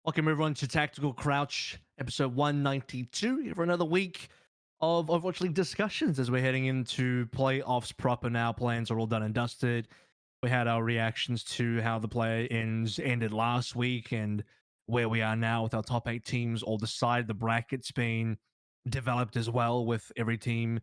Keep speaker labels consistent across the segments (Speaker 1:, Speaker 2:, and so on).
Speaker 1: Welcome everyone to Tactical Crouch, episode 192, here for another week of Overwatch League discussions as we're heading into playoffs proper now. Plans are all done and dusted. We had our reactions to how the play-ins ended last week and where we are now with our top 8 teams all decided. The brackets being developed as well, with every team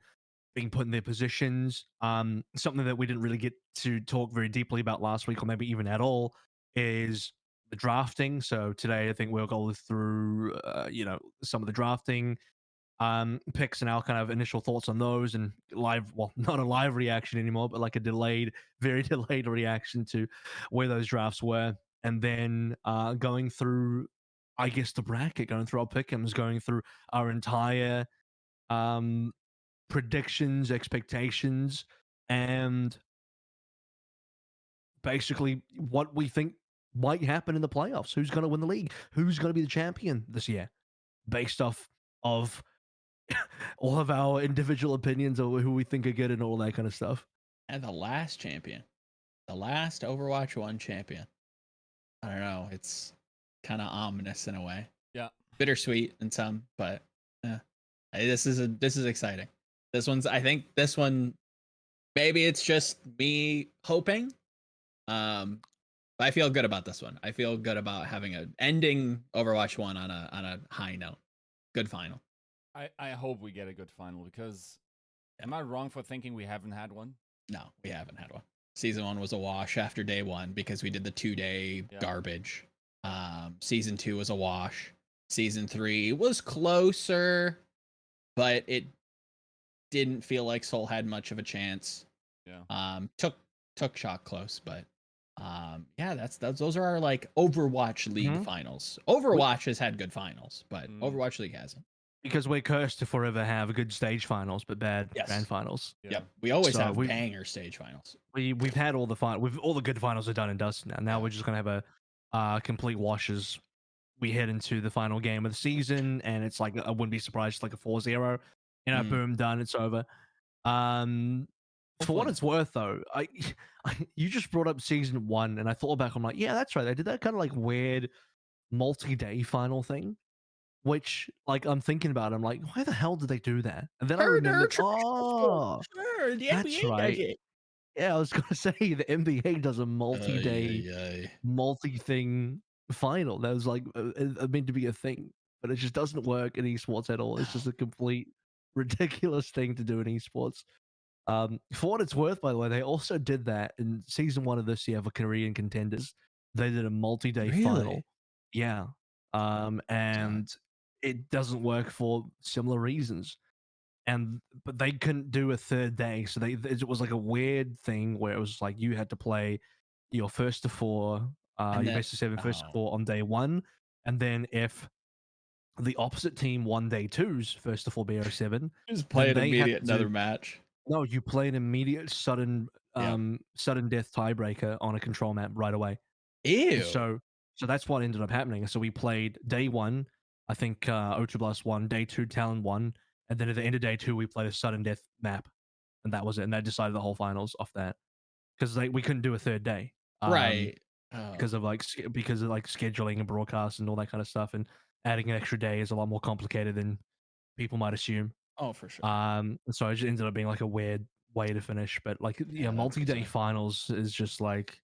Speaker 1: being put in their positions. Something that we didn't really get to talk very deeply about last week, or maybe even at all, is the drafting. So today, I think we'll go through, some of the drafting picks and our kind of initial thoughts on those, and live, well, not a live reaction anymore, but like a delayed, very delayed reaction to where those drafts were, and then going through, I guess, the bracket, going through our Pickems, going through our entire um predictions, expectations, and basically what we think might happen in the playoffs. Who's going to win the league? Who's going to be the champion this year? Based off of all of our individual opinions of who we think are good and all that kind of stuff.
Speaker 2: And the last champion, the last Overwatch 1 champion. I don't know. It's kind of ominous in a way.
Speaker 3: Yeah.
Speaker 2: Bittersweet in some, but this is exciting. I think this one, maybe it's just me hoping. But I feel good about this one. I feel good about having ending Overwatch 1 on a high note. Good final.
Speaker 3: I hope we get a good final, because am I wrong for thinking we haven't had one?
Speaker 2: No, we haven't had one. Season 1 was a wash after day 1 because we did the 2-day garbage. Season 2 was a wash. Season 3 was closer, but it didn't feel like Seoul had much of a chance.
Speaker 3: Yeah.
Speaker 2: Took shot close, but those are our like Overwatch League finals. Overwatch has had good finals, but Overwatch League hasn't.
Speaker 1: Because we're cursed to forever have good stage finals, but bad grand finals.
Speaker 2: Yeah. Yep, we always have banger stage finals.
Speaker 1: We've had all the all the good finals are done and dusted now. Now we're just gonna have a complete wash as we head into the final game of the season, and it's like I wouldn't be surprised, like a 4-0. Boom, done, it's over. For what it's worth, though, you just brought up season 1, and I thought back. I'm like, yeah, that's right. They did that kind of like weird multi-day final thing, which, like, I'm thinking about it, I'm like, why the hell did they do that? And then I remembered,
Speaker 2: the
Speaker 1: that's
Speaker 2: NBA
Speaker 1: right.
Speaker 2: does it.
Speaker 1: Yeah, I was gonna say the NBA does a multi-day, multi-thing final. That was like meant to be a thing, but it just doesn't work in esports at all. It's just a complete ridiculous thing to do in esports. For what it's worth, by the way, they also did that in season 1 of this year for Korean contenders. They did a multi-day final. Yeah. And it doesn't work for similar reasons. But they couldn't do a third day, so it was like a weird thing where it was like you had to play your first to 4, your best of 7 first to 4 on day 1, and then if the opposite team won day 2's first to 4 BO7,
Speaker 2: just play an immediate another match.
Speaker 1: No, you play an immediate sudden death tiebreaker on a control map right away.
Speaker 2: Ew.
Speaker 1: So that's what ended up happening. So we played day 1, I think O2 Blast won, day 2 Talon won, and then at the end of day 2 we played a sudden death map, and that was it. And that decided the whole finals off that, because we couldn't do a third day,
Speaker 2: right?
Speaker 1: Because of scheduling and broadcast and all that kind of stuff, and adding an extra day is a lot more complicated than people might assume.
Speaker 2: Oh, for sure.
Speaker 1: So it just ended up being like a weird way to finish, but like multi-day finals is just like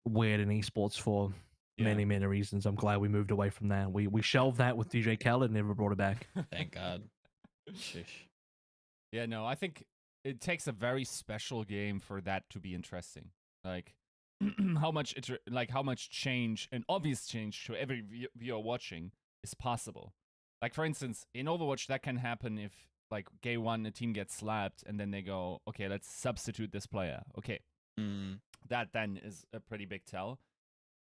Speaker 1: weird in esports for many reasons. I'm glad we moved away from that. We shelved that with DJ Khaled and never brought it back.
Speaker 2: Thank God. Sheesh.
Speaker 3: Yeah, no, I think it takes a very special game for that to be interesting. Like how much change, and obvious change to every viewer watching is possible. Like, for instance, in Overwatch, that can happen if, like, game 1, a team gets slapped, and then they go, okay, let's substitute this player. Okay. That then is a pretty big tell.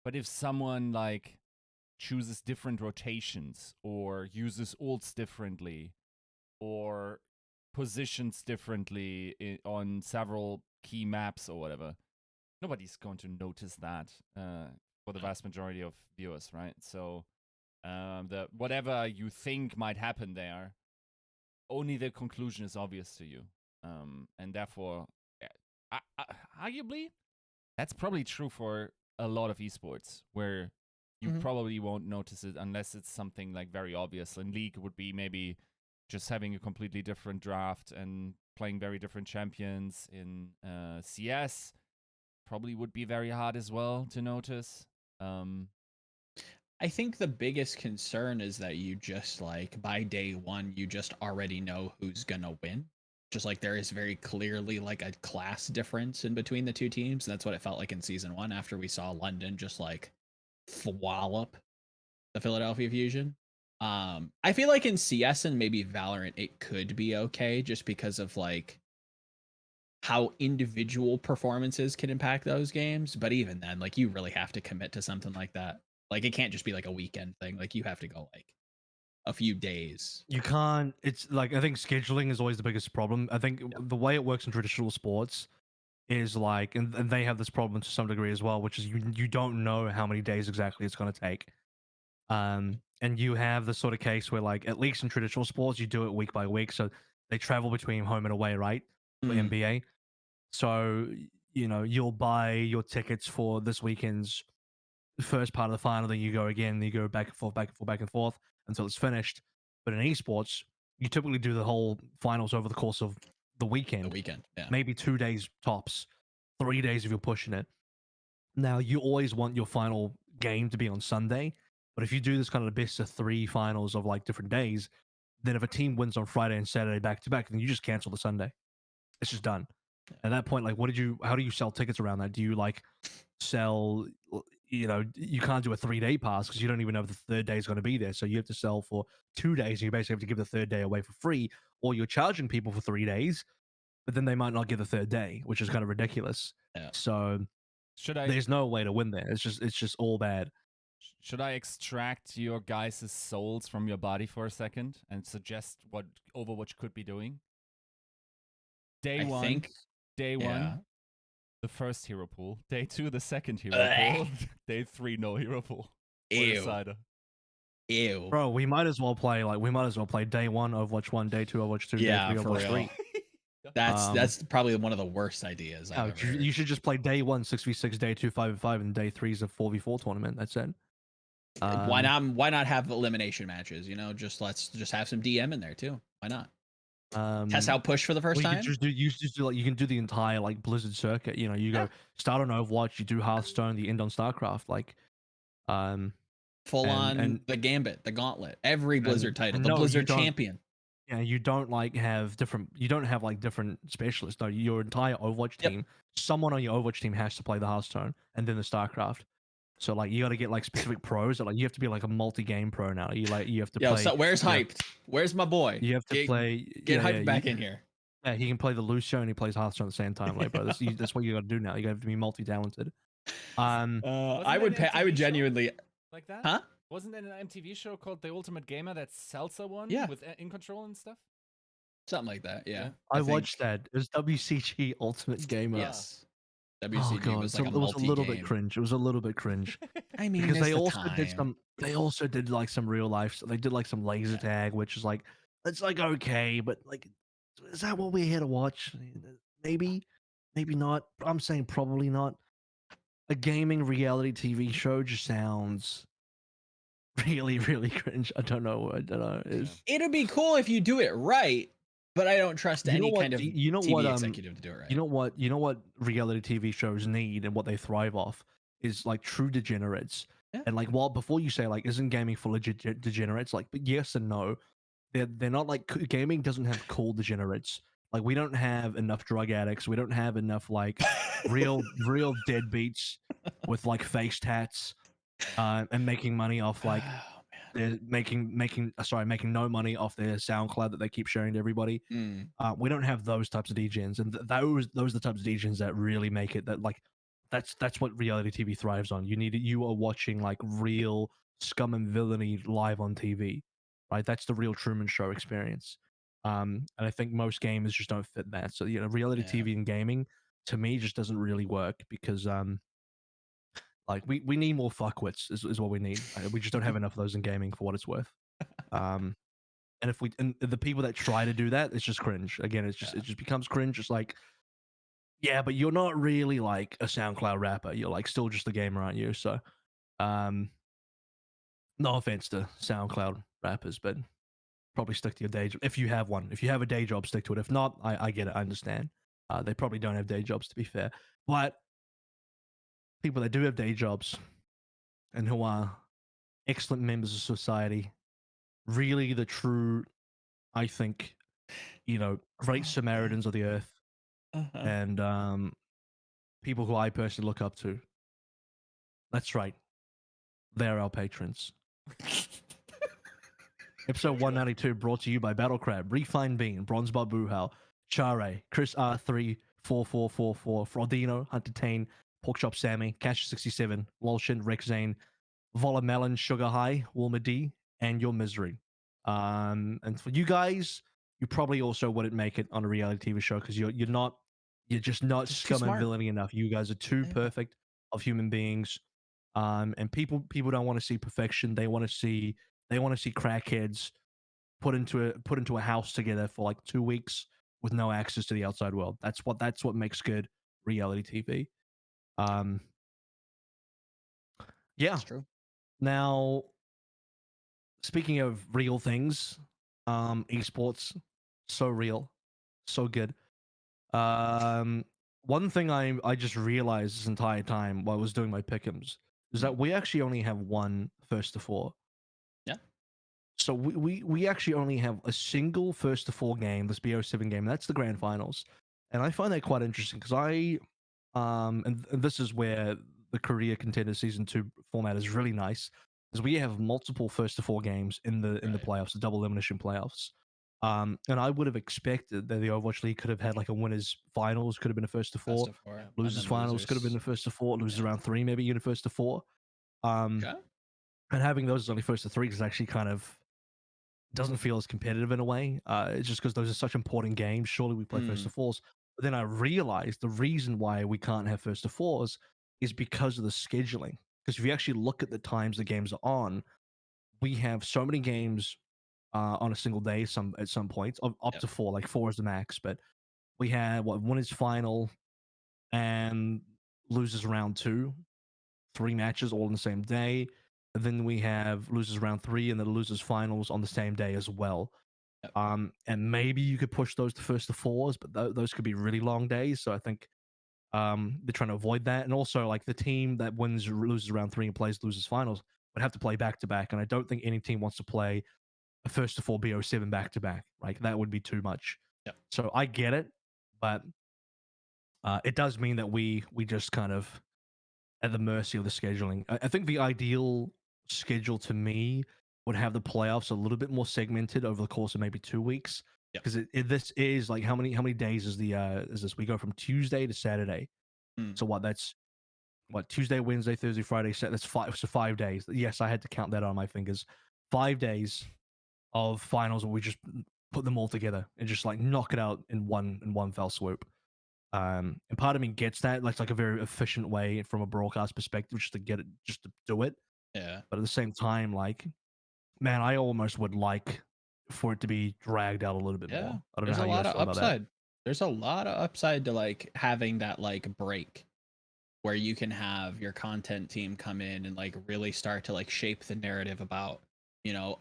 Speaker 3: But if someone, like, chooses different rotations, or uses ults differently, or positions differently on several key maps or whatever, nobody's going to notice that for the vast majority of viewers, right? So the whatever you think might happen there, only the conclusion is obvious to you, and therefore, arguably, that's probably true for a lot of esports, where you
Speaker 2: Mhm.
Speaker 3: probably won't notice it unless it's something like very obvious. And League would be maybe just having a completely different draft and playing very different champions. In CS, probably would be very hard as well to notice.
Speaker 2: I think the biggest concern is that you just like by day one, you just already know who's gonna win. Just like there is very clearly like a class difference in between the two teams. And that's what it felt like in season one after we saw London just like wallop the Philadelphia Fusion. I feel like in CS and maybe Valorant it could be okay just because of like how individual performances can impact those games. But even then, like you really have to commit to something like that. Like it can't just be like a weekend thing. Like you have to go like a few days.
Speaker 1: You can't. It's like I think scheduling is always the biggest problem. I think
Speaker 2: Yep.
Speaker 1: the way it works in traditional sports is like, and they have this problem to some degree as well, which is you don't know how many days exactly it's going to take. And you have the sort of case where like at least in traditional sports you do it week by week, so they travel between home and away, right? For
Speaker 2: Mm.
Speaker 1: NBA, so you'll buy your tickets for this weekend's first part of the final, then you go again, then you go back and forth, back and forth, back and forth until it's finished. But in esports, you typically do the whole finals over the course of the
Speaker 2: The
Speaker 1: weekend,
Speaker 2: weekend. Yeah.
Speaker 1: maybe 2 days tops, 3 days if you're pushing it. Now, you always want your final game to be on Sunday, but if you do this kind of the best of three finals of like different days, then if a team wins on Friday and Saturday back to back, then you just cancel the Sunday. It's just done. At that point, like, how do you sell tickets around that? Do you like sell, you can't do a 3 day pass because you don't even know if the third day is going to be there. So you have to sell for 2 days. And you basically have to give the third day away for free, or you're charging people for 3 days, but then they might not get the third day, which is kind of ridiculous.
Speaker 2: Yeah.
Speaker 1: So
Speaker 3: Should I
Speaker 1: there's no way to win there. It's just all bad.
Speaker 3: should I extract your guys' souls from your body for a second and suggest what Overwatch could be doing? Day
Speaker 2: I
Speaker 3: one,
Speaker 2: think.
Speaker 3: day
Speaker 2: Yeah.
Speaker 3: one, the first hero pool. Day two, the second hero
Speaker 2: Ugh.
Speaker 3: pool. Day three, no hero pool. Or
Speaker 2: Ew.
Speaker 3: decider.
Speaker 2: Ew.
Speaker 1: Bro, we might as well play day one Overwatch 1, day 2 Overwatch 2,
Speaker 2: Yeah,
Speaker 1: day 3
Speaker 2: for
Speaker 1: Overwatch
Speaker 2: real.
Speaker 1: 3.
Speaker 2: That's probably one of the worst ideas I've
Speaker 1: No,
Speaker 2: ever heard.
Speaker 1: you should just play day 1 6v6, day 2 5v5, and day 3 is a 4v4 tournament. That's it.
Speaker 2: Why not have elimination matches? Let's just have some DM in there too. Why not? Test out push for the first
Speaker 1: Well,
Speaker 2: time.
Speaker 1: you just do like you can do the entire like Blizzard circuit. You go start on Overwatch, you do Hearthstone, you end on StarCraft. Like,
Speaker 2: Full on
Speaker 1: and
Speaker 2: the Gambit, the Gauntlet, every Blizzard title,
Speaker 1: and
Speaker 2: the
Speaker 1: no, you
Speaker 2: Blizzard
Speaker 1: don't.
Speaker 2: champion.
Speaker 1: Yeah, you don't like have different. You don't have like different specialists. No, your entire Overwatch
Speaker 2: Yep.
Speaker 1: team. Someone on your Overwatch team has to play the Hearthstone and then the StarCraft. So like you got to get like specific pros. That, like you have to be like a multi-game pro now. You have to
Speaker 2: Yo,
Speaker 1: play.
Speaker 2: so where's
Speaker 1: you know,
Speaker 2: hyped? Where's my boy?
Speaker 1: You have to play.
Speaker 2: Get
Speaker 1: yeah,
Speaker 2: hyped back in here.
Speaker 1: Yeah, he can play the Lucio and he plays Hearthstone at the same time, like bro. That's what you got to do now. You have to be multi-talented.
Speaker 2: I would pay. I would genuinely.
Speaker 3: Like that?
Speaker 2: Huh?
Speaker 3: Wasn't there an MTV show called The Ultimate Gamer that Salsa won?
Speaker 2: Yeah.
Speaker 3: With In Control and stuff?
Speaker 2: Something like that. Yeah.
Speaker 1: I
Speaker 2: think-
Speaker 1: watched that. It was WCG Ultimate Gamer.
Speaker 2: Yes.
Speaker 1: Oh
Speaker 2: WCG
Speaker 1: god,
Speaker 2: was like
Speaker 1: it was a little bit
Speaker 2: multi-game.
Speaker 1: cringe. It was a little bit cringe.
Speaker 2: I mean,
Speaker 1: Because
Speaker 2: there's
Speaker 1: they
Speaker 2: the
Speaker 1: also did
Speaker 2: time.
Speaker 1: some. They also did like some real life. So they did like some laser
Speaker 2: Yeah.
Speaker 1: tag, which is like it's like okay, but like, is that what we're here to watch? Maybe, maybe not. I'm saying probably not. A gaming reality TV show just sounds really, really cringe. I don't know. It's,
Speaker 2: It'd be cool if you do it right, but I don't trust
Speaker 1: You know
Speaker 2: any
Speaker 1: what-
Speaker 2: kind of
Speaker 1: you know
Speaker 2: TV
Speaker 1: what,
Speaker 2: executive to do it right.
Speaker 1: You know what reality TV shows need and what they thrive off is like true degenerates.
Speaker 2: Yeah.
Speaker 1: And like, before you say like, isn't gaming full of degenerates? Like, but yes and no. They're not like gaming doesn't have cool degenerates. Like, we don't have enough drug addicts. We don't have enough like real deadbeats with like face tats and making money off like
Speaker 2: Oh,
Speaker 1: they're making no money off their SoundCloud that they keep sharing to everybody.
Speaker 2: man.
Speaker 1: We don't have those types of DJs, and those are the types of DJs that really make it. That like that's what reality TV thrives on. You are watching like real scum and villainy live on TV, right? That's the real Truman Show experience. And I think most gamers just don't fit that. So reality
Speaker 2: Yeah.
Speaker 1: TV and gaming to me just doesn't really work because like we need more fuckwits is what we need. We just don't have enough of those in gaming for what it's worth. And the people that try to do that, it's just cringe. Again, it just becomes cringe. Just like, yeah, but you're not really like a SoundCloud rapper. You're like still just a gamer, aren't you? So, No offense to SoundCloud rappers, but probably stick to your day job if you have one. If you have a day job, stick to it. If not, I get it. I understand. They probably don't have day jobs, to be fair. But people that do have day jobs and who are excellent members of society, really the true, I think, great Samaritans of the earth,
Speaker 2: Uh-huh.
Speaker 1: and people who I personally look up to. That's right. They're our patrons. Episode 192 brought to you by Battle Crab, Refined Bean, Bronze Bar Buhal, Chare, Chris R34444, Frodino, Hunter Tane, Porkchop Sammy, Cash67, Lolshin, Rexane, Volamelon, Sugar High, Wilma D, and Your Misery. And for you guys, you probably also wouldn't make it on a reality TV show because you're just not
Speaker 2: Just too
Speaker 1: scum and
Speaker 2: smart.
Speaker 1: villainy enough. You guys are too
Speaker 2: Yeah.
Speaker 1: perfect of human beings. And people don't want to see perfection. They want to see crackheads put into a house together for like 2 weeks with no access to the outside world. That's what makes good reality TV. Yeah.
Speaker 2: It's true.
Speaker 1: Now, speaking of real things, esports, so real, so good. One thing I just realized this entire time while I was doing my Pickems is that we actually only have one first to four.
Speaker 2: Yeah.
Speaker 1: So we actually only have a single first to four game, this BO7 game. That's the grand finals, and I find that quite interesting because and this is where the Korea Contender Season 2 format is really nice, is we have multiple first to four games in the
Speaker 2: Right.
Speaker 1: playoffs, the double elimination playoffs. And I would have expected that the Overwatch League could have had like a winners finals, could have been a first to four,
Speaker 2: Best of 4. and
Speaker 1: losers
Speaker 2: then
Speaker 1: finals could have been
Speaker 2: losers.
Speaker 1: the first to four, losers
Speaker 2: Yeah.
Speaker 1: round three maybe even a first to four.
Speaker 2: Okay.
Speaker 1: And having those as only first to three is actually kind of doesn't feel as competitive in a way. It's just because those are such important games. Surely we play first to fours. But then I realized the reason why we can't have first to fours is because of the scheduling. Because if you actually look at the times the games are on, we have so many games on a single day. At some points, up to four, like four is the max. But we had one is final and loses round two, three matches all on the same day. And then we have losers round three and then losers finals on the same day as well.
Speaker 2: Yep.
Speaker 1: And maybe you could push those to first to fours, but those could be really long days. So I think they're trying to avoid that. And also, like the team that loses round three and plays losers finals would have to play back to back. And I don't think any team wants to play a first to four BO7 back to back. Like that would be too much.
Speaker 2: Yep.
Speaker 1: So I get it, but it does mean that we just kind of at the mercy of the scheduling. I think the ideal schedule to me would have the playoffs a little bit more segmented over the course of maybe 2 weeks.
Speaker 2: Yep.
Speaker 1: Because this is like how many days is this? We go from Tuesday to Saturday. So that's Tuesday, Wednesday, Thursday, Friday, Saturday. That's five. So 5 days. Yes, I had to count that on my fingers. 5 days of finals where we just put them all together and just like knock it out in one fell swoop. And part of me gets that, like a very efficient way from a broadcast perspective, just to get it, just to do it.
Speaker 2: Yeah.
Speaker 1: But at the same time, like, man, I almost would like for it to be dragged out a little bit more. I don't
Speaker 2: There's
Speaker 1: know
Speaker 2: a
Speaker 1: how you
Speaker 2: lot
Speaker 1: guys
Speaker 2: of
Speaker 1: feel about that.
Speaker 2: upside. There's a lot of upside to like having that like break where you can have your content team come in and like really start to like shape the narrative about,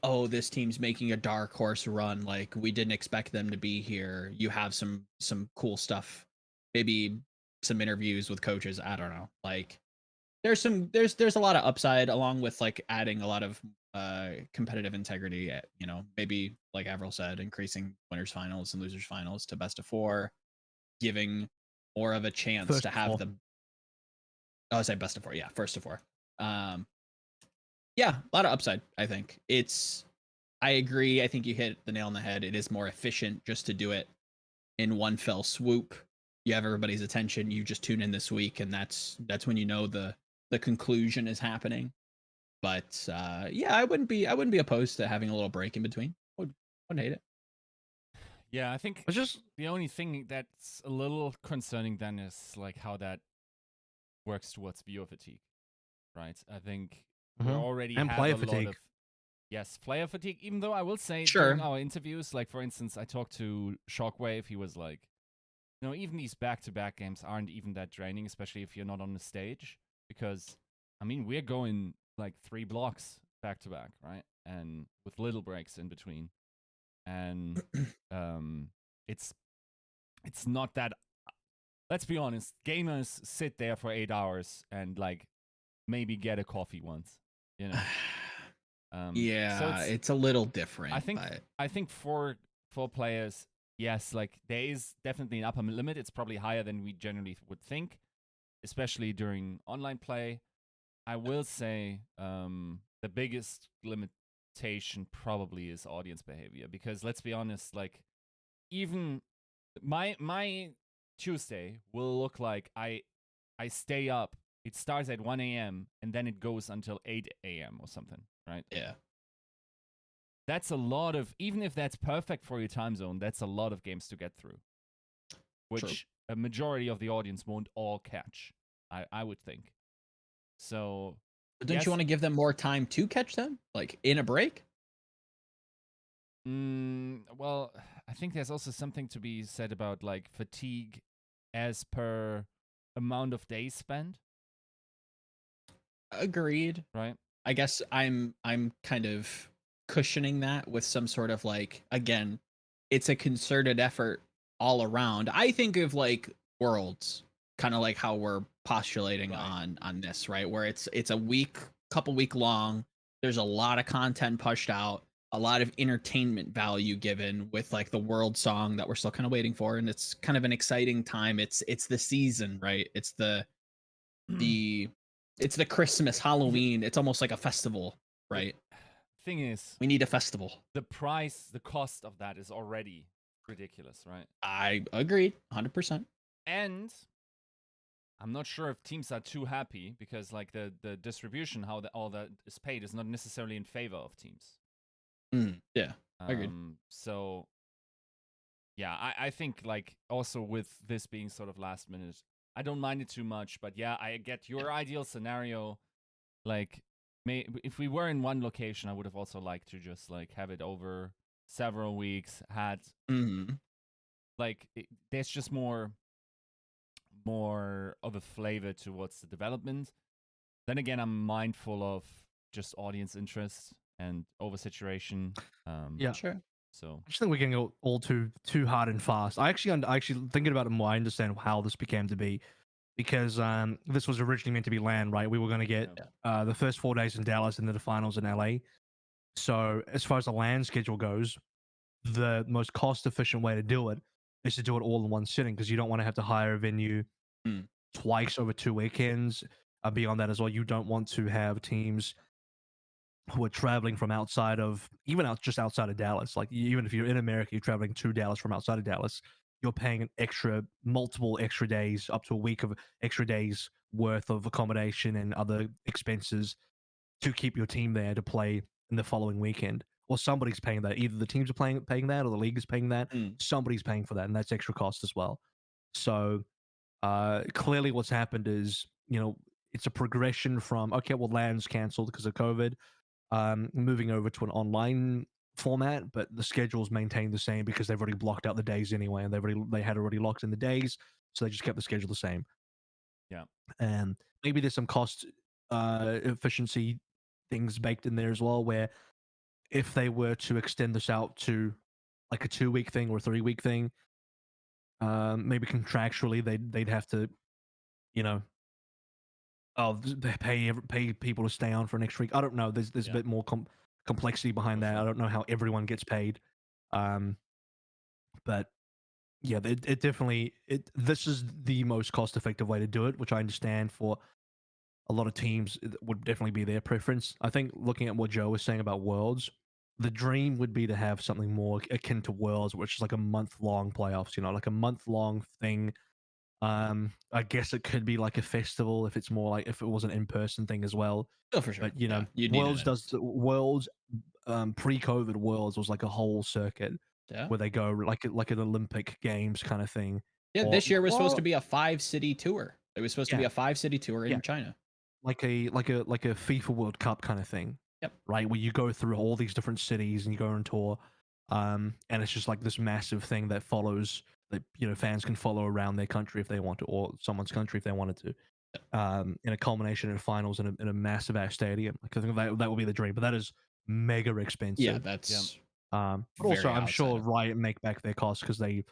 Speaker 2: oh, this team's making a dark horse run, like we didn't expect them to be here. You have some cool stuff, maybe some interviews with coaches, I don't know. Like there's a lot of upside along with like adding a lot of competitive integrity at, maybe like Avril said, increasing winners finals and losers finals to best of four, giving more of a chance
Speaker 1: First
Speaker 2: to
Speaker 1: of
Speaker 2: have
Speaker 1: all,
Speaker 2: the I would say best of four. Yeah, first of four. Yeah, a lot of upside. I think I agree. I think you hit the nail on the head. It is more efficient just to do it in one fell swoop. You have everybody's attention. You just tune in this week, and that's when you know the conclusion is happening. But yeah, I wouldn't be opposed to having a little break in between. Wouldn't hate it.
Speaker 3: Yeah, I think
Speaker 1: it's just
Speaker 3: the only thing that's a little concerning then is like how that works towards viewer fatigue, right? I think we already
Speaker 1: and
Speaker 3: have
Speaker 1: player
Speaker 3: a lot
Speaker 1: fatigue.
Speaker 3: of player fatigue. Even though I will say
Speaker 2: Sure.
Speaker 3: during our interviews, like for instance, I talked to Shockwave. He was like, even these back-to-back games aren't even that draining, especially if you're not on the stage, because I mean we're going like 3 blocks back to back, right? And with little breaks in between. And it's not that, let's be honest, gamers sit there for 8 hours and like maybe get a coffee once, you know.
Speaker 2: Yeah,
Speaker 3: So
Speaker 2: it's a little different.
Speaker 3: I think for players, yes, like there is definitely an upper limit. It's probably higher than we generally would think, especially during online play. I will say the biggest limitation probably is audience behavior, because let's be honest, like even my Tuesday will look like I stay up. It starts at 1 a.m. and then it goes until 8 a.m. or something, right?
Speaker 2: Yeah.
Speaker 3: That's a lot of, even if that's perfect for your time zone, that's a lot of games to get through, which
Speaker 2: True.
Speaker 3: a majority of the audience won't all catch, I would think. So,
Speaker 2: But don't
Speaker 3: yes,
Speaker 2: you want to give them more time to catch them, like in a break?
Speaker 3: well, I think there's also something to be said about like fatigue as per amount of days spent,
Speaker 2: Agreed.
Speaker 3: right?
Speaker 2: I guess I'm kind of cushioning that with some sort of like, again, it's a concerted effort all around. I think of like Worlds, kind of like how we're postulating
Speaker 3: Right.
Speaker 2: on this, right? Where it's a couple week long. There's a lot of content pushed out, a lot of entertainment value given with like the world song that we're still kind of waiting for, and it's kind of an exciting time. It's the season, right? It's the it's the Christmas, Halloween. It's almost like a festival, right?
Speaker 3: Thing is,
Speaker 2: We need a festival.
Speaker 3: the cost of that is already ridiculous, right?
Speaker 2: I agreed, 100%.
Speaker 3: And I'm not sure if teams are too happy, because like the distribution, how all that is paid, is not necessarily in favor of teams.
Speaker 2: Yeah, agreed.
Speaker 3: So yeah, I think like also with this being sort of last minute, I don't mind it too much. But yeah, I get your ideal scenario. Like, if we were in one location, I would have also liked to just like have it over several weeks. Had like there's just more of a flavor towards the development. Then again, I'm mindful of just audience interest and oversaturation.
Speaker 1: Yeah.
Speaker 2: Sure.
Speaker 3: So
Speaker 1: I just think we're getting all too hard and fast. I actually thinking about it more. I understand how this became to be, because this was originally meant to be LAN, right? We were going to get the first 4 days in Dallas and then the finals in LA. So as far as the LAN schedule goes, the most cost efficient way to do it is to do it all in one sitting, because you don't want to have to hire a venue twice over 2 weekends. Beyond that as well, you don't want to have teams who are traveling from outside of, even just outside of Dallas. Like even if you're in America, you're traveling to Dallas from outside of Dallas, you're paying an extra, multiple extra days, up to a week of extra days worth of accommodation and other expenses to keep your team there to play in the following weekend. Or somebody's paying that. Either the teams are paying that, or the league is paying that. Somebody's paying for that, and that's extra cost as well. So clearly, what's happened is, it's a progression from, okay, well, LAN's cancelled because of COVID, moving over to an online format, but the schedule's maintained the same because they've already blocked out the days anyway, and they had already locked in the days, so they just kept the schedule the same.
Speaker 3: yeah,
Speaker 1: And maybe there's some cost efficiency things baked in there as well, where if they were to extend this out to like a 2 week thing or a 3 week thing, maybe contractually they'd have to, you know, they pay people to stay on for an extra week. I don't know. There's a bit more complexity behind that.
Speaker 3: sure.
Speaker 1: I don't know how everyone gets paid, but yeah, it definitely this is the most cost effective way to do it, which I understand for a lot of teams it would definitely be their preference. I think looking at what Joe was saying about Worlds, the dream would be to have something more akin to Worlds, which is like a month-long playoffs, like a month-long thing. I guess it could be like a festival if it's more like if it was an in-person thing as well.
Speaker 2: Oh, for sure.
Speaker 1: But
Speaker 2: Yeah, you need
Speaker 1: Worlds
Speaker 2: it.
Speaker 1: does Worlds pre-COVID Worlds was like a whole circuit
Speaker 2: Yeah.
Speaker 1: where they go like an Olympic Games kind of thing.
Speaker 2: Yeah,
Speaker 1: Or
Speaker 2: this year was supposed to
Speaker 1: well,
Speaker 2: be a 5-city tour. It was supposed to be
Speaker 1: yeah,
Speaker 2: a 5-city tour
Speaker 1: yeah,
Speaker 2: in China.
Speaker 1: like a FIFA World Cup kind of thing.
Speaker 2: Yep.
Speaker 1: Right, where you go through all these different cities and you go on tour, and it's just like this massive thing that follows that fans can follow around their country if they want to, or someone's country if they wanted to. in a culmination in finals in a massive ass stadium. Like, I think that would be the dream, but that is mega
Speaker 2: Yeah,
Speaker 1: expensive.
Speaker 2: that's
Speaker 1: But also,
Speaker 2: very
Speaker 1: I'm
Speaker 2: outside
Speaker 1: sure
Speaker 2: of.
Speaker 1: Riot make back their costs because they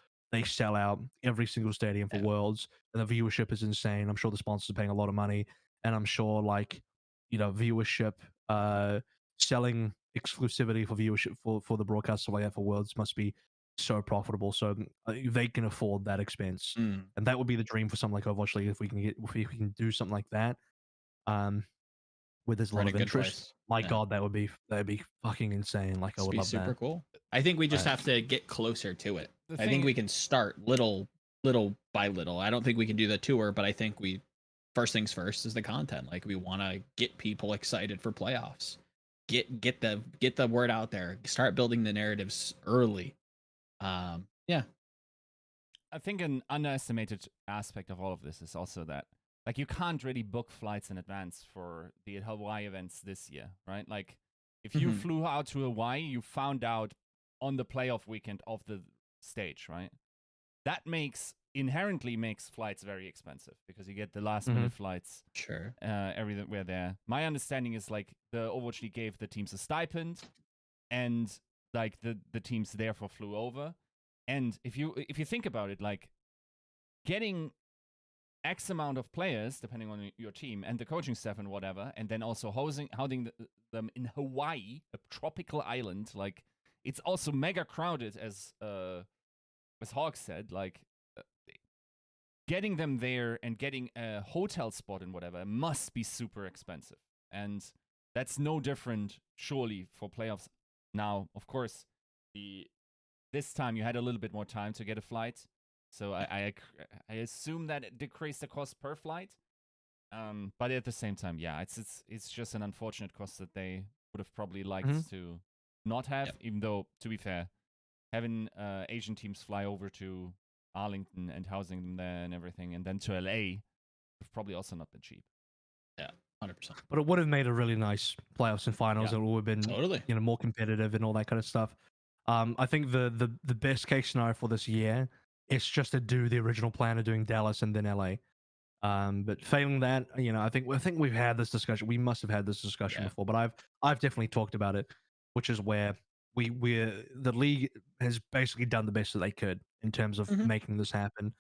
Speaker 1: sell out every single stadium for
Speaker 2: Yeah.
Speaker 1: Worlds, and the viewership is insane. I'm sure the sponsors are paying a lot of money, and I'm sure viewership, selling exclusivity for viewership for the broadcast like that for Worlds must be so profitable. So they can afford that expense,
Speaker 2: Mm,
Speaker 1: and that would be the dream for something like Overwatch League if we can do something like that. Um, where there's a
Speaker 2: we're
Speaker 1: lot
Speaker 2: in a
Speaker 1: of
Speaker 2: good
Speaker 1: interest.
Speaker 2: place.
Speaker 1: My
Speaker 2: Yeah.
Speaker 1: God, that'd be fucking insane. Like I
Speaker 2: It'd
Speaker 1: would
Speaker 2: be
Speaker 1: love
Speaker 2: super
Speaker 1: that.
Speaker 2: cool. I think we just
Speaker 1: Right.
Speaker 2: have to get closer to it.
Speaker 3: The
Speaker 2: I think
Speaker 3: thing,
Speaker 2: we can start little by little. I don't think we can do the tour, but I think we first things first is the content. Like we want to get people excited for playoffs. Get the word out there. Start building the narratives early. Yeah.
Speaker 3: I think an underestimated aspect of all of this is also that, like, you can't really book flights in advance for the Hawaii events this year, right? Like, if you
Speaker 2: Mhm.
Speaker 3: flew out to Hawaii, you found out on the playoff weekend of the stage, right? That inherently makes flights very expensive because you get the last minute flights
Speaker 2: Sure.
Speaker 3: everywhere there. My understanding is like the Overwatch League gave the teams a stipend, and like the teams therefore flew over. And if you think about it, like getting X amount of players, depending on your team and the coaching staff and whatever, and then also housing them in Hawaii, a tropical island, like it's also mega crowded, as Hawk said. Like getting them there and getting a hotel spot and whatever must be super expensive, and that's no different, surely, for playoffs. Now, of course, this time you had a little bit more time to get a flight, so I assume that it decreased the cost per flight. But at the same time, yeah, it's just an unfortunate cost that they would have probably liked to not have.
Speaker 2: Yep.
Speaker 3: Even though, to be fair, having Asian teams fly over to Arlington and housing them there and everything, and then to LA, have probably also not been cheap.
Speaker 2: Yeah. 100%.
Speaker 1: But it would have made a really nice playoffs and finals.
Speaker 3: Yeah.
Speaker 1: It would have been
Speaker 2: Totally.
Speaker 1: more competitive and all that kind of stuff. I think the best case scenario for this year is just to do the original plan of doing Dallas and then LA. But failing that, I think we've had this discussion. We must have had this discussion
Speaker 2: Yeah.
Speaker 1: before, but I've definitely talked about it, which is where the league has basically done the best that they could in terms of
Speaker 2: Mhm.
Speaker 1: making this happen.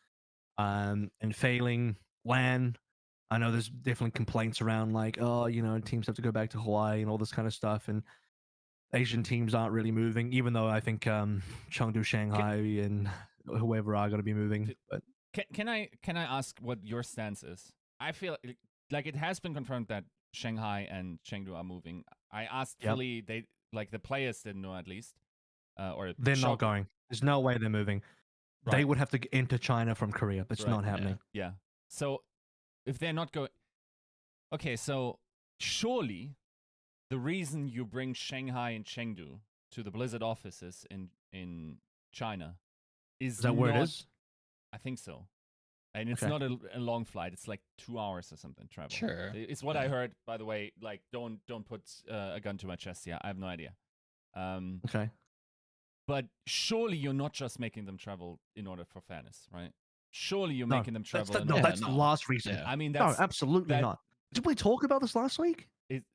Speaker 1: And failing LAN, I know there's definitely complaints around like, oh, teams have to go back to Hawaii and all this kind of stuff, and Asian teams aren't really moving, even though I think Chengdu, Shanghai, and whoever are going to be moving. But
Speaker 3: Can I ask what your stance is? I feel like it has been confirmed that Shanghai and Chengdu are moving. I asked
Speaker 1: Yep.
Speaker 3: Philly, they like the players didn't know at least, or
Speaker 1: they're not
Speaker 3: Shock-
Speaker 1: going. There's no way they're moving. They
Speaker 3: Right.
Speaker 1: would have to enter China from Korea. That's
Speaker 3: Right,
Speaker 1: not happening.
Speaker 3: Yeah. So if they're not going, okay, so surely the reason you bring Shanghai and Chengdu to the Blizzard offices in China is
Speaker 1: Is that where it
Speaker 3: not-
Speaker 1: is?
Speaker 3: I think so. And it's
Speaker 1: Okay.
Speaker 3: not a long flight. It's like 2 hours or something travel.
Speaker 2: Sure.
Speaker 3: It's what I
Speaker 2: Yeah.
Speaker 3: heard, by the way. Like, don't put a gun to my chest here. I have no idea.
Speaker 1: Okay.
Speaker 3: But surely you're not just making them travel in order for fairness, right? Surely you're
Speaker 1: No,
Speaker 3: making them travel.
Speaker 1: that's
Speaker 3: in
Speaker 1: the, no,
Speaker 3: order-
Speaker 1: that's the
Speaker 2: no.
Speaker 1: last reason.
Speaker 2: Yeah.
Speaker 3: I mean,
Speaker 1: No,
Speaker 3: that's
Speaker 1: absolutely
Speaker 3: that-
Speaker 1: not. Did we talk about this last week?
Speaker 3: It-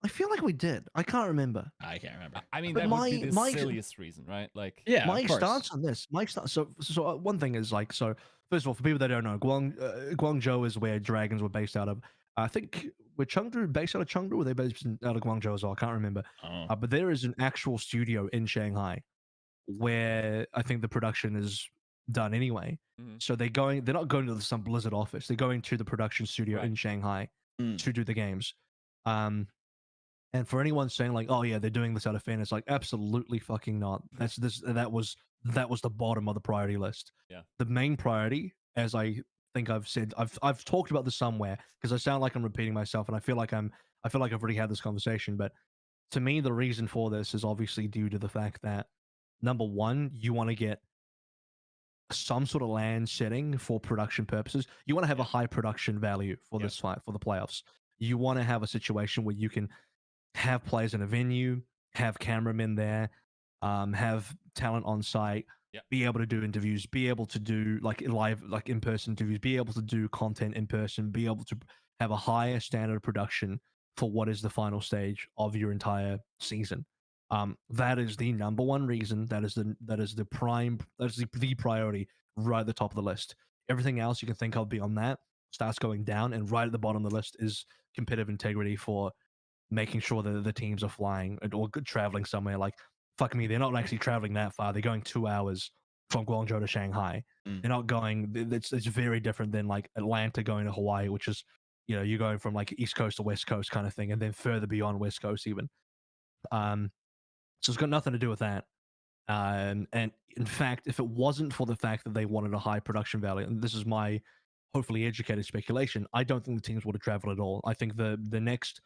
Speaker 1: I feel like we did. I can't remember.
Speaker 2: I can't remember.
Speaker 3: I mean,
Speaker 1: But
Speaker 3: that would be the
Speaker 1: my-
Speaker 3: silliest reason, right? Like,
Speaker 2: Yeah.
Speaker 1: My
Speaker 2: of course.
Speaker 1: stance on this, so one thing is like, so first of all, for people that don't know, Guangzhou is where Dragons were based out of. I think were Chengdu based out of Chengdu, or were they based out of Guangzhou as well? I can't remember.
Speaker 2: Oh.
Speaker 1: But there is an actual studio in Shanghai where I think the production is done anyway.
Speaker 3: Mhm.
Speaker 1: So they're not going to some Blizzard office. They're going to the production studio
Speaker 3: Right.
Speaker 1: in Shanghai
Speaker 2: Mm.
Speaker 1: to do the games. And for anyone saying like, "Oh yeah, they're doing this out of fairness," like, absolutely fucking not. That was the bottom of the priority list.
Speaker 3: Yeah.
Speaker 1: The main priority, as I think I've said, I've talked about this somewhere because I sound like I'm repeating myself, and I feel like I've already had this conversation. But to me, the reason for this is obviously due to the fact that number one, you want to get some sort of land setting for production purposes. You want to have a high production value for
Speaker 3: Yeah.
Speaker 1: this fight for the playoffs. You want to have a situation where you can have players in a venue, have cameramen there, have talent on site,
Speaker 3: Yeah.
Speaker 1: be able to do interviews, be able to do like live, like in-person interviews, be able to do content in person, be able to have a higher standard of production for what is the final stage of your entire season. That is the number one reason. That is the prime. That is the priority right at the top of the list. Everything else you can think of beyond that starts going down, and right at the bottom of the list is competitive integrity for making sure that the teams are flying or traveling somewhere. Like, fuck me, they're not actually traveling that far. They're going 2 hours from Guangzhou to Shanghai.
Speaker 2: Mm.
Speaker 1: They're not going. It's very different than like Atlanta going to Hawaii, which is, you're going from like East Coast to West Coast kind of thing, and then further beyond West Coast even. So it's got nothing to do with that. And in fact, if it wasn't for the fact that they wanted a high production value, and this is my hopefully educated speculation, I don't think the teams would have traveled at all. I think the next,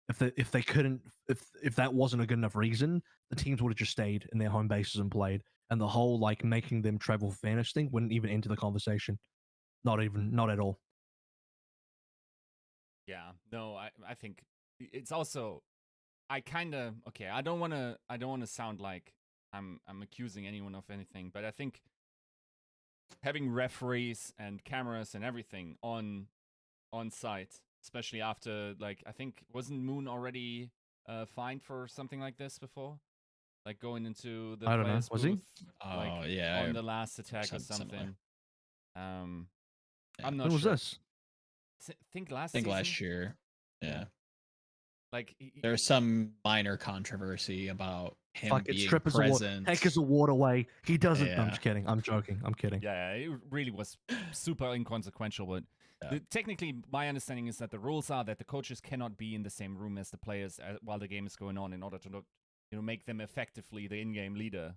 Speaker 1: if they couldn't, if that wasn't a good enough reason, the teams would have just stayed in their home bases and played, and the whole like making them travel for fairness thing wouldn't even enter the conversation. Not at all.
Speaker 3: Yeah, no, I think it's also I kind of okay. I don't want to sound like I'm accusing anyone of anything, but I think having referees and cameras and everything on site, especially after like I think wasn't Moon already fined for something like this before, like going into the
Speaker 1: I don't know.
Speaker 3: players
Speaker 1: Was he?
Speaker 3: booth, like
Speaker 2: Oh yeah,
Speaker 3: on the last attack or
Speaker 2: something similar.
Speaker 3: something. Um,
Speaker 2: Yeah.
Speaker 3: I'm not
Speaker 1: When was
Speaker 3: sure.
Speaker 1: this?
Speaker 3: Think last
Speaker 2: I think
Speaker 3: season.
Speaker 2: last year. Yeah.
Speaker 3: Like
Speaker 2: There's some minor controversy about him
Speaker 1: Fuck it,
Speaker 2: being
Speaker 1: strip is a
Speaker 2: present.
Speaker 1: heck is a waterway. He doesn't. I'm
Speaker 2: Yeah.
Speaker 1: just kidding. I'm joking. I'm kidding.
Speaker 3: yeah, it really was super inconsequential, but
Speaker 2: Yeah.
Speaker 3: technically my understanding is that the rules are that the coaches cannot be in the same room as the players while the game is going on in order to make them effectively the in-game leader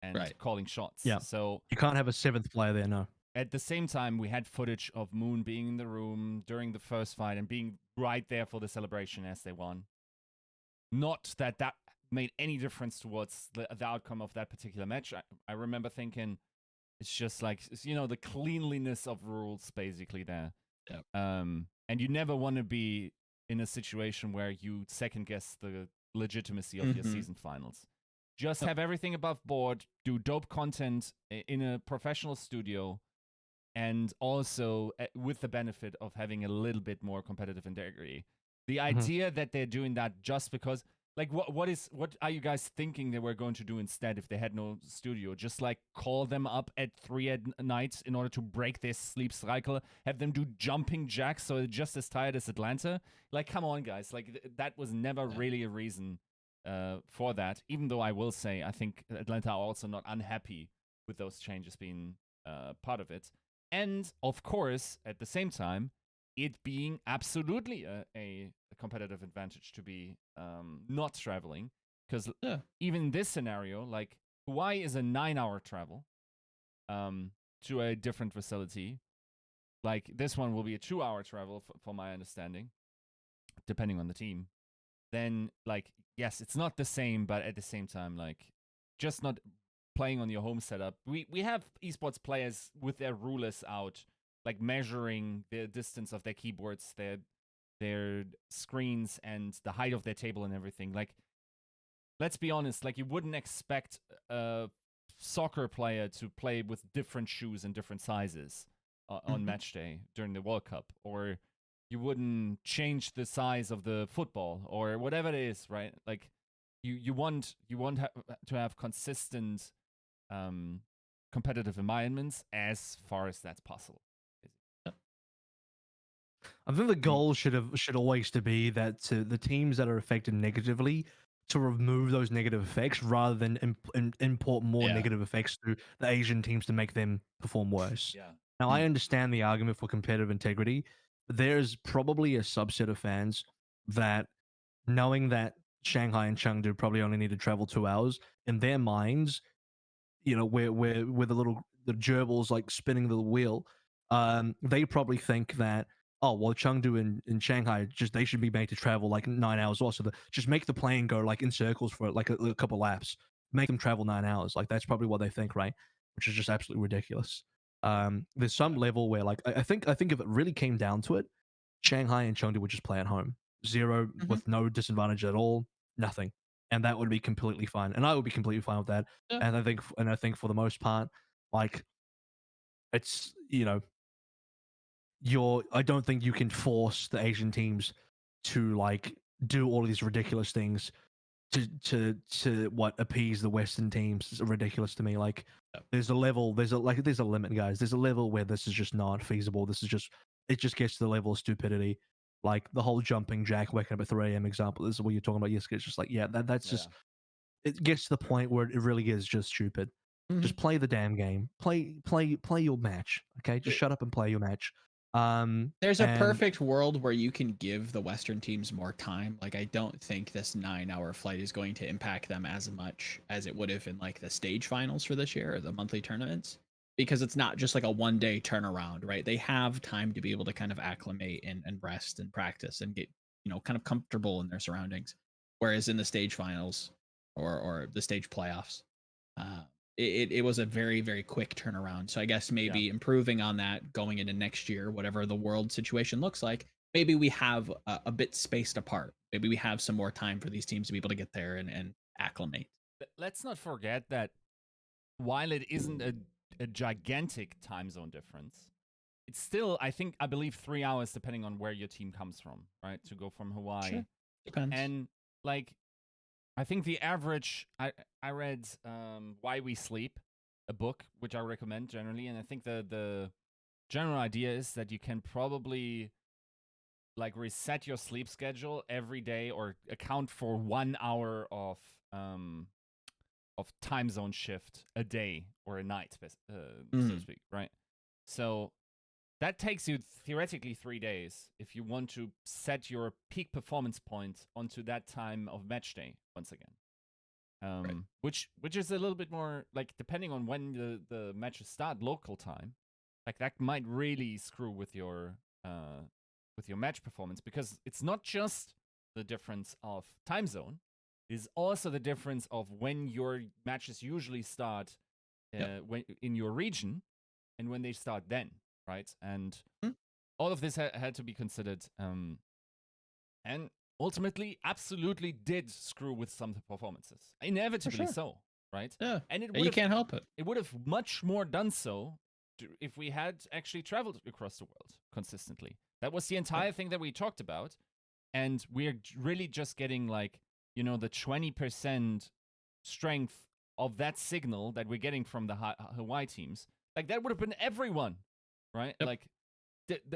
Speaker 3: and
Speaker 2: Right.
Speaker 3: calling shots.
Speaker 1: Yeah.
Speaker 3: So
Speaker 1: You can't have a seventh player there. No.
Speaker 3: at the same time, we had footage of Moon being in the room during the first fight and being right there for the celebration as they won. Not that made any difference towards the outcome of that particular match. I remember thinking it's just like, the cleanliness of rules basically there.
Speaker 2: Yep.
Speaker 3: And you never want to be in a situation where you second guess the legitimacy of your season finals. Just have everything above board, do dope content in a professional studio, and also with the benefit of having a little bit more competitive integrity. The idea that they're doing that just because, like, what are you guys thinking they were going to do instead if they had no studio? Just like call them up at 3 at night in order to break their sleep cycle, have them do jumping jacks so they're just as tired as Atlanta? Like, come on, guys! Like that was never really a reason for that. Even though I will say I think Atlanta are also not unhappy with those changes being part of it. And of course, at the same time, it being absolutely a competitive advantage to be not traveling. Because even in this scenario, like Hawaii is a 9-hour travel to a different facility. Like this one will be a 2-hour travel, for my understanding, depending on the team. Then, like, yes, it's not the same, but at the same time, like, just not playing on your home setup. We have esports players with their rulers out, like measuring the distance of their keyboards, their screens, and the height of their table and everything. Like, let's be honest, like you wouldn't expect a soccer player to play with different shoes and different sizes on match day during the World Cup, or you wouldn't change the size of the football or whatever it is, right? Like you want to have consistent competitive environments as far as that's possible.
Speaker 1: I think the goal should always to be that to the teams that are affected negatively to remove those negative effects rather than import more negative effects through the Asian teams to make them perform worse.
Speaker 3: Yeah.
Speaker 1: Now I understand the argument for competitive integrity, but there's probably a subset of fans that, knowing that Shanghai and Chengdu probably only need to travel 2 hours, in their minds, where the gerbils like spinning the wheel, they probably think that, oh well, Chengdu and Shanghai they should be made to travel like 9 hours also. Just make the plane go like in circles for like a couple laps, make them travel 9 hours. Like that's probably what they think, right? Which is just absolutely ridiculous. There's some level where like I think if it really came down to it, Shanghai and Chengdu would just play at home, zero with no disadvantage at all, nothing. and that would be completely fine, and I would be completely fine with that.
Speaker 2: Yeah.
Speaker 1: And I think for the most part, like it's I don't think you can force the Asian teams to like do all of these ridiculous things to what appease the Western teams. It's ridiculous to me. Like
Speaker 2: Yeah.
Speaker 1: there's a level, there's a limit, guys. There's a level where this is just not feasible. It just gets to the level of stupidity. Like the whole jumping jack waking up at 3 a.m. example. This is what you're talking about. Yiska. It's just like, yeah, that's just it gets to the point where it really is just stupid.
Speaker 2: Mhm.
Speaker 1: Just play the damn game. Play your match. Okay, just shut up and play your match.
Speaker 2: There's a
Speaker 1: and
Speaker 2: perfect world where you can give the Western teams more time. Like, I don't think this 9-hour flight is going to impact them as much as it would have in like the stage finals for this year or the monthly tournaments, because it's not just like a 1-day turnaround, right? They have time to be able to kind of acclimate and rest and practice and get, kind of comfortable in their surroundings. Whereas in the stage finals or the stage playoffs, uh, it was a very, very quick turnaround. So I guess maybe improving on that going into next year, whatever the world situation looks like, maybe we have a bit spaced apart. Maybe we have some more time for these teams to be able to get there and acclimate.
Speaker 3: Let's not forget that while it isn't a gigantic time zone difference, it's still, I believe 3 hours depending on where your team comes from, right? To go from Hawaii.
Speaker 2: Sure. Depends.
Speaker 3: And like, I think the average, I read Why We Sleep, a book, which I recommend generally. And I think the general idea is that you can probably like reset your sleep schedule every day or account for 1 hour of time zone shift a day or a night, so to speak, right? So that takes you theoretically 3 days if you want to set your peak performance point onto that time of match day once again.
Speaker 2: Right.
Speaker 3: Which is a little bit more like depending on when the matches start local time, like that might really screw with your match performance, because it's not just the difference of time zone, is also the difference of when your matches usually start when in your region and when they start then, right? And all of this had to be considered, and ultimately absolutely did screw with some performances, inevitably so, right?
Speaker 2: Yeah,
Speaker 3: and
Speaker 2: you can't help it.
Speaker 3: It would have much more done so if we had actually traveled across the world consistently. That was the entire thing that we talked about, and we're really just getting like, the 20% strength of that signal that we're getting from the Hawaii teams. Like that would have been everyone, right?
Speaker 2: Yep.
Speaker 3: Like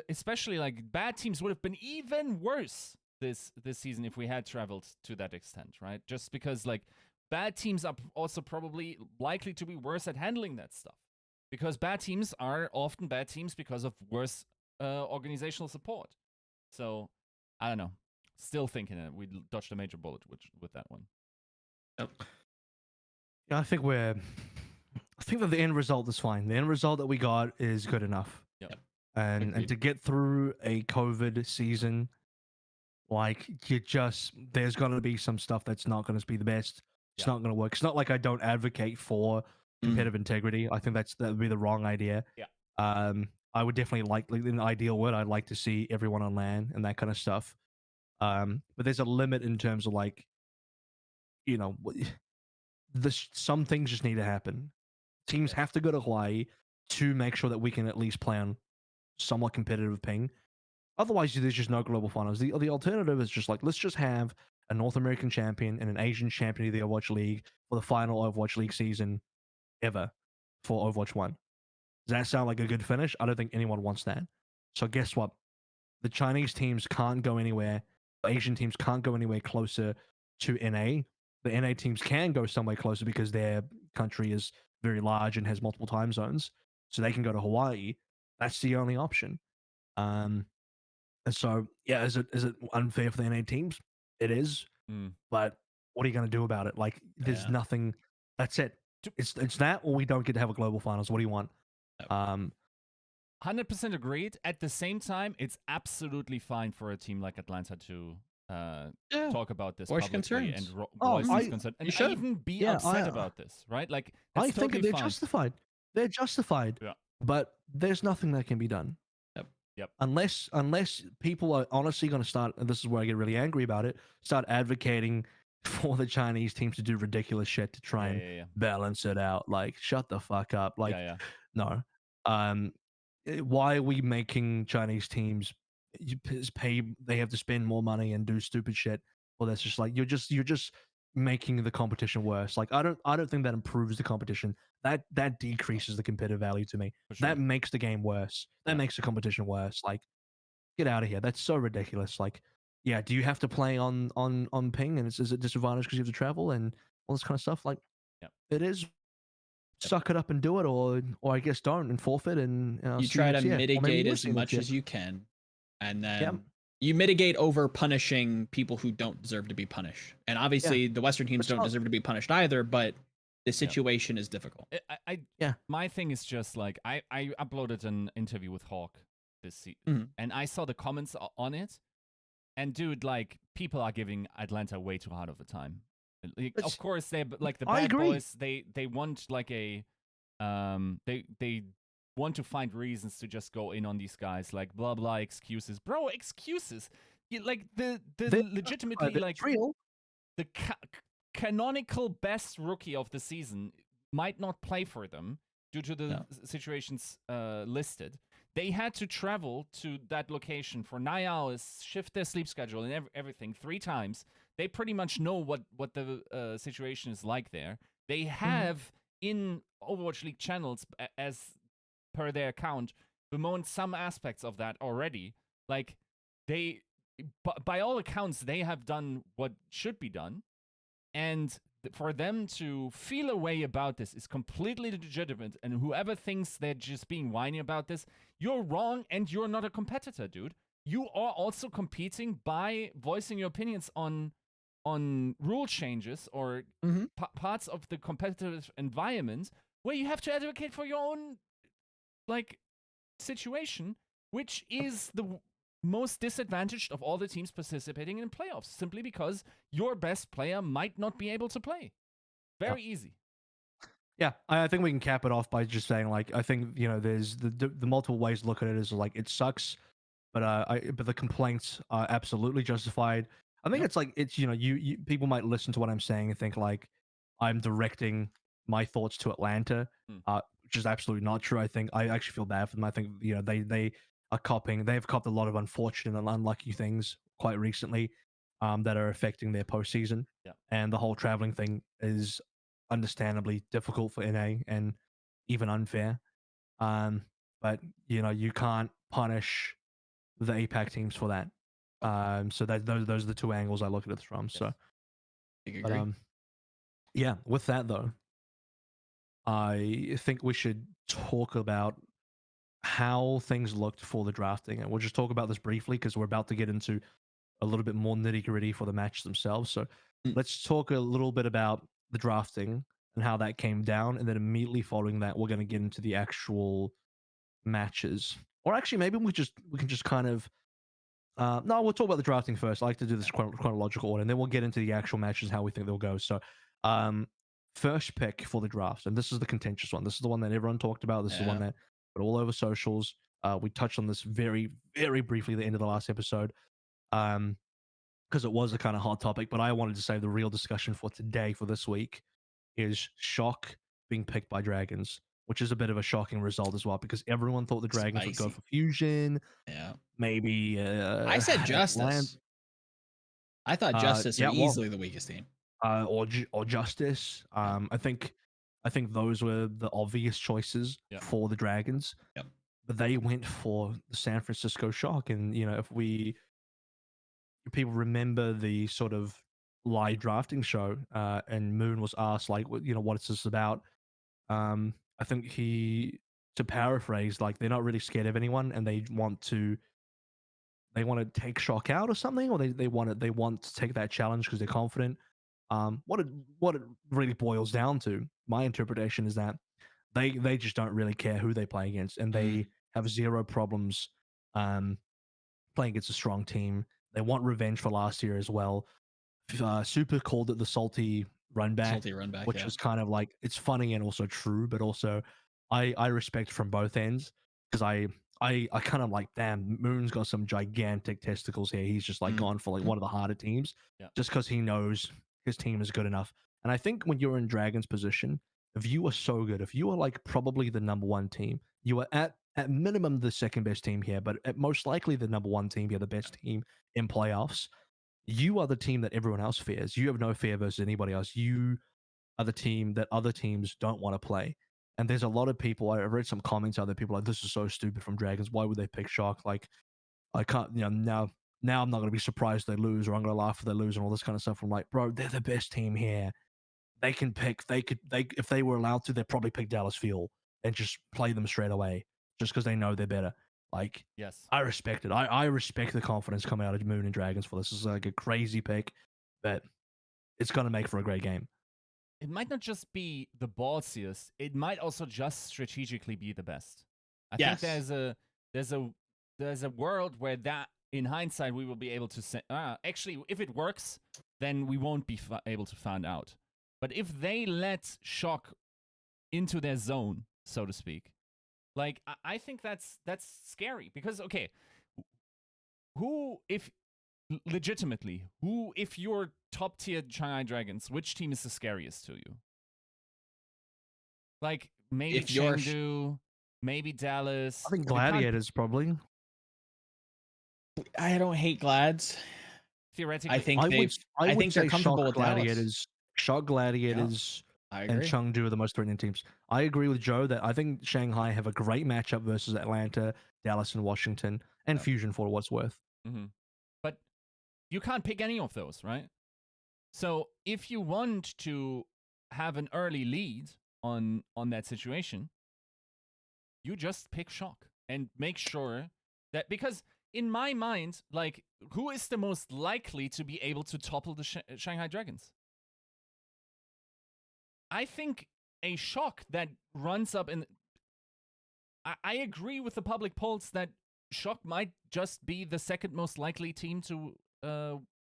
Speaker 3: especially like bad teams would have been even worse this season if we had traveled to that extent, right? Just because like bad teams are also probably likely to be worse at handling that stuff, because bad teams are often bad teams because of worse organizational support. So I don't know. Still thinking that we dodged a major bullet with that one.
Speaker 2: Yep.
Speaker 1: Yeah, I think that the end result is fine. The end result that we got is good enough.
Speaker 3: Yep.
Speaker 1: And
Speaker 2: Agreed.
Speaker 1: to get through a COVID season, like there's gonna be some stuff that's not gonna be the best. It's not gonna work. It's not like I don't advocate for competitive integrity. I think that would be the wrong idea.
Speaker 3: Yeah.
Speaker 1: I would definitely like in the ideal world, I'd like to see everyone on LAN and that kind of stuff. But there's a limit in terms of like, some things just need to happen. Teams have to go to Hawaii to make sure that we can at least play on somewhat competitive ping. Otherwise, there's just no global finals. The alternative is just like, let's just have a North American champion and an Asian champion of the Overwatch League for the final Overwatch League season ever for Overwatch 1. Does that sound like a good finish? I don't think anyone wants that. So guess what? The Chinese teams can't go anywhere. The Asian teams can't go anywhere closer to NA. The NA teams can go somewhere closer because their country is very large and has multiple time zones. So they can go to Hawaii. That's the only option. And so, yeah, is it unfair for the NA teams? It is. But what are you going to do about it? Like, there's nothing. That's it. It's that, or we don't get to have a global finals. What do you want?
Speaker 3: 100% agreed. At the same time, it's absolutely fine for a team like Atlanta to talk about this
Speaker 2: voice
Speaker 3: publicly
Speaker 2: concerns.
Speaker 3: and voice these concerns, and even be upset about this, right? Like,
Speaker 1: I
Speaker 3: that's
Speaker 1: think
Speaker 3: totally
Speaker 1: they're
Speaker 3: fine.
Speaker 1: justified. They're justified.
Speaker 3: Yeah.
Speaker 1: But there's nothing that can be done.
Speaker 3: Yep.
Speaker 1: Unless people are honestly going to start, and this is where I get really angry about it, start advocating for the Chinese teams to do ridiculous shit to try and
Speaker 3: Yeah.
Speaker 1: balance it out. Like, shut the fuck up. Like,
Speaker 3: Yeah.
Speaker 1: no. Why are we making Chinese teams pay? They have to spend more money and do stupid shit. Well, that's just like you're just making the competition worse. Like, I don't think that improves the competition. That decreases the competitive value to me.
Speaker 3: For sure.
Speaker 1: That makes the game worse. That
Speaker 3: Yeah.
Speaker 1: makes the competition worse. Like, get out of here. That's so ridiculous. Like, yeah, do you have to play on ping and is it disadvantage because you have to travel and all this kind of stuff? Like,
Speaker 3: Yep.
Speaker 1: it is.
Speaker 2: Yep.
Speaker 1: Suck it up and do it, or I guess don't and forfeit and
Speaker 2: You
Speaker 1: see you
Speaker 2: try to
Speaker 1: next year. Or maybe
Speaker 2: mitigate
Speaker 1: we will
Speaker 2: as
Speaker 1: see you next
Speaker 2: much
Speaker 1: year.
Speaker 2: as you can, and
Speaker 1: Yep.
Speaker 2: then you mitigate over punishing people who don't deserve to be punished. And obviously, the Western teams
Speaker 1: It's
Speaker 2: don't
Speaker 1: not-
Speaker 2: deserve to be punished either. But the situation is difficult.
Speaker 1: Yeah.
Speaker 3: My thing is just like I uploaded an interview with Hawk this season,
Speaker 2: Mhm.
Speaker 3: and I saw the comments on it, and dude, like people are giving Atlanta way too hard of a time. Like, of course, they like the
Speaker 1: I
Speaker 3: bad
Speaker 1: agree.
Speaker 3: boys. They want like a they want to find reasons to just go in on these guys, like blah blah excuses, bro. Excuses. Like the legitimately
Speaker 1: It's
Speaker 3: like
Speaker 1: real.
Speaker 3: the canonical best rookie of the season might not play for them due to the situations listed. They had to travel to that location for 9 hours, shift their sleep schedule and everything 3 times. They pretty much know what the situation is like there. They have in Overwatch League channels, as per their account, bemoaned some aspects of that already. Like they, by all accounts, they have done what should be done. And for them to feel a way about this is completely legitimate. And whoever thinks they're just being whiny about this, you're wrong and you're not a competitor, dude. You are also competing by voicing your opinions on rule changes or parts of the competitive environment where you have to advocate for your own like situation, which is the most disadvantaged of all the teams participating in playoffs, simply because your best player might not be able to play. Very easy.
Speaker 1: Yeah, I think we can cap it off by just saying, like, I think there's the multiple ways to look at it is like it sucks, but but the complaints are absolutely justified. I think it's like it's you people might listen to what I'm saying and think like I'm directing my thoughts to Atlanta, which is absolutely not true. I think I actually feel bad for them. I think they are copying. They've copped a lot of unfortunate and unlucky things quite recently, that are affecting their postseason.
Speaker 3: Yeah.
Speaker 1: And the whole traveling thing is understandably difficult for NA and even unfair. But you can't punish the APAC teams for that. So those are the two angles I look at it from. So,
Speaker 2: Agree.
Speaker 1: Yeah. With that though, I think we should talk about how things looked for the drafting, and we'll just talk about this briefly because we're about to get into a little bit more nitty gritty for the match themselves. So, let's talk a little bit about the drafting and how that came down, and then immediately following that, we're going to get into the actual matches. Or actually, maybe we can just kind of no, we'll talk about the drafting first. I like to do this chronological order, and then we'll get into the actual matches, how we think they'll go. So, first pick for the draft, and this is the contentious one. This is the one that everyone talked about. This is the one that put all over socials. We touched on this very, very briefly at the end of the last episode, because it was a kind of hot topic. But I wanted to say the real discussion for today, for this week, is Shock being picked by Dragons, which is a bit of a shocking result as well, because everyone thought the Dragons would go for Fusion.
Speaker 2: Yeah.
Speaker 1: Maybe
Speaker 2: I said Justice. I thought Justice are easily the weakest team.
Speaker 1: Or Justice. I think those were the obvious choices for the Dragons.
Speaker 2: Yep.
Speaker 1: But they went for the San Francisco Shock, and if people remember the sort of live drafting show, and Moon was asked like, what is this about? I think to paraphrase, like they're not really scared of anyone, and they want to take Shock out or something, or they want to take that challenge because they're confident. What it really boils down to, my interpretation is that they just don't really care who they play against, and they have zero problems playing against a strong team. They want revenge for last year as well. Super called it the salty run back, which is kind of like, it's funny and also true, but also I respect from both ends, because I kind of like, damn, Moon's got some gigantic testicles here. He's just like gone for like one of the harder teams, just because he knows his team is good enough. And I think when you're in Dragon's position, if you are so good, if you are like probably the number one team, you are at minimum the second best team here, but at most likely the number one team, you're the best team in playoffs. You are the team that everyone else fears. You have no fear versus anybody else. You are the team that other teams don't want to play. And there's a lot of people. I read some comments out there. People are like, this is so stupid from Dragons. Why would they pick Shock? Like, I can't. Now I'm not going to be surprised they lose, or I'm going to laugh if they lose, and all this kind of stuff. I'm like, bro, they're the best team here. They can pick. They if they were allowed to, they'd probably pick Dallas Fuel and just play them straight away, just because they know they're better. Like,
Speaker 3: Yes.
Speaker 1: I respect it. I respect the confidence coming out of Moon and Dragons for this. This is like a crazy pick, but it's going to make for a great game.
Speaker 3: It might not just be the ballsiest, it might also just strategically be the best. I think there's a world where that, in hindsight, we will be able to say, actually, if it works, then we won't be able to find out. But if they let Shock into their zone, so to speak, like, I think that's scary. Because, okay, legitimately, if you're top tier Shanghai Dragons, which team is the scariest to you? Like, maybe Chengdu, maybe Dallas.
Speaker 1: I think Gladiators probably.
Speaker 2: I don't hate Glads.
Speaker 3: Theoretically,
Speaker 2: I think
Speaker 1: I would
Speaker 2: they're
Speaker 1: say
Speaker 2: comfortable
Speaker 1: Shock
Speaker 2: with Dallas.
Speaker 1: Gladiators. Shock Gladiators
Speaker 2: I
Speaker 1: and
Speaker 2: agree.
Speaker 1: Chengdu are the most threatening teams. I agree with Joe that I think Shanghai have a great matchup versus Atlanta, Dallas, and Washington, and Fusion for what's worth.
Speaker 3: Mm-hmm. But you can't pick any of those, right? So if you want to have an early lead on that situation, you just pick Shock and make sure that, because in my mind, like, who is the most likely to be able to topple the Shanghai Dragons? I think a Shock that runs up in. I agree with the public polls that Shock might just be the second most likely team to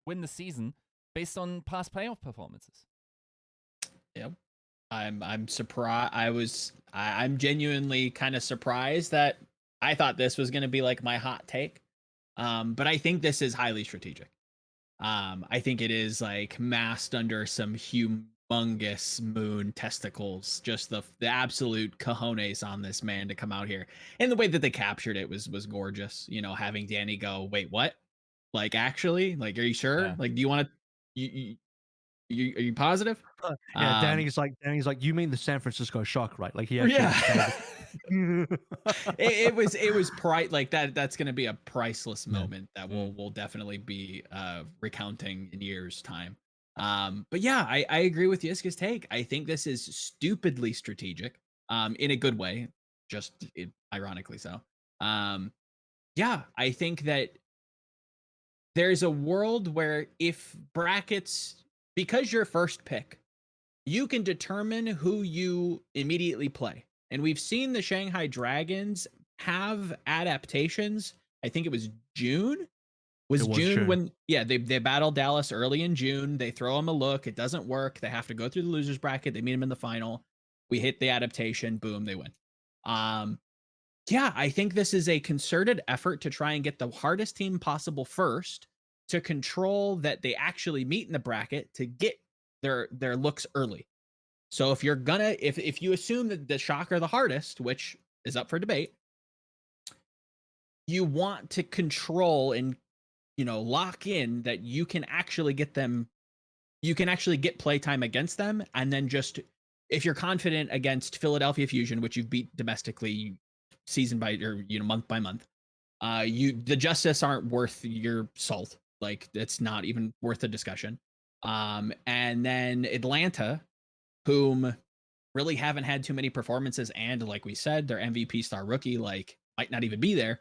Speaker 3: win the season based on past playoff performances.
Speaker 2: Yep. I'm surprised. I'm genuinely kind of surprised that I thought this was going to be like my hot take. But I think this is highly strategic. I think it is like masked under some humongous Moon testicles, just the absolute cojones on this man to come out here. And the way that they captured it was gorgeous. You know, having Danny go, wait, what? Like, actually, like, are you sure?
Speaker 3: Yeah.
Speaker 2: Like, do you want to? Are you positive?
Speaker 1: Yeah, Danny's like, you mean the San Francisco Shock, right? Like, he actually.
Speaker 2: Yeah. it was like that. That's going to be a priceless moment that we'll definitely be recounting in years' time. But yeah, I agree with Yiska's take. I think this is stupidly strategic, in a good way, ironically so. Yeah, I think that there's a world where if brackets, because you're first pick, you can determine who you immediately play. And we've seen the Shanghai Dragons have adaptations. I think it was June. Was June when they battled Dallas early in June. They throw them a look. It doesn't work. They have to go through the losers bracket. They meet them in the final. We hit the adaptation. Boom, they win. Yeah, I think this is a concerted effort to try and get the hardest team possible first, to control that they actually meet in the bracket, to get their looks early. So if you assume that the Shock are the hardest, which is up for debate, you want to control and lock in that you can actually get playtime against them. And then just, if you're confident against Philadelphia Fusion, which you've beat domestically season by, or month by month, the Justice aren't worth your salt. Like, it's not even worth a discussion. And then Atlanta, whom really haven't had too many performances, and like we said, their MVP star rookie like might not even be there.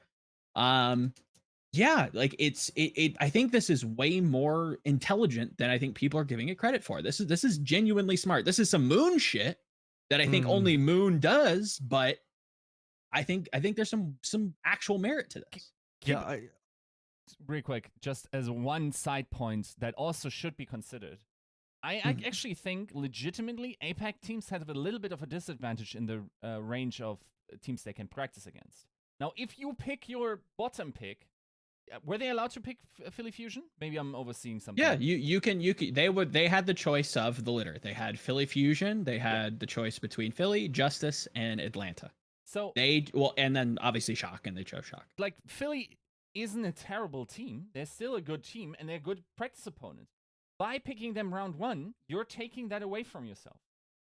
Speaker 2: Yeah, like I think this is way more intelligent than I think people are giving it credit for. This is genuinely smart. This is some Moon shit that I think only Moon does, but I think there's some actual merit to this.
Speaker 1: Yeah,
Speaker 3: real quick, just as one side point that also should be considered. I actually think legitimately APAC teams have a little bit of a disadvantage in the range of teams they can practice against. Now, if you pick your bottom pick, were they allowed to pick Philly Fusion? Maybe I'm overseeing something.
Speaker 2: Yeah, you can they had the choice of the litter. They had Philly Fusion. They had the choice between Philly, Justice, and Atlanta.
Speaker 3: So
Speaker 2: and then obviously Shock, and they chose Shock.
Speaker 3: like Philly isn't a terrible team. They're still a good team, and they're a good practice opponent. By picking them round 1, you're taking that away from yourself.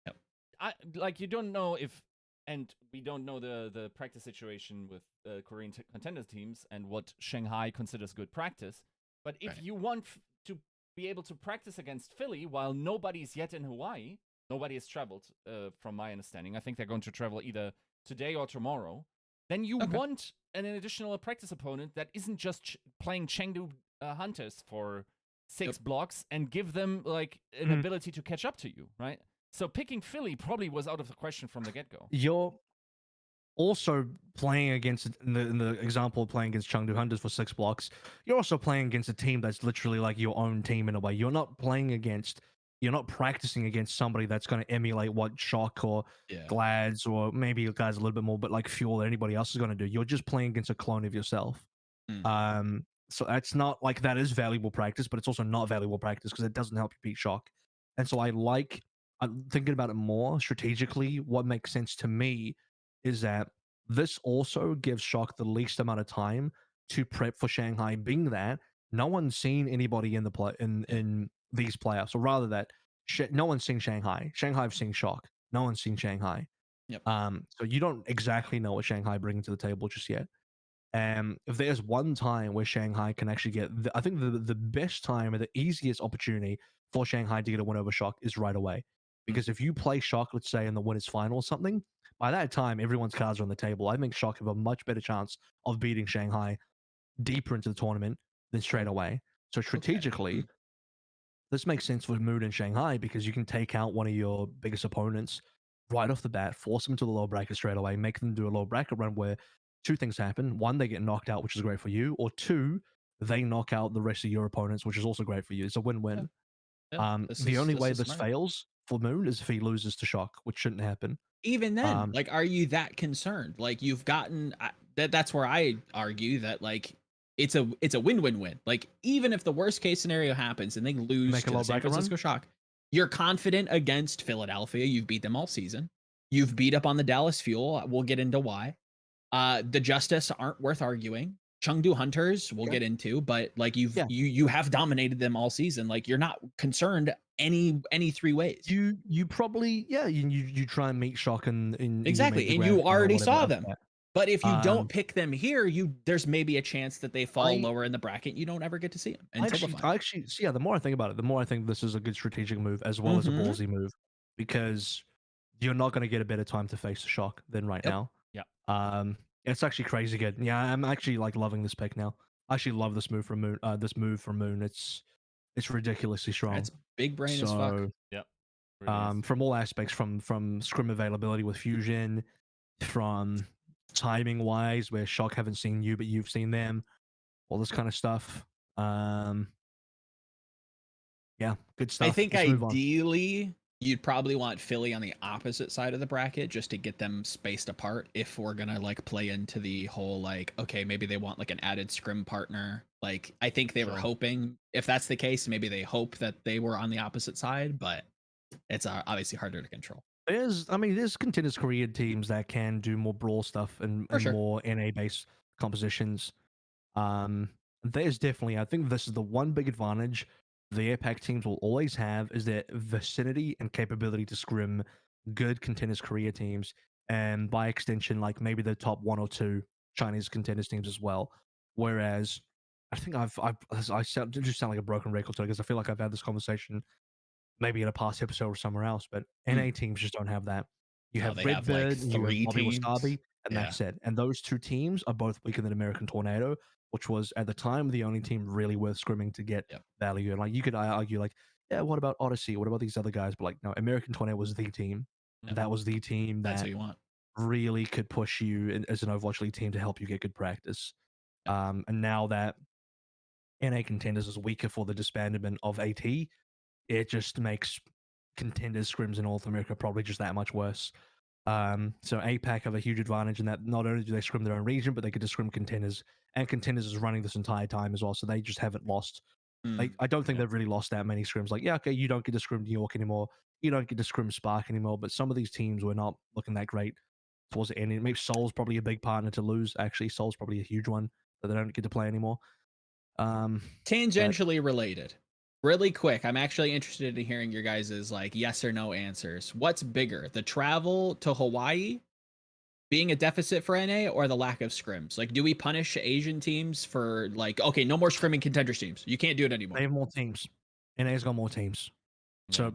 Speaker 2: Yep.
Speaker 3: You don't know if, and we don't know the practice situation with Korean contender teams and what Shanghai considers good practice. But if you want to be able to practice against Philly while nobody's yet in Hawaii, nobody has traveled, from my understanding. I think they're going to travel either today or tomorrow. Then you want an additional practice opponent that isn't just playing Chengdu Hunters for 6 blocks and give them like an ability to catch up to you, right? So picking Philly probably was out of the question from the get-go.
Speaker 1: You're also playing against, in the example of playing against Chengdu Hunters for 6 blocks, you're also playing against a team that's literally like your own team in a way. You're not practicing against somebody that's going to emulate what Shock or Glads or maybe guys a little bit more, but like Fuel or anybody else is going to do. You're just playing against a clone of yourself. So that's not like, that is valuable practice, but it's also not valuable practice because it doesn't help you beat Shock. And so I'm thinking about it more strategically. What makes sense to me is that this also gives Shock the least amount of time to prep for Shanghai, being that no one's seen anybody in the in these playoffs, or rather that no one's seen Shanghai. Shanghai've seen Shock. No one's seen Shanghai.
Speaker 2: Yep.
Speaker 1: So you don't exactly know what Shanghai bringing to the table just yet. If there's one time where Shanghai can actually get, I think the best time or the easiest opportunity for Shanghai to get a win over Shock is right away. Because if you play Shock, let's say in the winners final or something, by that time everyone's cards are on the table. I think Shock have a much better chance of beating Shanghai deeper into the tournament than straight away. So strategically, this makes sense for Moon and Shanghai because you can take out one of your biggest opponents right off the bat, force them to the lower bracket straight away, make them do a lower bracket run where 2 things happen. 1, they get knocked out, which is great for you, or 2, they knock out the rest of your opponents, which is also great for you. It's a win-win. The only way this fails for Moon is if he loses to Shock, which shouldn't happen.
Speaker 2: Even then, like, are you that concerned? Like, you've gotten that's where I argue that like it's a win-win-win. Like, even if the worst case scenario happens and they lose to the San Francisco Shock, you're confident against Philadelphia. You've beat them all season. You've beat up on the Dallas Fuel. We'll get into why. The Justice aren't worth arguing. Chengdu Hunters we'll get into, but like you have dominated them all season. Like, you're not concerned any 3 ways.
Speaker 1: You probably you try and meet Shock in
Speaker 2: exactly, and you already saw them. But if you don't pick them here, there's maybe a chance that they fall lower in the bracket. You don't ever get to see them until the final.
Speaker 1: The more I think about it, the more I think this is a good strategic move as well as a ballsy move, because you're not going to get a better time to face the Shock than right now.
Speaker 3: Yeah.
Speaker 1: It's actually crazy good. Yeah, I'm actually like loving this pick now. I actually love this move from Moon. It's ridiculously strong.
Speaker 2: It's big brain as fuck.
Speaker 3: Yep.
Speaker 1: From all aspects, from scrim availability with Fusion, from timing wise, where Shock haven't seen you but you've seen them, all this kind of stuff. Yeah, good stuff.
Speaker 2: I think ideally you'd probably want Philly on the opposite side of the bracket just to get them spaced apart if we're gonna like play into the whole like, okay, maybe they want like an added scrim partner. Like, I think they were hoping, if that's the case, maybe they hope that they were on the opposite side, but it's obviously harder to control.
Speaker 1: There's contenders Korean teams that can do more brawl stuff and more NA based compositions. There's definitely, I think this is the one big advantage the APAC teams will always have, is their vicinity and capability to scrim good contenders Korea teams, and by extension, like maybe the top 1 or 2 Chinese contenders teams as well. Whereas I think I just sound like a broken record because I feel like I've had this conversation maybe in a past episode or somewhere else, but NA teams just don't have that. You have Redbird,
Speaker 2: like
Speaker 1: you
Speaker 2: 3
Speaker 1: have Bobby
Speaker 2: teams.
Speaker 1: Wasabi, and that's it. And those 2 teams are both weaker than American Tornado, which was at the time the only team really worth scrimming to get value. And like, you could argue like, yeah, what about Odyssey? What about these other guys? But like, no, American Tornado was the team. That was the team
Speaker 2: that's what you want.
Speaker 1: Really could push you as an Overwatch League team to help you get good practice. And now that NA Contenders is weaker for the disbandment of AT, it just makes contenders scrims in North America probably just that much worse. So APAC have a huge advantage in that not only do they scrim their own region, but they get to scrim contenders, and contenders is running this entire time as well. So they just haven't lost. Like, I don't think
Speaker 2: yeah.
Speaker 1: they've really lost that many scrims. Like, yeah, okay, you don't get to scrim New York anymore. You don't get to scrim Spark anymore. But some of these teams were not looking that great towards the end. And maybe Seoul's probably a big partner to lose. Actually, Seoul's probably a huge one that they don't get to play anymore. But
Speaker 2: Tangentially related. Really quick, I'm actually interested in hearing your guys' like yes or no answers. What's bigger, the travel to Hawaii being a deficit for NA or the lack of scrims? Like, do we punish Asian teams for like, okay, no more scrimming contenders teams. You can't do it anymore.
Speaker 1: they have more teams. NA's got more teams.
Speaker 3: Yeah.
Speaker 1: So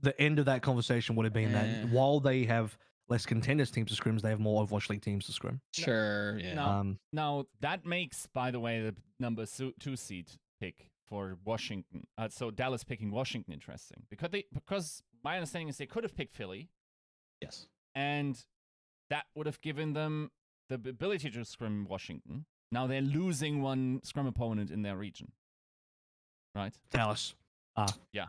Speaker 1: the end of that conversation would have been
Speaker 2: Eh.
Speaker 1: that while they have less contenders teams to scrims, they have more Overwatch League teams to scrim.
Speaker 2: Sure, yeah.
Speaker 3: Now that makes, by the way, the number 2 seed pick for Washington. So Dallas picking Washington interesting because my understanding is they could have picked Philly,
Speaker 2: Yes.
Speaker 3: and that would have given them the ability to scrim Washington. Now they're losing one scrum opponent in their region, right?
Speaker 1: Dallas.
Speaker 2: Yeah.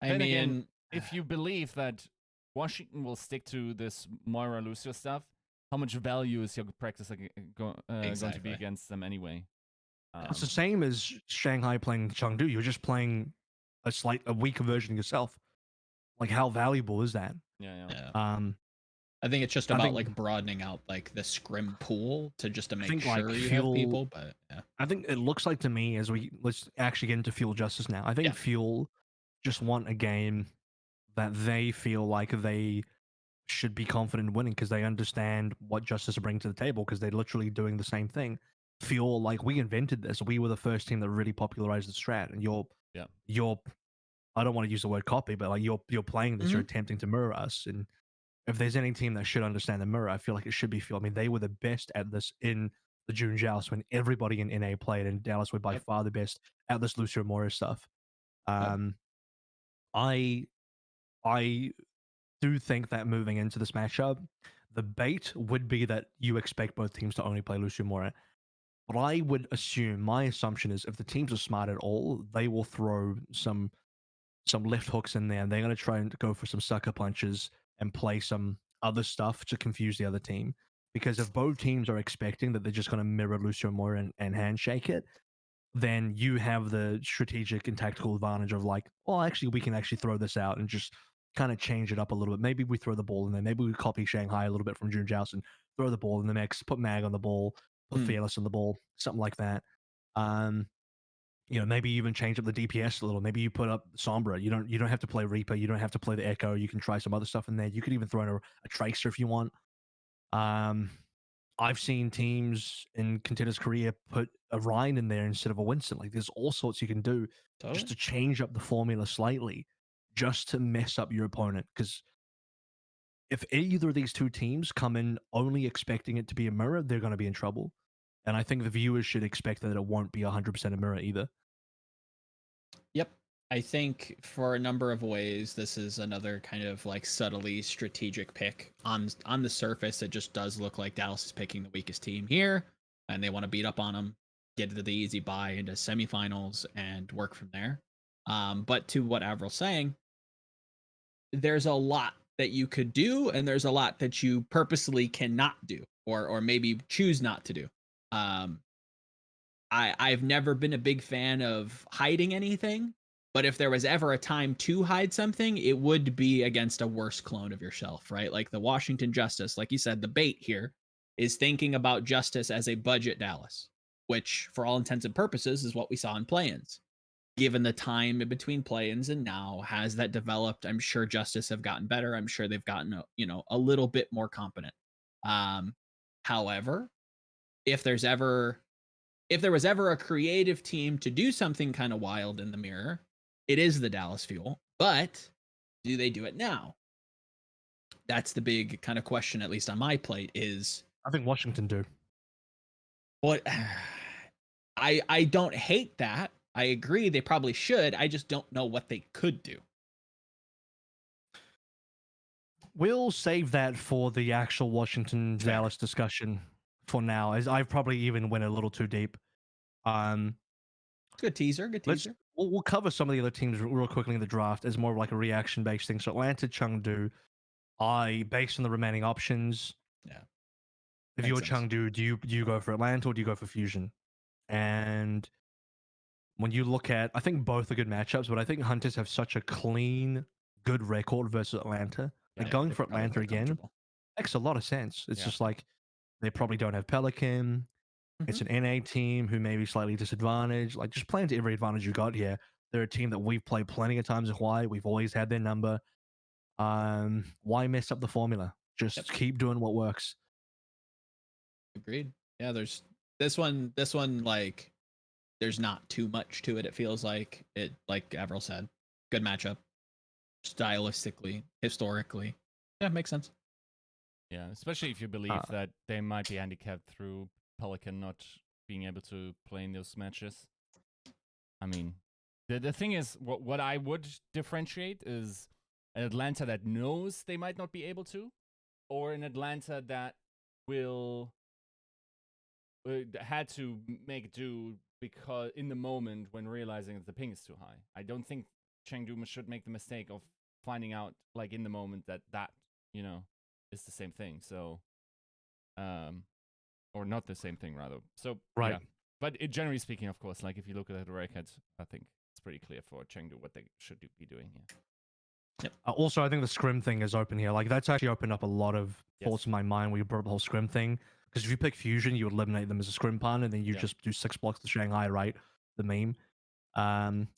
Speaker 3: Then again, if you believe that Washington will stick to this Moira Lucio stuff, how much value is your practice going to be against them anyway?
Speaker 1: It's the same as Shanghai playing Chengdu. You're just playing a weaker version of yourself. Like, how valuable is that?
Speaker 3: Yeah.
Speaker 2: I think it's just
Speaker 1: I
Speaker 2: about
Speaker 1: think-
Speaker 2: like broadening out like the scrim pool to just to make
Speaker 1: think,
Speaker 2: sure
Speaker 1: like,
Speaker 2: you
Speaker 1: Fuel-
Speaker 2: have people. But yeah,
Speaker 1: I think it looks like to me let's actually get into Fuel Justice now. I think
Speaker 2: Yeah.
Speaker 1: Fuel just want a game that they feel like they should be confident in winning because they understand what Justice are bringing to the table because they're literally doing the same thing. Fuel, like, we invented this. We were the first team that really popularized the strat, and you're I don't want to use the word copy, but like you're playing this, you're attempting to mirror us. And if there's any team that should understand the mirror, I feel like it should be Fuel. I mean, they were the best at this in the June Joust when everybody in NA played, and Dallas were by far the best at this Lucio Mora stuff. I do think that moving into this matchup, the bait would be that you expect both teams to only play Lucio Mora. But I would assume, my assumption is, if the teams are smart at all, they will throw some left hooks in there, and they're going to try and go for some sucker punches and play some other stuff to confuse the other team. Because if both teams are expecting that they're just going to mirror Lucio Mora and handshake it, then you have the strategic and tactical advantage of like, well, actually, we can actually throw this out and just kind of change it up a little bit. Maybe we throw the ball in there. Maybe we copy Shanghai a little bit from June Joust and throw the ball in the mix, put Mag on the ball, put Fearless on the ball, something like that. Maybe even change up the DPS a little. Maybe you put up Sombra. You don't have to play Reaper. You don't have to play the Echo. You can try some other stuff in there. You could even throw in a Tracer if you want. I've seen teams in Contenders Korea put a Ryan in there instead of a Winston. Like, there's all sorts you can do just to change up the formula slightly, just to mess up your opponent. Because if either of these two teams come in only expecting it to be a mirror, they're going to be in trouble. And I think the viewers should expect that it won't be 100% a mirror either.
Speaker 2: Yep. I think for a number of ways, this is another kind of like subtly strategic pick. On the surface, it just does look like Dallas is picking the weakest team here, and they want to beat up on them, get to the easy bye into semifinals, and work from there. But to what Avril's saying, there's a lot that you could do, and there's a lot that you purposely cannot do, or maybe choose not to do. I've never been a big fan of hiding anything, but if there was ever a time to hide something, it would be against a worse clone of yourself, right? Like the Washington Justice, like you said, the bait here is thinking about Justice as a budget Dallas, which for all intents and purposes is what we saw in play-ins. Given the time in between play-ins and now, has that developed? I'm sure Justice have gotten better. I'm sure they've gotten a little bit more competent. However, if there was ever a creative team to do something kind of wild in the mirror, it is the Dallas Fuel. But do they do it now? That's the big kind of question, at least on my plate, is
Speaker 1: I think Washington do.
Speaker 2: what I don't hate that. I agree they probably should. I just don't know what they could do.
Speaker 1: We'll save that for the actual Washington Dallas discussion for now, as I've probably even went a little too deep.
Speaker 2: Good teaser. Good
Speaker 1: Let's
Speaker 2: teaser.
Speaker 1: we'll cover some of the other teams real quickly in the draft as more of like a reaction based thing. So Atlanta, Chengdu. Based on the remaining options,
Speaker 2: Yeah.
Speaker 1: if
Speaker 2: Makes
Speaker 1: you're
Speaker 2: sense.
Speaker 1: Chengdu, do you go for Atlanta or do you go for Fusion? And when you look at, I think both are good matchups, but I think Hunters have such a clean, good record versus Atlanta.
Speaker 3: Yeah.
Speaker 1: Like going
Speaker 2: They
Speaker 1: for
Speaker 2: probably
Speaker 1: Atlanta
Speaker 2: feel
Speaker 1: again
Speaker 2: comfortable.
Speaker 1: makes a lot of sense. It's
Speaker 3: Yeah.
Speaker 1: just like they probably don't have Pelican. It's an NA team who may be slightly disadvantaged. Like just playing to every advantage you got here. They're a team that we've played plenty of times in Hawaii. We've always had their number. Why mess up the formula? Just
Speaker 2: Yep.
Speaker 1: keep doing what works.
Speaker 2: Agreed. Yeah, there's this one, like there's not too much to it, it feels like. It, like AVRL said, good matchup. Stylistically, historically. Yeah, makes sense.
Speaker 3: Yeah, especially if you believe
Speaker 1: Uh,
Speaker 3: that they might be handicapped through Pelican not being able to play in those matches. I mean, the thing is, what I would differentiate is an Atlanta that knows they might not be able to, or an Atlanta that will had to make do because in the moment when realizing that the ping is too high. I don't think Chengdu should make the mistake of finding out like in the moment that you know is the same thing. So, or not the same thing rather. So
Speaker 1: Right.
Speaker 3: yeah, but generally speaking, of course, like if you look at the records, I think it's pretty clear for Chengdu what they should be doing here.
Speaker 1: Also, I think the scrim thing is open here. Like that's actually opened up a lot of thoughts
Speaker 3: Yes.
Speaker 1: in my mind when you brought up the whole scrim thing. Because if you pick Fusion, you eliminate them as a scrim partner, and then you
Speaker 3: Yeah.
Speaker 1: just do 6 blocks to Shanghai, right? The meme.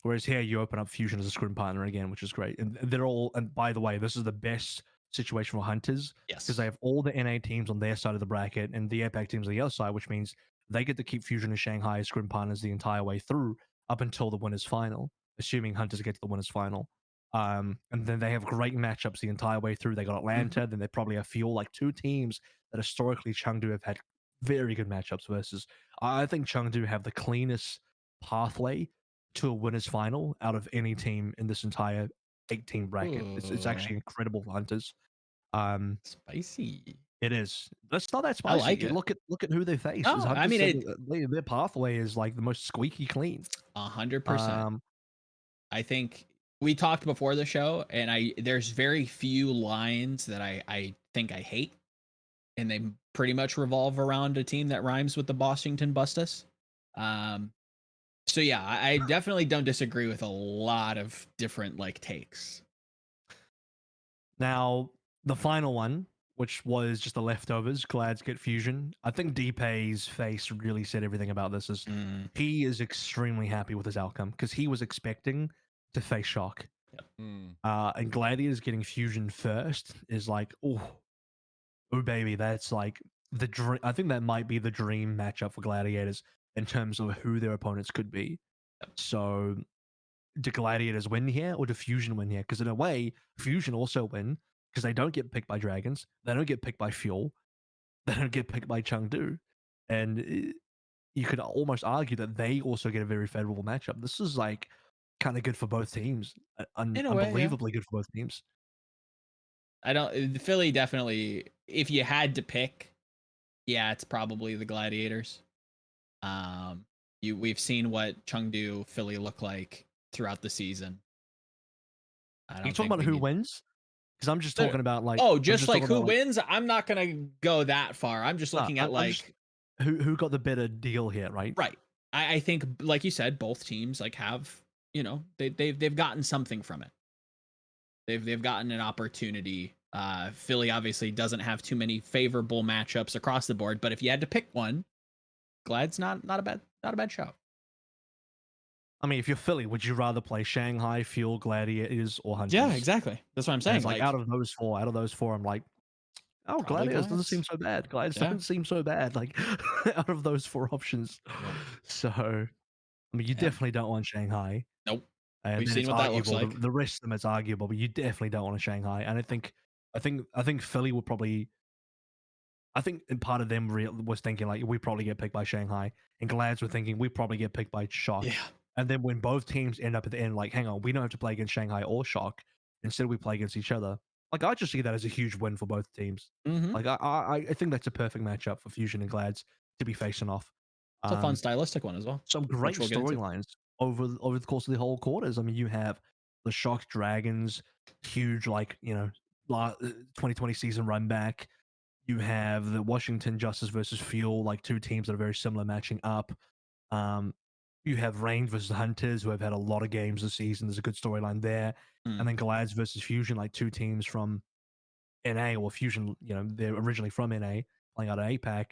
Speaker 1: Whereas here you open up Fusion as a scrim partner again, which is great. And they're all. And by the way, this is the best situation for Hunters
Speaker 2: Yes.
Speaker 1: because they have all the NA teams on their side of the bracket and the APAC teams on the other side, which means they get to keep Fusion and Shanghai as scrim partners the entire way through up until the winners final, assuming Hunters get to the winners final. And then they have great matchups the entire way through. They got Atlanta, then they probably have Fuel, like two teams that historically Chengdu have had very good matchups versus. I think Chengdu have the cleanest pathway to a winners final out of any team in this entire 8-team bracket. It's
Speaker 2: Ooh.
Speaker 1: actually incredible for Hunters. Um,
Speaker 2: Spicy.
Speaker 1: it is. That's not that
Speaker 2: I
Speaker 1: spicy.
Speaker 2: like it.
Speaker 1: Look at who they face.
Speaker 2: No,
Speaker 1: As
Speaker 2: I
Speaker 1: Hunters
Speaker 2: mean,
Speaker 1: said,
Speaker 2: it
Speaker 1: their pathway is like the most squeaky clean.
Speaker 2: 100%. I think we talked before the show, and there's very few lines that I think I hate, and they pretty much revolve around a team that rhymes with the Boston Bustus. So yeah, I definitely don't disagree with a lot of different like takes.
Speaker 1: Now, the final one, which was just the leftovers, Glads get Fusion. I think Deepay's face really said everything about this. Is he is extremely happy with his outcome because he was expecting to face Shock. And Gladiators getting Fusion first is like, oh baby, that's like the dream. I think that might be the dream matchup for Gladiators in terms of who their opponents could be. So do Gladiators win here or do Fusion win here? Because in a way, Fusion also win because they don't get picked by Dragons, they don't get picked by Fuel, they don't get picked by Chengdu, and you could almost argue that they also get a very favorable matchup. This is like kind of good for both teams,
Speaker 2: In a way, yeah.
Speaker 1: unbelievably good for both teams.
Speaker 2: I don't. Philly definitely. If you had to pick, yeah, it's probably the Gladiators. We've seen what Chengdu Philly look like throughout the season.
Speaker 1: Are you talking about who wins? Because I'm just talking about like
Speaker 2: just like who wins. I'm not gonna go that far. I'm just looking at like
Speaker 1: who got the better deal here, right?
Speaker 2: Right. I think, like you said, both teams like have they've gotten something from it. They've gotten an opportunity. Philly obviously doesn't have too many favorable matchups across the board, but if you had to pick one, Glad's not a bad shout.
Speaker 1: I mean, if you're Philly, would you rather play Shanghai, Fuel, Gladiators, or Hunters?
Speaker 2: Yeah, exactly. That's what I'm saying.
Speaker 1: Like out of those four, I'm like, oh, Gladiators doesn't seem so bad. Gladiators doesn't seem so bad. Like out of those four options. So, I mean, you definitely don't want Shanghai.
Speaker 2: Nope.
Speaker 1: And
Speaker 2: We've
Speaker 1: then
Speaker 2: seen
Speaker 1: it's
Speaker 2: what that
Speaker 1: arguable.
Speaker 2: looks like.
Speaker 1: The rest of them, it's arguable, but you definitely don't want a Shanghai. And I think Philly would probably. I think in part of them was thinking like we probably get picked by Shanghai, and Glads were thinking we probably get picked by Shock.
Speaker 2: Yeah.
Speaker 1: And then when both teams end up at the end, like, hang on, we don't have to play against Shanghai or Shock. Instead, we play against each other. Like, I just see that as a huge win for both teams. Like, I think that's a perfect matchup for Fusion and Glads to be facing off.
Speaker 2: It's a fun stylistic one as well.
Speaker 1: Some great storylines. over the course of the whole quarters. I mean, you have the Shock Dragons, huge 2020 season run back. You have the Washington Justice versus Fuel, like two teams that are very similar matching up. Um, you have Reign versus Hunters, who have had a lot of games this season. There's a good storyline there. And then Glads versus Fusion, like two teams from NA or Fusion, they're originally from NA, playing out of APAC,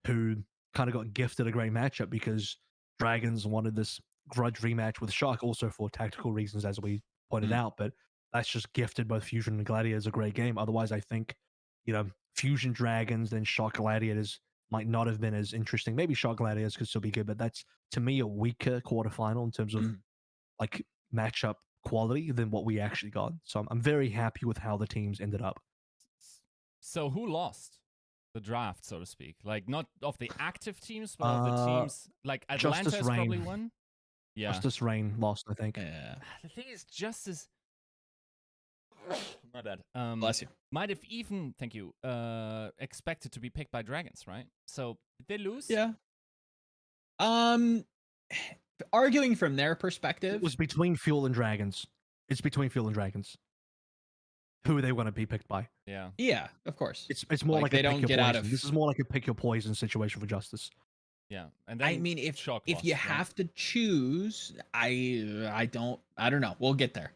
Speaker 1: who kind of got gifted a great matchup because Dragons wanted this grudge rematch with Shock, also for tactical reasons, as we pointed out. But that's just gifted both Fusion and Gladiators a great game. Otherwise, I think, Fusion Dragons, then Shock Gladiators might not have been as interesting. Maybe Shock Gladiators could still be good, but that's to me a weaker quarterfinal in terms of like matchup quality than what we actually got. So I'm very happy with how the teams ended up.
Speaker 3: So who lost the draft, so to speak? Like not of the active teams, but of the teams. Like Atlanta
Speaker 1: Justice
Speaker 3: is probably
Speaker 1: Reign.
Speaker 3: one. Yeah.
Speaker 1: Justice Reign lost, I think.
Speaker 2: Yeah.
Speaker 3: The thing is, Justice. My bad.
Speaker 2: Bless you.
Speaker 3: Might have even, thank you, expected to be picked by Dragons, right? So did they lose?
Speaker 2: Yeah. Arguing from their perspective,
Speaker 1: It was between Fuel and Dragons. It's between Fuel and Dragons. Who they want to be picked by?
Speaker 3: Yeah.
Speaker 2: Yeah, of course.
Speaker 1: It's more like
Speaker 2: they
Speaker 1: a
Speaker 2: don't
Speaker 1: pick your
Speaker 2: get
Speaker 1: poison.
Speaker 2: out of.
Speaker 1: This is more like a pick your poison situation for Justice.
Speaker 3: Yeah. And then
Speaker 2: I mean, if
Speaker 3: Shock
Speaker 2: you
Speaker 3: lost, right?
Speaker 2: have to choose, I don't know. We'll get there.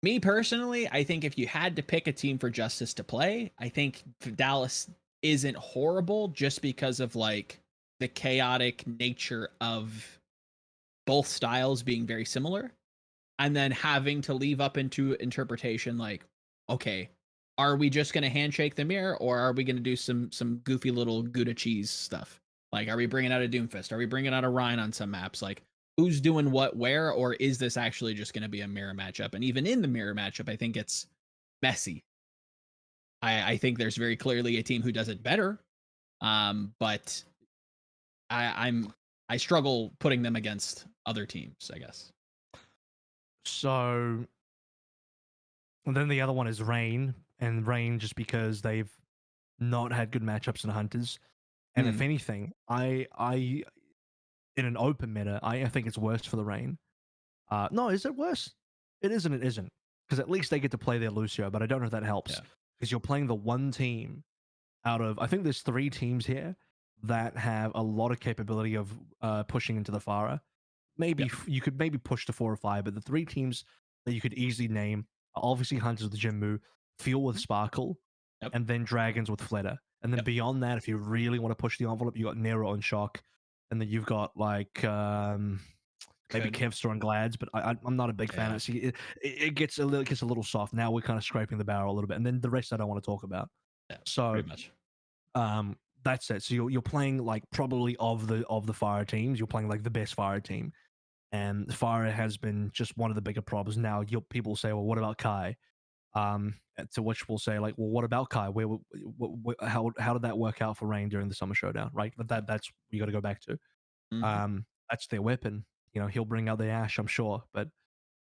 Speaker 2: Me personally, I think if you had to pick a team for Justice to play, I think Dallas isn't horrible just because of like the chaotic nature of both styles being very similar, and then having to leave up into interpretation like, okay, are we just going to handshake the mirror, or are we going to do some goofy little Gouda cheese stuff? Like, are we bringing out a Doomfist? Are we bringing out a Rhine on some maps? Like, who's doing what where, or is this actually just going to be a mirror matchup? And even in the mirror matchup, I think it's messy. I think there's very clearly a team who does it better, but I struggle putting them against other teams, I guess.
Speaker 1: So, and then the other one is Reign, and Reign just because they've not had good matchups in Hunters, and if anything, I in an open meta, I think it's worse for the Reign. No, is it worse? It isn't. It isn't, because at least they get to play their Lucio, but I don't know if that helps because you're playing the one team out of, I think there's 3 teams here that have a lot of capability of pushing into the Farah. Maybe you could maybe push to 4 or 5, but the 3 teams that you could easily name are obviously Hunters with Jinmu, Fuel with Sparkle, and then Dragons with Flitter. And then beyond that, if you really want to push the envelope, you got Nero and Shock, and then you've got like maybe Kevstar and Glads, but I'm not a big fan of it. See, it gets a little soft. Now we're kind of scraping the barrel a little bit, and then the rest I don't want to talk about.
Speaker 2: Yeah,
Speaker 1: so
Speaker 2: pretty much.
Speaker 1: That's it. So you're playing like probably of the Fire teams, you're playing like the best Fire team, and Fire has been just one of the bigger problems. Now people say, well, what about Kai? To which we'll say like, well, what about Kai? How did that work out for Reign during the Summer Showdown? Right, but that's you got to go back to. That's their weapon. He'll bring out the Ash, I'm sure, but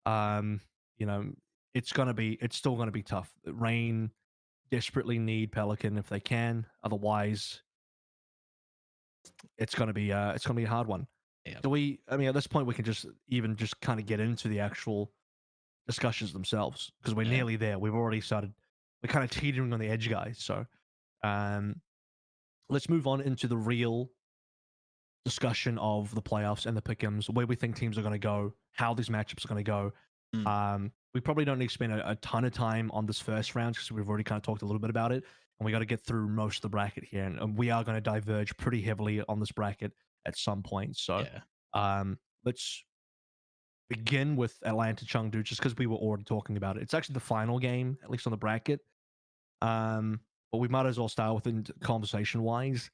Speaker 1: it's still gonna be tough. Reign desperately need Pelican if they can. Otherwise, it's gonna be a hard one.
Speaker 2: Yeah.
Speaker 1: I mean, at this point, we can just kind of get into the actual discussions themselves because we're nearly there. We've already started. We're kind of teetering on the edge, guys. So, let's move on into the real discussion of the playoffs and the Pickems, where we think teams are going to go, how these matchups are going to go. We probably don't need to spend a ton of time on this first round because we've already kind of talked a little bit about it, and we got to get through most of the bracket here, and we are going to diverge pretty heavily on this bracket at some point. So, let's begin with Atlanta Chengdu, just because we were already talking about it. It's actually the final game, at least on the bracket. But we might as well start with it conversation-wise.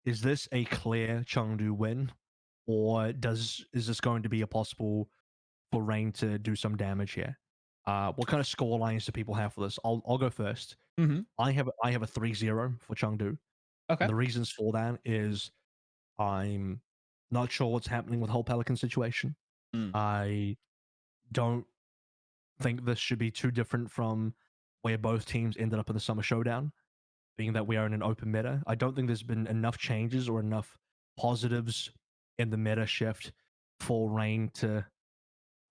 Speaker 1: Is this a clear Chengdu win, or is this going to be a possible for Reign to do some damage here? What kind of score lines do people have for this? I'll go first. I have a 3-0 for Chengdu.
Speaker 2: Okay.
Speaker 1: And the reasons for that is I'm not sure what's happening with the whole Pelican situation. I don't think this should be too different from where both teams ended up in the Summer Showdown, being that we are in an open meta. I don't think there's been enough changes or enough positives in the meta shift for Rain to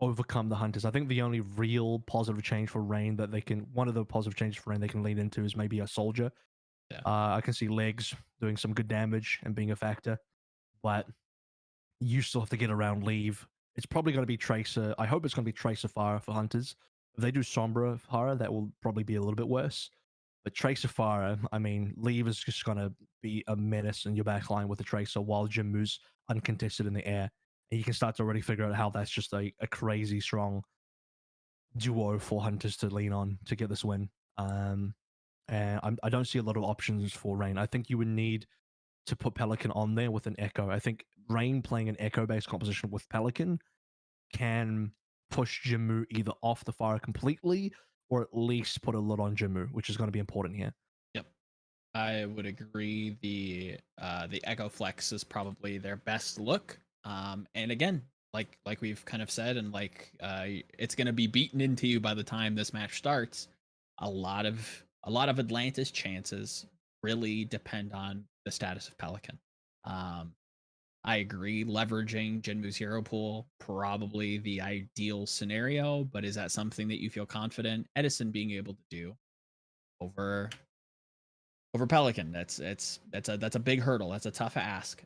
Speaker 1: overcome the Hunters. I think the only real positive change for Rain that they can, one of the positive changes for Rain they can lean into is maybe a soldier.
Speaker 2: Yeah.
Speaker 1: I can see Legs doing some good damage and being a factor, but you still have to get around Leave. It's probably going to be Tracer. I hope it's going to be Tracer Fire for Hunters. If they do Sombra Fire, that will probably be a little bit worse. But Tracer Fire, I mean, Leave is just going to be a menace in your back line with the Tracer while Jinmu's uncontested in the air. And you can start to already figure out how that's just a crazy strong duo for Hunters to lean on to get this win. And I don't see a lot of options for Rain. I think you would need to put Pelican on there with an Echo. I think Rain playing an Echo-based composition with Pelican can push Jinmu either off the fire completely or at least put a lot on Jinmu, which is going to be important here.
Speaker 2: Yep, I would agree. The Echo Flex is probably their best look. And again, like we've kind of said, and it's going to be beaten into you by the time this match starts. A lot of Atlanta's chances really depend on the status of Pelican. I agree, leveraging Jinmu's hero pool probably the ideal scenario, but is that something that you feel confident Edison being able to do over Pelican? That's a big hurdle. That's a tough ask.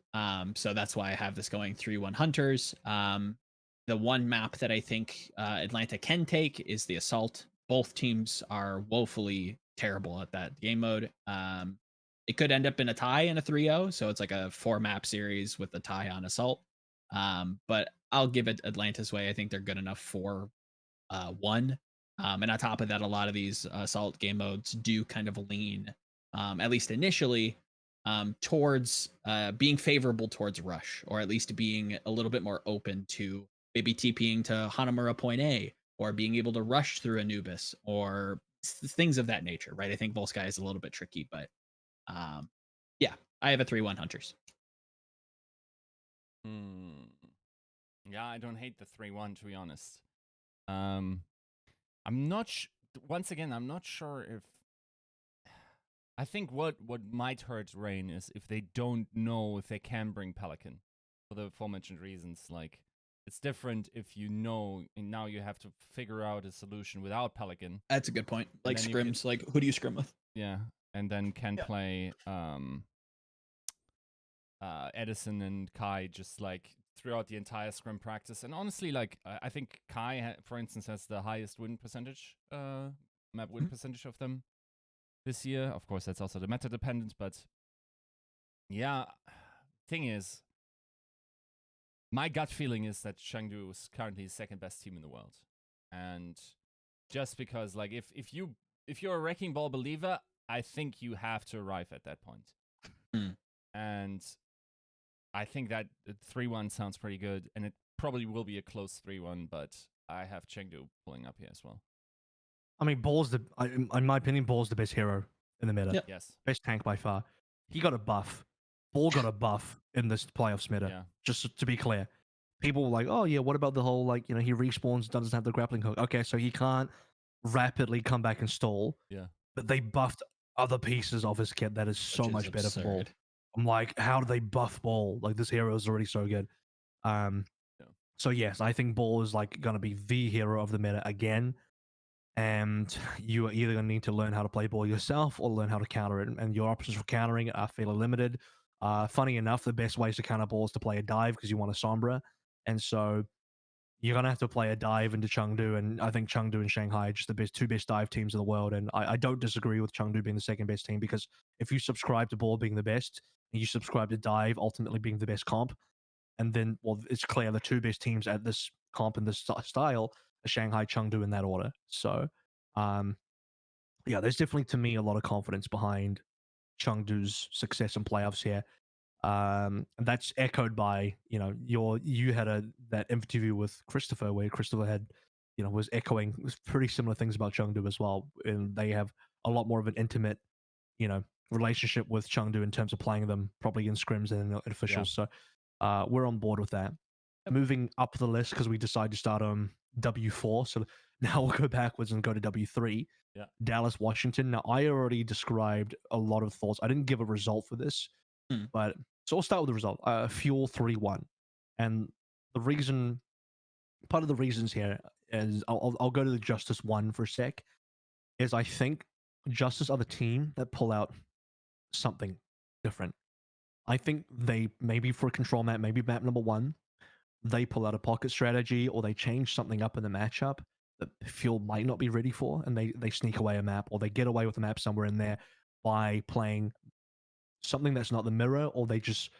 Speaker 2: So that's why I have this going 3-1 Hunters. The one map that I think Atlanta can take is the Assault. Both teams are woefully terrible at that game mode. It could end up in a tie in a 3-0, so it's like a 4-map series with a tie on Assault. But I'll give it Atlanta's way. I think they're good enough for 1. And on top of that, a lot of these Assault game modes do kind of lean, at least initially, towards being favorable towards Rush, or at least being a little bit more open to maybe TPing to Hanamura point A, or being able to rush through Anubis, or things of that nature, right? I think Volsky is a little bit tricky, but yeah, I have a 3-1 Hunters.
Speaker 3: Yeah, I don't hate the 3-1, to be honest. I'm not once again, I'm not sure if I think what might hurt Rain is if they don't know if they can bring Pelican for the aforementioned reasons. Like, it's different if you know, and now you have to figure out a solution without Pelican.
Speaker 2: That's a good point. Like
Speaker 3: then you
Speaker 2: scrims, like who do you scrim with?
Speaker 3: Yeah, and then can
Speaker 2: Yeah.
Speaker 3: play Edison and Kai just like throughout the entire scrim practice. And honestly, like I think Kai, for instance, has the highest win percentage, map win percentage of them this year. Of course, that's also the meta dependent, but yeah, thing is, my gut feeling is that Chengdu is currently the second best team in the world. And just because, like, if you're a Wrecking Ball believer, I think you have to arrive at that point. And I think that 3-1 sounds pretty good, and it probably will be a close 3-1, but I have Chengdu pulling up here as well.
Speaker 1: I mean, in my opinion, Ball's the best hero in the meta.
Speaker 2: Yep.
Speaker 3: Yes.
Speaker 1: Best tank by far. He got a buff. Ball got a buff in this playoffs meta.
Speaker 3: Yeah.
Speaker 1: Just to be clear. People were like, oh yeah, what about the whole, like, you know, he respawns, doesn't have the grappling hook. Okay, so he can't rapidly come back and stall.
Speaker 3: Yeah.
Speaker 1: But they buffed other pieces of his kit that is so
Speaker 2: Which is
Speaker 1: much better for Ball.
Speaker 2: absurd.
Speaker 1: I'm like, how do they buff Ball? Like, this hero is already so good.
Speaker 3: Yeah.
Speaker 1: So yes, I think Ball is like gonna be the hero of the meta again. And you are either going to need to learn how to play Ball yourself or learn how to counter it. And your options for countering it are fairly limited. Funny enough, the best ways to counter Ball is to play a dive because you want a Sombra. And so you're going to have to play a dive into Chengdu. And I think Chengdu and Shanghai are just the two best dive teams in the world. And I don't disagree with Chengdu being the second best team, because if you subscribe to Ball being the best, and you subscribe to dive ultimately being the best comp, and then, well, it's clear the two best teams at this comp and this style are Shanghai, Chengdu in that order. So, yeah, there's definitely, to me, a lot of confidence behind Chengdu's success in playoffs here. And that's echoed by, you know, you had that interview with Christopher where Christopher had, you know, was echoing pretty similar things about Chengdu as well. And they have a lot more of an intimate, you know, relationship with Chengdu in terms of playing them probably in scrims and in officials.
Speaker 3: Yeah.
Speaker 1: So we're on board with that. Moving up the list because we decided to start on W4. So now we'll go backwards and go to W3.
Speaker 3: Yeah.
Speaker 1: Dallas, Washington. Now, I already described a lot of thoughts. I didn't give a result for this, but so we'll start with the result. Fuel 3-1. And the reason, part of the reasons here is I'll go to the Justice one for a sec. Is I think Justice are the team that pull out something different. I think they maybe for a control map, maybe map number one, they pull out a pocket strategy or they change something up in the matchup that Fuel might not be ready for, and they sneak away a map or they get away with a map somewhere in there by playing something that's not the mirror, or they just,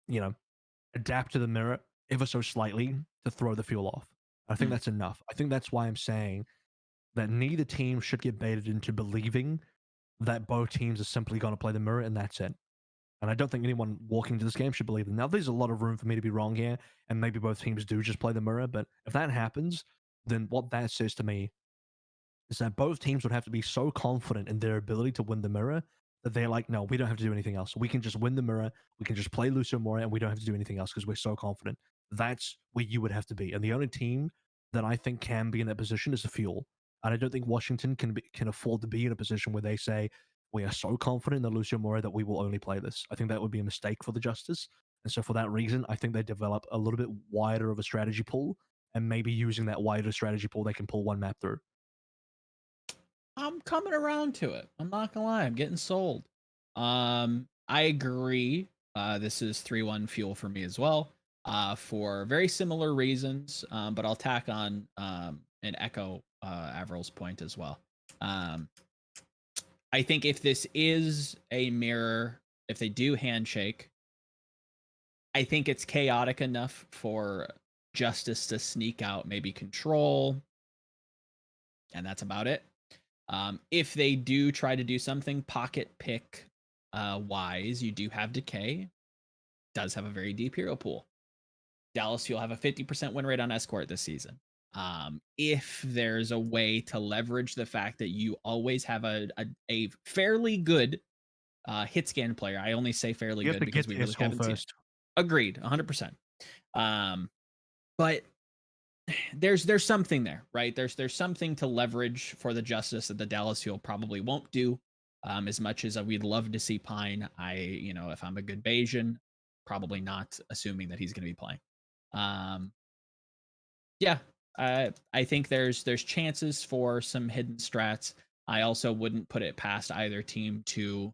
Speaker 1: you know, adapt to the mirror ever so slightly to throw the Fuel off. I think that's enough. I think that's why I'm saying that neither team should get baited into believing that both teams are simply going to play the mirror and that's it. And I don't think anyone walking into this game should believe it. Now, there's a lot of room for me to be wrong here, and maybe both teams do just play the mirror. But if that happens, then what that says to me is that both teams would have to be so confident in their ability to win the mirror that they're like, no, we don't have to do anything else. We can just win the mirror. We can just play Lucio Mora, and we don't have to do anything else because we're so confident. That's where you would have to be. And the only team that I think can be in that position is the Fuel. And I don't think Washington can afford to be in a position where they say, we are so confident in the Lucio Mora that we will only play this. I think that would be a mistake for the Justice. And so for that reason, I think they develop a little bit wider of a strategy pool, and maybe using that wider strategy pool, they can pull one map through.
Speaker 2: I'm coming around to it. I'm not gonna lie, I'm getting sold. I agree. This is 3-1 Fuel for me as well. For very similar reasons. But I'll tack on and echo AVRL's point as well. I think if this is a mirror, if they do handshake, I think it's chaotic enough for Justice to sneak out, maybe control, and that's about it. If they do try to do something pocket pick wise, you do have Decay. Does have a very deep hero pool. Dallas, you'll have a 50% win rate on Escort this season. If there's a way to leverage the fact that you always have a fairly good hit scan player, I only say fairly good because we really haven't seen. Agreed, 100%. But there's something there, right? There's something to leverage for the Justice that the Dallas Fuel probably won't do. As much as we'd love to see Pine, if I'm a good Bayesian, probably not assuming that he's going to be playing. Yeah, I think there's chances for some hidden strats. I also wouldn't put it past either team to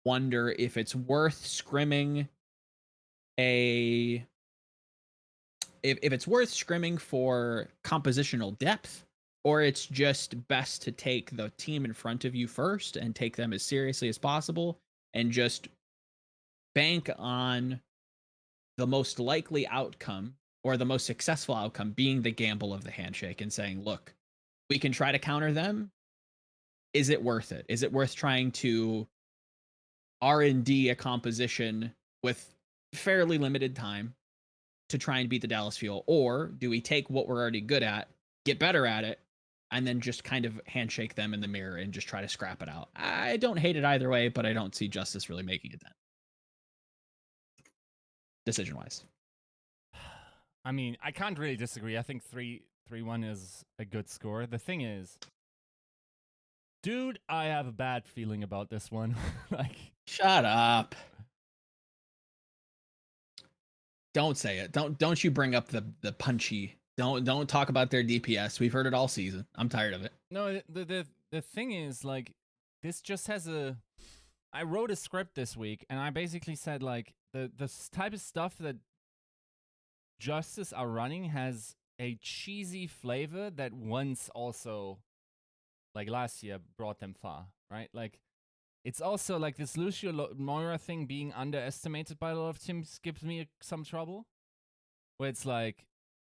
Speaker 2: wonder if it's worth scrimming if it's worth scrimming for compositional depth, or it's just best to take the team in front of you first and take them as seriously as possible and just bank on the most likely outcome or the most successful outcome being the gamble of the handshake and saying, look, we can try to counter them. Is it worth it? Is it worth trying to R&D a composition with fairly limited time to try and beat the Dallas Fuel? Or do we take what we're already good at, get better at it, and then just kind of handshake them in the mirror and just try to scrap it out? I don't hate it either way, but I don't see Justice really making it then. Decision-wise.
Speaker 3: I mean, I can't really disagree. I think 3-1 is a good score. The thing is, dude, I have a bad feeling about this one. Like,
Speaker 2: shut up. Don't say it. Don't you bring up the punchy. Don't talk about their DPS. We've heard it all season. I'm tired of it.
Speaker 3: No, the thing is, like, this just has a. I wrote a script this week, and I basically said, like, the type of stuff that Justice are running has a cheesy flavor that once also, like last year, brought them far, right? Like, it's also like this Lucio Moira thing being underestimated by a lot of teams gives me some trouble. Where it's like,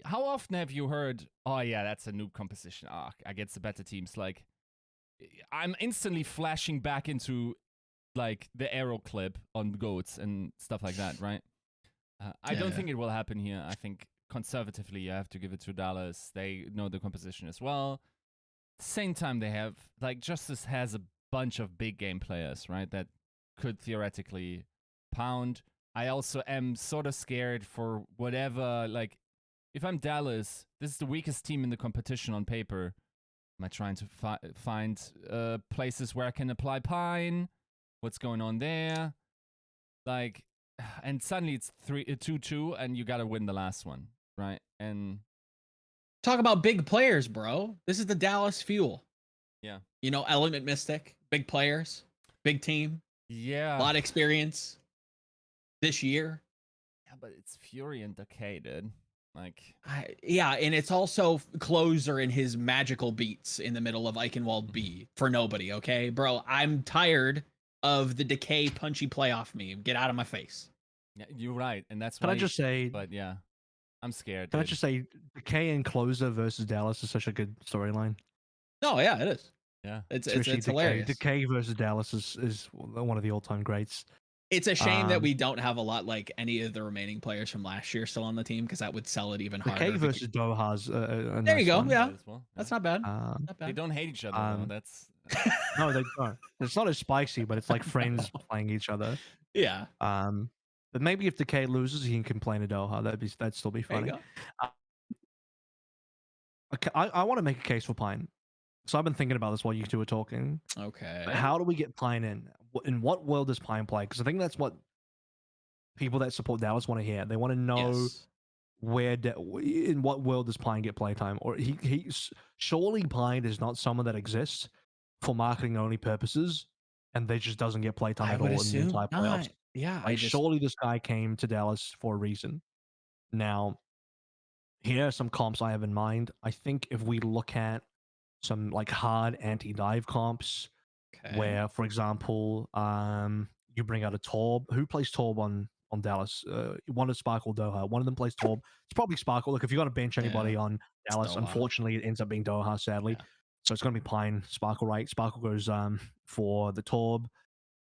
Speaker 3: how often have you heard, oh yeah, that's a noob composition against the better teams? Like, I'm instantly flashing back into like the arrow clip on goats and stuff like that, right? I don't think it will happen here. I think conservatively, you have to give it to Dallas. They know the composition as well. At the same time, they have, like, Justice has a bunch of big game players, right, that could theoretically pound. I also am sort of scared for whatever, like, if I'm Dallas, this is the weakest team in the competition on paper. Am I trying to find places where I can apply Pine? What's going on there? Like, and suddenly it's 2-2, and you got to win the last one, right? And
Speaker 2: Talk about big players, bro. This is the Dallas Fuel.
Speaker 3: yeah,
Speaker 2: You know, Element Mystic, big players, big team, a
Speaker 3: yeah,
Speaker 2: lot of experience this year.
Speaker 3: yeah, but it's Fury and Decay, dude. Like,
Speaker 2: Yeah, and it's also closer in his magical beats in the middle of Eichenwald B for nobody, okay? Bro, I'm tired of the Decay punchy playoff meme. Get out of my face.
Speaker 3: yeah, you're right, and that's
Speaker 1: Can
Speaker 3: why.
Speaker 1: I just say?
Speaker 3: But yeah, I'm scared,
Speaker 1: Can I
Speaker 3: dude.
Speaker 1: just say, Decay and Closer versus Dallas is such a good storyline.
Speaker 2: No, yeah, it is.
Speaker 3: Yeah,
Speaker 2: It's
Speaker 1: Especially
Speaker 2: hilarious.
Speaker 1: Decay versus Dallas is one of the all-time greats.
Speaker 2: It's a shame that we don't have a lot like any of the remaining players from last year still on the team because that would sell it even harder.
Speaker 1: Decay versus Doha's a
Speaker 2: there
Speaker 1: nice
Speaker 2: you go.
Speaker 1: one.
Speaker 2: Yeah,
Speaker 3: Might as well, yeah.
Speaker 2: that's not bad.
Speaker 1: Um,
Speaker 2: Not
Speaker 3: They
Speaker 2: bad.
Speaker 3: don't hate each other though. That's
Speaker 1: no, they don't. It's not as spicy, but it's like friends playing each other.
Speaker 2: Yeah.
Speaker 1: But maybe if Decay loses, he can complain to Doha. That'd still be
Speaker 2: There you
Speaker 1: funny.
Speaker 2: go.
Speaker 1: Okay, I want to make a case for Pine. So I've been thinking about this while you two were talking.
Speaker 2: Okay.
Speaker 1: How do we get Pine in? In what world does Pine play? Because I think that's what people that support Dallas want to hear. They want to know
Speaker 2: Yes.
Speaker 1: in what world does Pine get playtime? Or surely Pine is not someone that exists for marketing only purposes, and they just doesn't get playtime
Speaker 2: I
Speaker 1: at
Speaker 2: would
Speaker 1: all in the
Speaker 2: assume
Speaker 1: entire
Speaker 2: not.
Speaker 1: playoffs.
Speaker 2: Yeah,
Speaker 1: Like, surely this guy came to Dallas for a reason. Now, here are some comps I have in mind. I think if we look at some like hard anti-dive comps,
Speaker 2: okay.
Speaker 1: where, for example, you bring out a Torb. Who plays Torb on Dallas? One is Sparkle, Doha. One of them plays Torb. It's probably Sparkle. Look, if you're gonna bench anybody
Speaker 2: Yeah,
Speaker 1: on Dallas,
Speaker 2: Doha.
Speaker 1: unfortunately, it ends up being Doha, sadly.
Speaker 2: Yeah.
Speaker 1: So it's gonna be Pine, Sparkle, right? Sparkle goes for the Torb.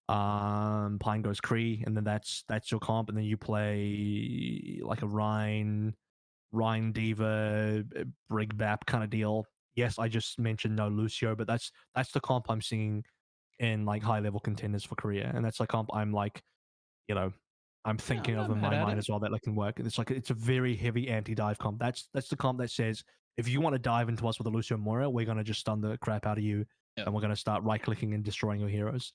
Speaker 1: Pine goes Kree, and then that's your comp, and then you play like a Rhine Diva, Brig Bap kind of deal. Yes, I just mentioned no Lucio, but that's the comp I'm seeing in like high level contenders for Korea, and that's the comp I'm like, you know, I'm
Speaker 2: Yeah,
Speaker 1: thinking
Speaker 2: I'm
Speaker 1: of
Speaker 2: not
Speaker 1: in
Speaker 2: mad
Speaker 1: my
Speaker 2: at
Speaker 1: mind
Speaker 2: it.
Speaker 1: as well that can work. And it's like it's a very heavy anti-dive comp. That's the comp that says if you want to dive into us with a Lucio Moira, we're gonna just stun the crap out of you,
Speaker 2: Yep.
Speaker 1: and we're gonna start right clicking and destroying your heroes.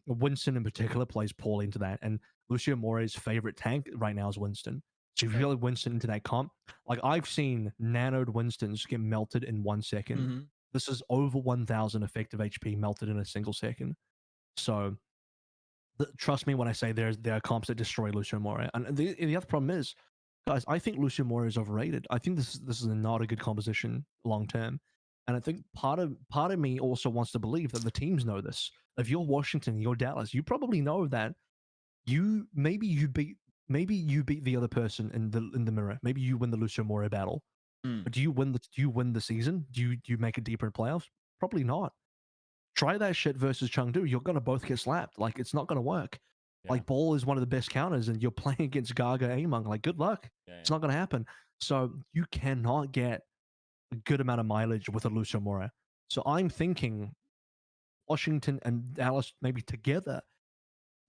Speaker 1: Winston in particular plays poorly into that, and Lucio Moira's favorite tank right now is Winston. So if you really Winston into that comp, like I've seen nanoed Winstons get melted in 1 second.
Speaker 2: Mhm.
Speaker 1: This is over 1,000 effective HP melted in a single second. So trust me when I say there are comps that destroy Lucio Moira. And the other problem is, guys, I think Lucio Moira is overrated. I think this is not a good composition long term. And I think part of me also wants to believe that the teams know this. If you're Washington, you're Dallas, you probably know that maybe you beat the other person in the mirror. Maybe you win the Lucio Moira battle.
Speaker 2: Mm.
Speaker 1: But do you win the season? Do you make it deeper in playoffs? Probably not. Try that shit versus Chengdu. You're gonna both get slapped. Like it's not gonna work.
Speaker 3: yeah,
Speaker 1: Like Ball is one of the best counters, and you're playing against Gaga Among. Like good luck.
Speaker 3: yeah,
Speaker 1: It's not gonna happen. So you cannot get a good amount of mileage with a Lucio Moira. So I'm thinking Washington and Dallas maybe together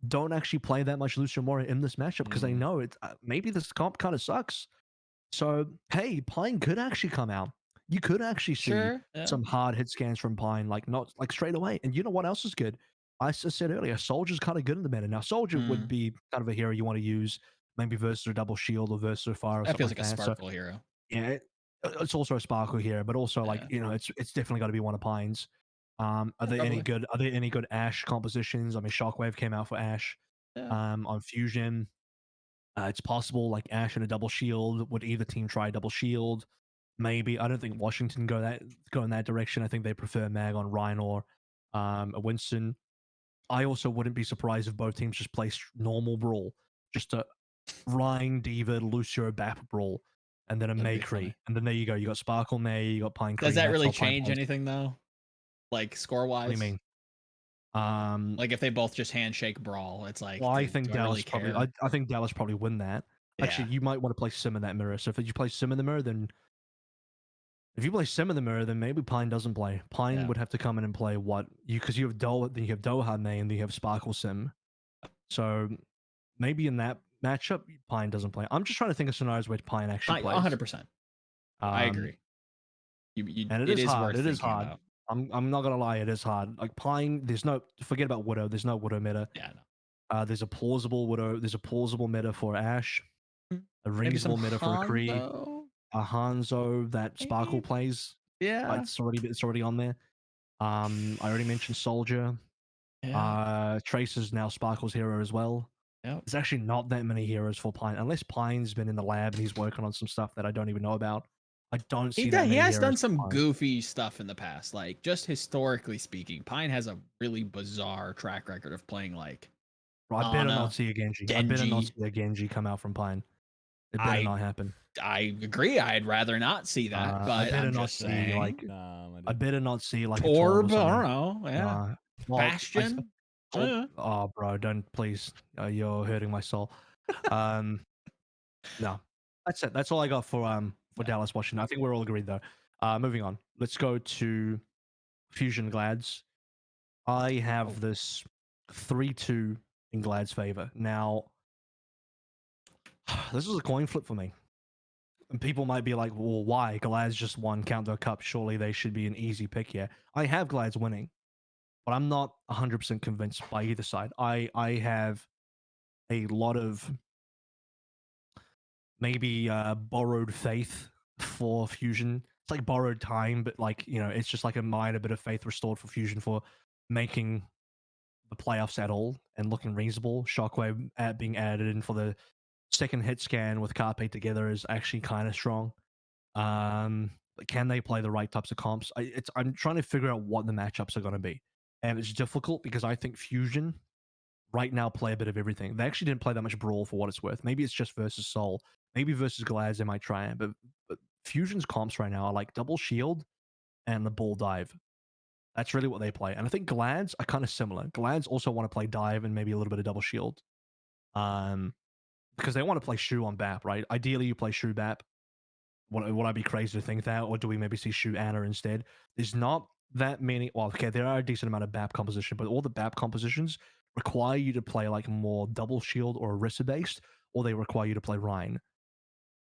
Speaker 1: don't actually play that much Lucio Moira in this matchup because they know it. Maybe this comp kind of sucks. So hey, Pine could actually come out. You could actually see
Speaker 2: Sure. Yeah.
Speaker 1: some hard hit scans from Pine, like not like straight away. And you know what else is good? I said earlier, Soldier's kind of good in the meta. Now, Soldier would be kind of a hero you want to use, maybe versus a double shield or versus a fire or
Speaker 2: That
Speaker 1: something
Speaker 2: feels like a
Speaker 1: that.
Speaker 2: sparkle hero.
Speaker 1: Yeah, it's also a sparkle hero, but also like it's definitely got to be one of Pine's. Are there any good? Are there any good Ash compositions? I mean, Shockwave came out for Ash. On Fusion. It's possible like Ash and a double shield. Would either team try a double shield? Maybe. I don't think Washington go in that direction. I think they prefer Mag on Ryan or a Winston. I also wouldn't be surprised if both teams just play normal brawl, just a Ryan, Diva, Lucio, Bap brawl, and then a
Speaker 2: That'd
Speaker 1: May
Speaker 2: be funny.
Speaker 1: Cree, and then there you go. You got Sparkle May, you got Pine Cree.
Speaker 2: Does that
Speaker 1: that's
Speaker 2: really
Speaker 1: how Pine
Speaker 2: change
Speaker 1: plays.
Speaker 2: anything though? Like score
Speaker 1: What do you
Speaker 2: wise?
Speaker 1: mean?
Speaker 2: Like if they both just handshake brawl, it's like.
Speaker 1: Well, I think
Speaker 2: do
Speaker 1: Dallas
Speaker 2: I really care?
Speaker 1: I think Dallas probably win that.
Speaker 2: Yeah.
Speaker 1: Actually, you might want to play Sim in that mirror. So if you play Sim in the mirror, then if you play Sim in the mirror, then maybe Pine doesn't play. Pine would have to come in and play what you because you have then you have Doha May, and then you have Sparkle Sim. So maybe in that matchup, Pine doesn't play. I'm just trying to think of scenarios where Pine actually plays.
Speaker 2: 100%. I agree.
Speaker 1: And
Speaker 2: it is
Speaker 1: hard.
Speaker 2: worth
Speaker 1: It is
Speaker 2: thinking
Speaker 1: hard.
Speaker 2: about.
Speaker 1: I'm not gonna lie, it is hard. Like Pine, forget about Widow. There's no Widow meta.
Speaker 2: Yeah, no.
Speaker 1: There's a plausible widow. There's a plausible meta for Ash. A
Speaker 2: Maybe some
Speaker 1: reasonable meta for McCree.
Speaker 2: Hanzo.
Speaker 1: A Hanzo that Sparkle
Speaker 2: Maybe.
Speaker 1: plays.
Speaker 2: Yeah.
Speaker 1: It's already on there. I already mentioned Soldier.
Speaker 2: Yeah.
Speaker 1: Trace is now Sparkle's hero as well.
Speaker 2: Yep.
Speaker 1: There's actually not that many heroes for Pine, unless Pine's been in the lab and he's working on some stuff that I don't even know about. I don't see that
Speaker 2: He
Speaker 1: many
Speaker 2: has
Speaker 1: heroes
Speaker 2: done
Speaker 1: for
Speaker 2: some
Speaker 1: Pine.
Speaker 2: goofy stuff in the past. Like, just historically speaking, Pine has a really bizarre track record of playing like
Speaker 1: Bro, I better
Speaker 2: Ana,
Speaker 1: not see a Genji. I better not
Speaker 2: Genji.
Speaker 1: see a Genji come out from Pine. It better not happen.
Speaker 2: I agree. I'd rather not see that,
Speaker 1: I
Speaker 2: but
Speaker 1: better
Speaker 2: I'm
Speaker 1: not
Speaker 2: just
Speaker 1: see
Speaker 2: saying.
Speaker 3: Nah, man,
Speaker 1: I better not see like a Torb or
Speaker 2: Torb, I
Speaker 1: something.
Speaker 2: don't know. Yeah.
Speaker 1: Nah. Well,
Speaker 2: Bastion.
Speaker 1: Torb, oh, bro, don't please. You're hurting my soul. No, that's it. That's all I got for
Speaker 2: Yeah.
Speaker 1: Dallas, Washington. I think we're all agreed though. Moving on. Let's go to Fusion Glads. I have this 3-2 in Glad's favor. Now, this is a coin flip for me. And people might be like, well, why? Glad's just won Countdown Cup. Surely they should be an easy pick here. I have Glad's winning, but I'm not 100% convinced by either side. I have a lot of maybe borrowed faith for Fusion. It's like borrowed time, but like, it's just like a minor bit of faith restored for Fusion for making the playoffs at all and looking reasonable. Shockwave being added in for the second hit scan with Carpe together is actually kind of strong. But can they play the right types of comps? I'm trying to figure out what the matchups are going to be, and it's difficult because I think Fusion right now play a bit of everything. They actually didn't play that much Brawl for what it's worth. Maybe it's just versus Soul. Maybe versus Glads they might try it, but Fusion's comps right now are like double shield and the ball dive. That's really what they play. And I think Glads are kind of similar. Glads also want to play dive and maybe a little bit of double shield. Because they want to play Shu on BAP, right? Ideally you play Shu BAP. Would I be crazy to think that? Or do we maybe see Shu Ana instead? There's not that many. Well, okay, there are a decent amount of BAP composition, but all the BAP compositions require you to play like more double shield or Orisa based, or they require you to play Rhine.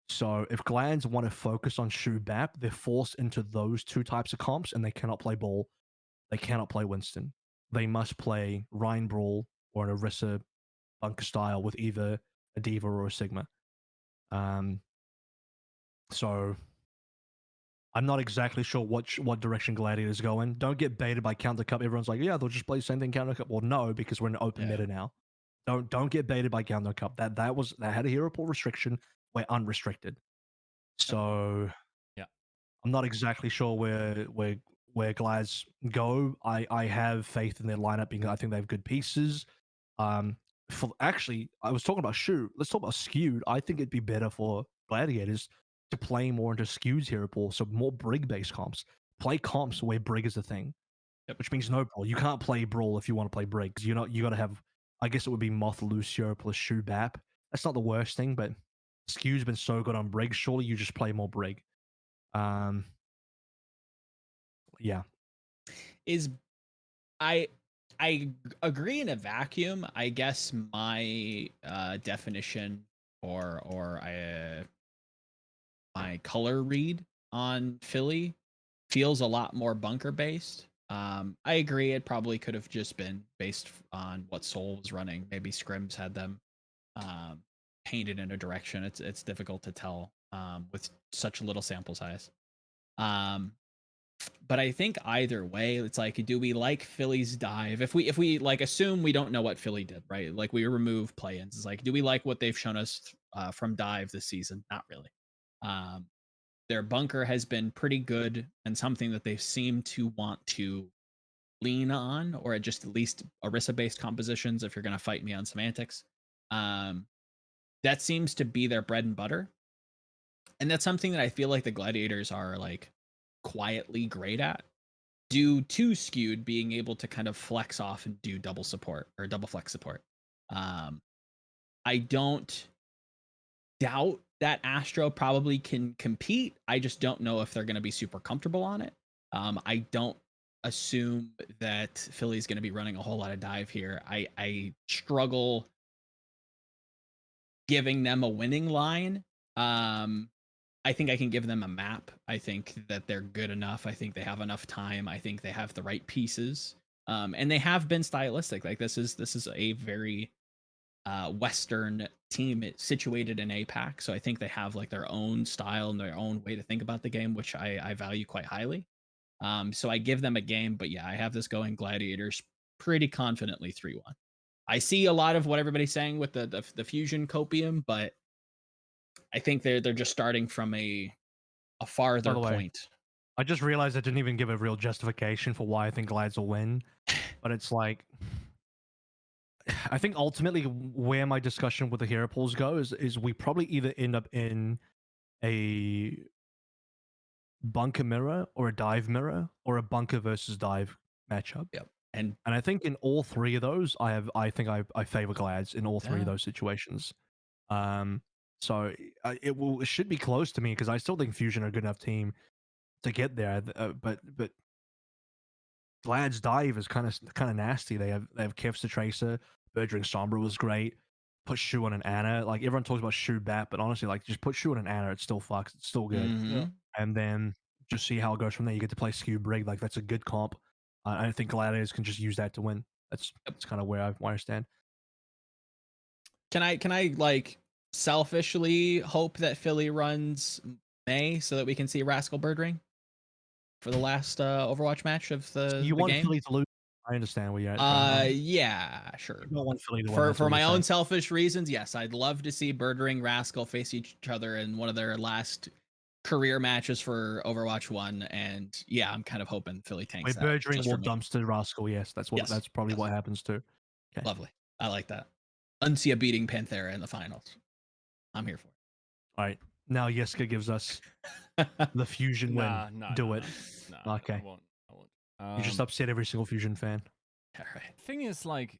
Speaker 1: So if Glads want to focus on Shu BAP, they're forced into those two types of comps, and they cannot play Ball. They cannot play Winston. They must play Rhine Brawl or an Orisa bunker style with either a Diva or a Sigma. So I'm not exactly sure what direction Gladiator's going. Don't get baited by Counter Cup. Everyone's like, yeah, they'll just play the same thing Counter Cup. Well, no, because we're in an open meta now. Don't get baited by Counter Cup. That had a hero pool restriction. We're unrestricted. So
Speaker 3: yeah,
Speaker 1: I'm not exactly sure where Glads go. I have faith in their lineup because I think they have good pieces. Actually, I was talking about Shu. Let's talk about Skewed. I think it'd be better for Gladiators to play more into Skewed's hero pool, so more Brig-based comps. Play comps where Brig is a thing, which means no Brawl. You can't play Brawl if you want to play Brig. You got to have, I guess it would be Moth Lucio plus Shu Bap. That's not the worst thing, but Skewed's been so good on Brig. Surely you just play more Brig. Yeah.
Speaker 2: I agree in a vacuum. I guess my definition or my color read on Philly feels a lot more bunker based. I agree. It probably could have just been based on what Soul was running. Maybe Scrims had them painted in a direction. It's difficult to tell with such little sample size. But I think either way, it's like, do we like Philly's dive? If we like assume we don't know what Philly did, right? Like we remove play-ins. It's like, do we like what they've shown us from dive this season? Not really. Their bunker has been pretty good and something that they seem to want to lean on, or just at least Orisa-based compositions. If you're going to fight me on semantics, that seems to be their bread and butter, and that's something that I feel like the Gladiators are like quietly great at, due to Skewed being able to kind of flex off and do double support or double flex support. I don't doubt that Astro probably can compete. I just don't know if they're going to be super comfortable on it. I don't assume that Philly's going to be running a whole lot of dive here. I struggle giving them a winning line. I think I can give them a map. I think that they're good enough. I think they have enough time. I think they have the right pieces. And they have been stylistic. Like this is a very Western team situated in APAC. So I think they have like their own style and their own way to think about the game, which I value quite highly. So I give them a game, but yeah, I have this going Gladiators pretty confidently 3-1. I see a lot of what everybody's saying with the fusion copium, but I think they're just starting from a farther
Speaker 1: the way,
Speaker 2: point.
Speaker 1: I just realized I didn't even give a real justification for why I think Glads will win, but it's like, I think ultimately where my discussion with the hero pools go is we probably either end up in a bunker mirror or a dive mirror or a bunker versus dive matchup.
Speaker 2: Yep. And
Speaker 1: I think in all three of those, I think I favor Glads in all three of
Speaker 2: Yeah.
Speaker 1: those situations. So it should be close to me because I still think Fusion are a good enough team to get there. But Glad's dive is kind of nasty. They have Kevs to Tracer. Birdring Sombra was great. Put Shu on an Ana. Like everyone talks about Shu bat, but honestly, like just put Shu on an Ana. It still fucks. It's still good.
Speaker 2: Mhm.
Speaker 1: And then just see how it goes from there. You get to play Skew Brig. Like that's a good comp. I think Gladiators can just use that to win. That's kind of where I stand.
Speaker 2: Can I like selfishly hope that Philly runs May so that we can see Rascal Birdring for the last Overwatch match of the
Speaker 1: You want
Speaker 2: game?
Speaker 1: Philly to lose. I understand where you're at.
Speaker 2: Yeah, sure.
Speaker 1: You don't want Philly to win.
Speaker 2: For
Speaker 1: That's what
Speaker 2: my
Speaker 1: you're
Speaker 2: own
Speaker 1: saying.
Speaker 2: selfish reasons, yes, I'd love to see Birdring Rascal face each other in one of their last career matches for Overwatch 1, and yeah, I'm kind of hoping Philly tanks
Speaker 1: Where
Speaker 2: that.
Speaker 1: Birdring
Speaker 2: just
Speaker 1: will
Speaker 2: for me.
Speaker 1: dumpster Rascal. Yes, that's
Speaker 2: Yes,
Speaker 1: probably
Speaker 2: yes.
Speaker 1: what happens too. Okay.
Speaker 2: Lovely. I like that. Uncia beating Panthera in the finals. I'm here for
Speaker 1: All right. Now Yiska gives us
Speaker 2: it.
Speaker 1: the Fusion win.
Speaker 3: Nah,
Speaker 1: Do it.
Speaker 3: Nah,
Speaker 1: Okay.
Speaker 3: I won't.
Speaker 1: You just upset every single Fusion fan.
Speaker 2: All right.
Speaker 3: Thing is, like,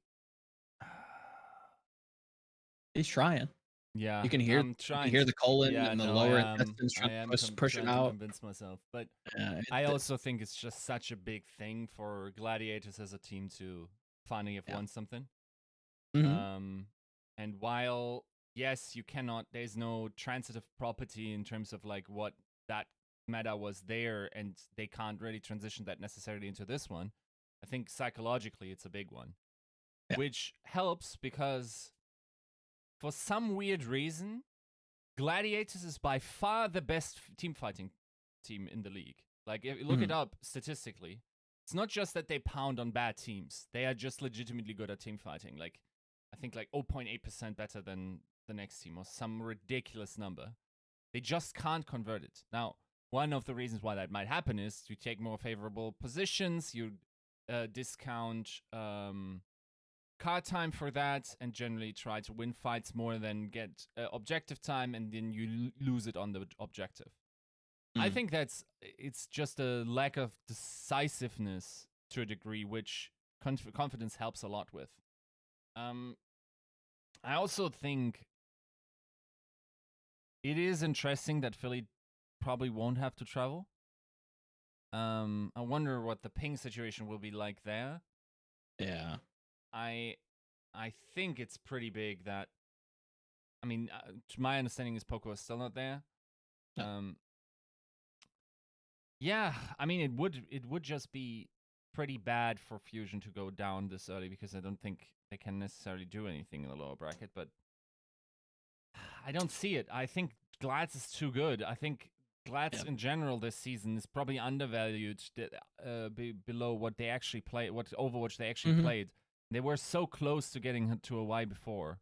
Speaker 2: He's trying.
Speaker 3: yeah,
Speaker 2: You can hear
Speaker 3: I'm trying.
Speaker 2: the colon
Speaker 3: Yeah,
Speaker 2: and the
Speaker 3: no,
Speaker 2: lower
Speaker 3: I am.
Speaker 2: intestines
Speaker 3: I
Speaker 2: trying
Speaker 3: am
Speaker 2: to push it
Speaker 3: trying to
Speaker 2: out.
Speaker 3: convince myself, but
Speaker 2: Yeah,
Speaker 3: I also think it's just such a big thing for Gladiators as a team to finally have won something.
Speaker 2: Mhm.
Speaker 3: And while yes, you cannot, there's no transitive property in terms of like what that meta was there, and they can't really transition that necessarily into this one. I think psychologically it's a big one,
Speaker 2: Yeah.
Speaker 3: which helps because for some weird reason, Gladiators is by far the best team fighting team in the league. Like, if you look it up statistically, it's not just that they pound on bad teams. They are just legitimately good at team fighting. Like, I think like 0.8% better than the next team or some ridiculous number. They just can't convert it. Now, one of the reasons why that might happen is you take more favorable positions, you discount card time for that, and generally try to win fights more than get objective time, and then you lose it on the objective. I think it's just a lack of decisiveness to a degree, which confidence helps a lot with. I also think it is interesting that Philly probably won't have to travel. I wonder what the ping situation will be like there.
Speaker 2: Yeah.
Speaker 3: I think it's pretty big that, I mean, to my understanding is Poco is still not there. Yeah, I mean, it would just be pretty bad for Fusion to go down this early, because I don't think they can necessarily do anything in the lower bracket, but I don't see it. I think Glads is too good. I think Glads in general this season is probably undervalued below what they actually play, what Overwatch they actually played. They were so close to getting to a Y before.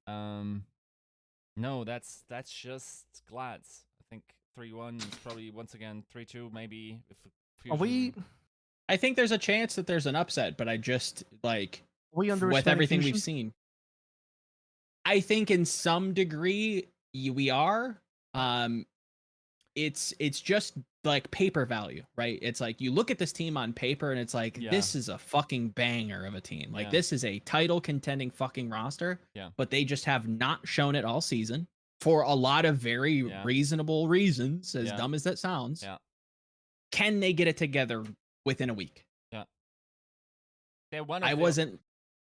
Speaker 3: No, that's just Glads. I think 3-1 is probably once again 3-2 maybe. If
Speaker 1: Are we?
Speaker 2: I think there's a chance that there's an upset, but I just like with
Speaker 1: underestimating
Speaker 2: everything
Speaker 1: Fusion?
Speaker 2: we've seen. I think in some degree we are. It's just like paper value, right? It's like you look at this team on paper and it's like this is a fucking banger of a team. Like this is a title contending fucking roster.
Speaker 3: Yeah.
Speaker 2: But they just have not shown it all season for a lot of very reasonable reasons, as dumb as that sounds.
Speaker 3: Yeah.
Speaker 2: Can they get it together within a week?
Speaker 3: Yeah. They're one of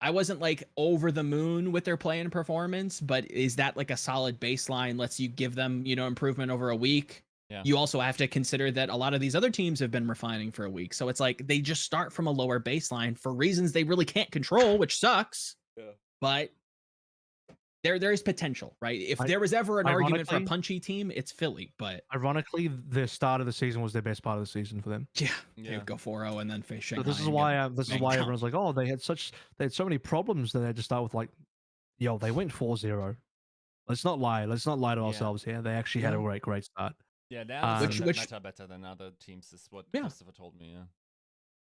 Speaker 2: I wasn't like over the moon with their play and performance, but is that like a solid baseline? Lets you give them, improvement over a week.
Speaker 3: Yeah.
Speaker 2: You also have to consider that a lot of these other teams have been refining for a week. So it's like they just start from a lower baseline for reasons they really can't control, which sucks. Yeah. But there is potential, right? If
Speaker 1: I-
Speaker 2: there was ever an argument for a
Speaker 1: ironically-
Speaker 2: punchy team, it's Philly. But
Speaker 1: Ironically, the start of the season was their best part of the season for them.
Speaker 2: yeah,
Speaker 3: Yeah.
Speaker 2: they would go 4-0 and then face
Speaker 1: So
Speaker 2: Shanghai.
Speaker 1: this is
Speaker 2: and
Speaker 1: why
Speaker 2: get
Speaker 1: this is
Speaker 2: banged
Speaker 1: why
Speaker 2: down.
Speaker 1: everyone's like, oh, they had so many problems. Then they had to start with like, yo, they went 4-0. Let's not lie. Let's not lie to
Speaker 3: Yeah.
Speaker 1: ourselves here. They actually had a
Speaker 2: No.
Speaker 1: great start.
Speaker 3: Yeah, they
Speaker 1: Um,
Speaker 3: understand
Speaker 2: Which-
Speaker 3: that meta better than other teams, is what
Speaker 2: Yeah.
Speaker 3: Christopher told me. Yeah.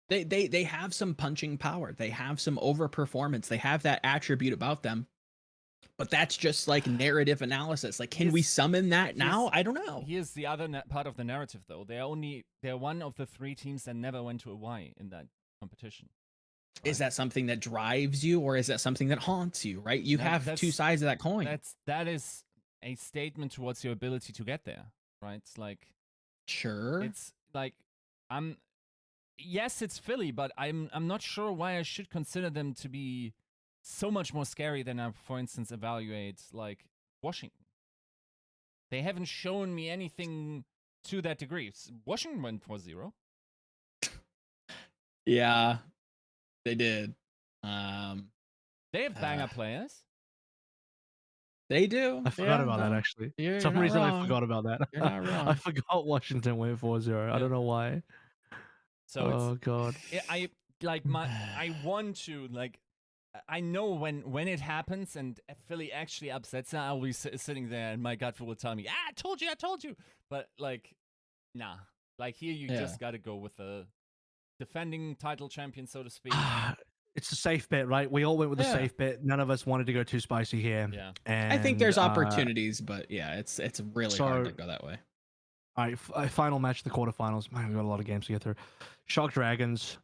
Speaker 2: They have some punching power. They have some overperformance. They have that attribute about them. But that's just like narrative analysis. Like, can we
Speaker 3: Here's-
Speaker 2: summon that now?
Speaker 3: here's-
Speaker 2: I don't know.
Speaker 3: Here's the other part of the narrative, though. They're one of the 3 teams that never went to a Y in that competition.
Speaker 2: Is that something that drives you, or is that something that haunts you? Right? You have two
Speaker 3: that's-
Speaker 2: sides of that coin.
Speaker 3: That is a statement towards your ability to get there, right? It's like
Speaker 2: Sure.
Speaker 3: it's like yes, it's Philly, but I'm not sure why I should consider them to be so much more scary than I, for instance, evaluate like Washington. They haven't shown me anything to that degree. Washington went 4-0.
Speaker 2: Yeah, they did.
Speaker 3: They have banger players.
Speaker 2: They do.
Speaker 1: I forgot
Speaker 2: Yeah,
Speaker 1: about that
Speaker 2: no,
Speaker 1: actually.
Speaker 2: You're,
Speaker 1: For some
Speaker 2: you're not
Speaker 1: reason, I
Speaker 2: wrong.
Speaker 1: forgot about that.
Speaker 2: You're not
Speaker 1: I
Speaker 2: wrong.
Speaker 1: forgot Washington went 4-0. I
Speaker 3: Yeah.
Speaker 1: don't know why.
Speaker 3: So
Speaker 1: Oh god.
Speaker 3: I like I want to like I know when it happens and Philly actually upsets her, I'll be sitting there and my gut will tell me, I told you. But like, nah. Like here, you
Speaker 2: Yeah.
Speaker 3: just got to go with the defending title champion, so to speak.
Speaker 1: It's a safe bet, right? We all went with a
Speaker 2: Yeah.
Speaker 1: safe bet. None of us wanted to go too spicy here.
Speaker 3: Yeah.
Speaker 1: And,
Speaker 2: I think there's opportunities, but yeah, it's really hard to
Speaker 1: so-
Speaker 2: go that way.
Speaker 1: All right, final match of the quarterfinals. Man, we got a lot of games to get through. Shock Dragons.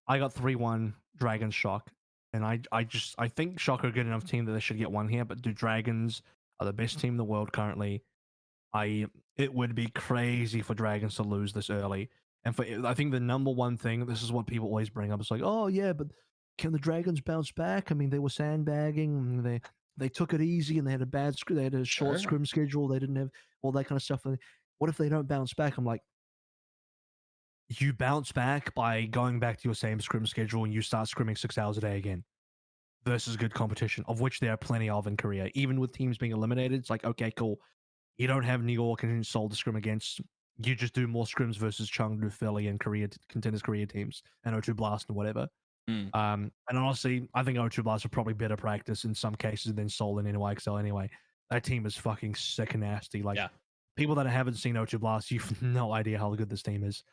Speaker 1: I got 3-1 Dragons Shock. And I think Shock are a good enough team that they should get one here, but do Dragons are the best team in the world currently. It would be crazy for Dragons to lose this early. And I think the number one thing, this is what people always bring up, it's like, oh yeah, but can the Dragons bounce back? I mean, they were sandbagging, they took it easy, and they had they had a short
Speaker 2: Sure.
Speaker 1: scrim schedule. They didn't have all that kind of stuff. And what if they don't bounce back? I'm like, you bounce back by going back to your same scrim schedule and you start scrimming 6 hours a day again versus good competition, of which there are plenty of in Korea. Even with teams being eliminated, it's like, okay, cool. You don't have New York and Seoul to scrim against. You just do more scrims versus Chengdu, Philly, and contenders Korea teams, and O2 Blast and whatever.
Speaker 2: Mm.
Speaker 1: And honestly, I think O2 Blast are probably better practice in some cases than Seoul and NYXL anyway. That team is fucking sick and nasty. Like,
Speaker 2: Yeah.
Speaker 1: people that haven't seen O2 Blast, you've no idea how good this team is.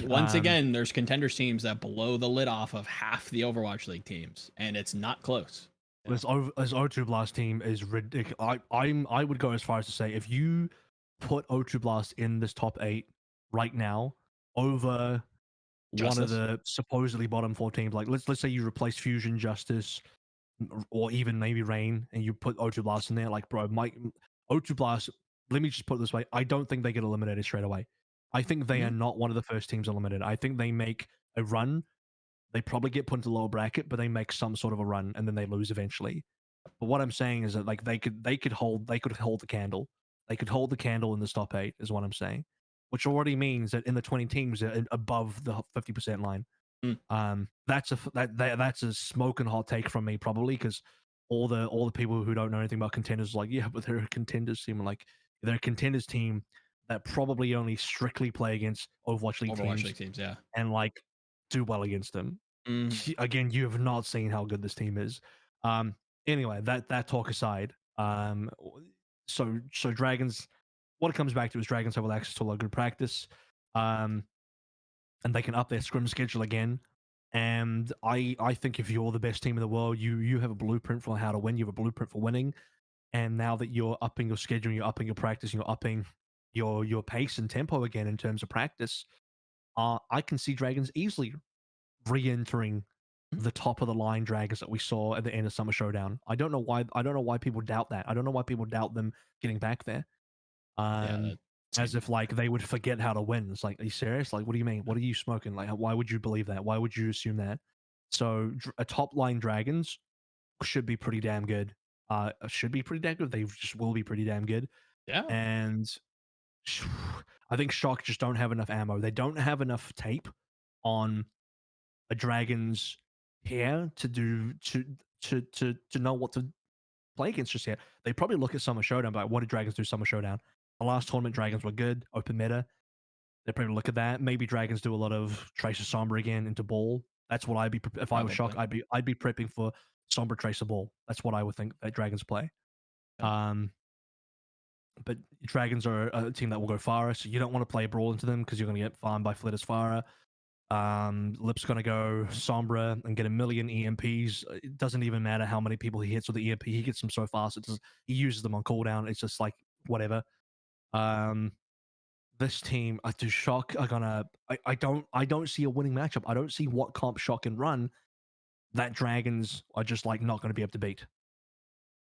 Speaker 2: Once again, there's contenders teams that blow the lid off of half the Overwatch League teams, and it's not close.
Speaker 1: This O2 Blast team is ridiculous. I would go as far as to say, if you put O2 Blast in this top 8 right now over one of
Speaker 2: Justice.
Speaker 1: the supposedly bottom 4 teams, like let's say you replace Fusion, Justice, or even maybe Rain, and you put O2 Blast in there, like, bro, O2 Blast, let me just put it this way, I don't think they get eliminated straight away. I think they are not one of the first teams eliminated. I think they make a run. They probably get put into the lower bracket, but they make some sort of a run and then they lose eventually. But what I'm saying is that, like, they could hold the candle. They could hold the candle in this top 8 is what I'm saying, which already means that in the 20 teams above the 50% line. That's a smoking hot take from me, probably, because all the people who don't know anything about contenders are like, yeah, but they're a contenders team. I'm like, they're a contenders team that probably only strictly play against Overwatch League teams
Speaker 2: yeah.
Speaker 1: and like do well against them.
Speaker 2: Mm.
Speaker 1: Again, you have not seen how good this team is. Anyway, that talk aside, so Dragons, what it comes back to is Dragons have all access to a lot of good practice, and they can up their scrim schedule again. And I think if you're the best team in the world, you have a blueprint for how to win. You have a blueprint for winning. And now that you're upping your schedule, you're upping your practice, you're upping your pace and tempo again in terms of practice, I can see Dragons easily re-entering the top of the line Dragons that we saw at the end of Summer Showdown. I don't know why people doubt that. I don't know why people doubt them getting back there. As if like they would forget how to win. It's like, are you serious? Like, what do you mean? What are you smoking? Like, why would you believe that? Why would you assume that? So a top line Dragons should be pretty damn good. Should be pretty damn good. They just will be pretty damn good.
Speaker 2: Yeah.
Speaker 1: And I think Shock just don't have enough ammo. They don't have enough tape on a Dragon's hair to know what to play against just yet. They probably look at Summer Showdown, but like, what did Dragons do Summer Showdown? The last tournament, Dragons were good, open meta. They probably look at that. Maybe Dragons do a lot of Tracer Sombra again into Ball. That's what I'd be if I was Shock. I'd be prepping for Sombra Tracer Ball. That's what I would think that Dragons play.
Speaker 2: Yeah.
Speaker 1: But Dragons are a team that will go Pharah, so you don't want to play Brawl into them because you're going to get farmed by Flitter's Pharah. Lip's going to go Sombra and get a million EMPs. It doesn't even matter how many people he hits with the EMP. He gets them so fast. He uses them on cooldown. It's just like whatever. This team, to Shock, are gonna. I don't see a winning matchup. I don't see what comp Shock can run that Dragons are just like not going to be able to beat.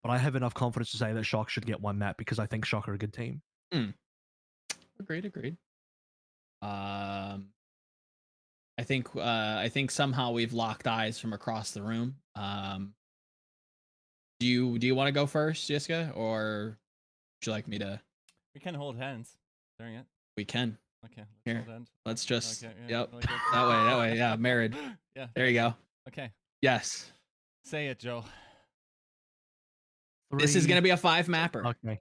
Speaker 1: But I have enough confidence to say that Shock should get one map because I think Shock are a good team.
Speaker 2: Agreed. I think somehow we've locked eyes from across the room. Do you want to go first, Yiska, or would you like me to?
Speaker 3: We can hold hands during it.
Speaker 2: We can.
Speaker 3: Okay.
Speaker 2: Here.
Speaker 3: Hold hands.
Speaker 2: Let's just.
Speaker 3: Okay, yeah,
Speaker 2: Yep.
Speaker 3: like it.
Speaker 2: That way. Yeah, married.
Speaker 3: Yeah.
Speaker 2: There you go.
Speaker 3: Okay.
Speaker 2: Yes.
Speaker 3: Say it, Joe.
Speaker 2: This is gonna be a 5-mapper.
Speaker 1: Okay.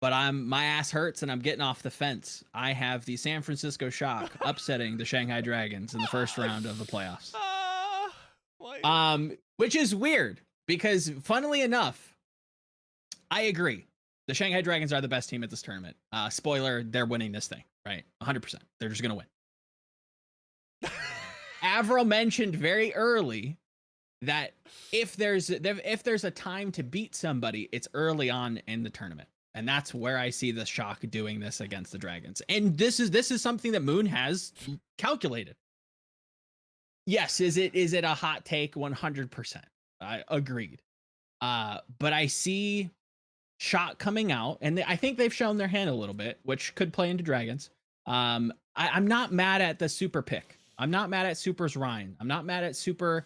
Speaker 2: But my ass hurts and I'm getting off the fence. I have the San Francisco Shock upsetting the Shanghai Dragons in the first round of the playoffs. Which is weird because, funnily enough, I agree. The Shanghai Dragons are the best team at this tournament. Spoiler, they're winning this thing, right? 100%. They're just gonna win. AVRL mentioned very early that if there's a time to beat somebody, it's early on in the tournament. And that's where I see the Shock doing this against the Dragons. And this is something that Moon has calculated. Yes, is it a hot take? 100%. I agreed. But I see Shock coming out, and I think they've shown their hand a little bit, which could play into Dragons. I'm not mad at the Super pick. I'm not mad at Super's Ryan. I'm not mad at Super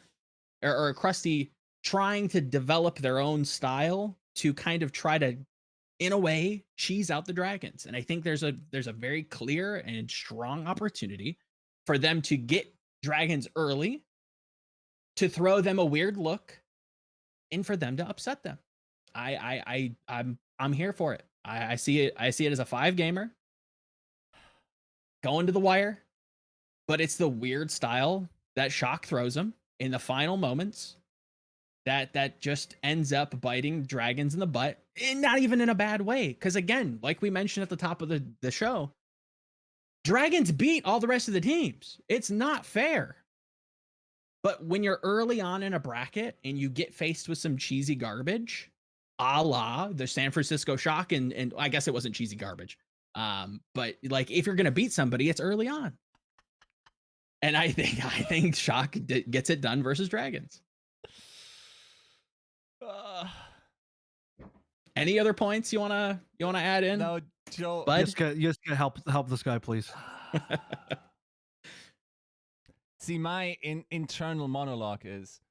Speaker 2: or Krusty trying to develop their own style to kind of try to, in a way, cheese out the Dragons. And I think there's a very clear and strong opportunity for them to get Dragons early, to throw them a weird look, and for them to upset them. I'm here for it. I see it as a 5-gamer going to the wire, but it's the weird style that Shock throws them in the final moments that just ends up biting Dragons in the butt, and not even in a bad way. Because again, like we mentioned at the top of the show, Dragons beat all the rest of the teams. It's not fair. But when you're early on in a bracket and you get faced with some cheesy garbage, a la the San Francisco Shock, and I guess it wasn't cheesy garbage. But like, if you're gonna beat somebody, it's early on. And I think Shock gets it done versus Dragons. Any other points you wanna add in?
Speaker 3: No, Joe.
Speaker 1: Yiska, help this guy, please.
Speaker 3: See, my internal monologue is,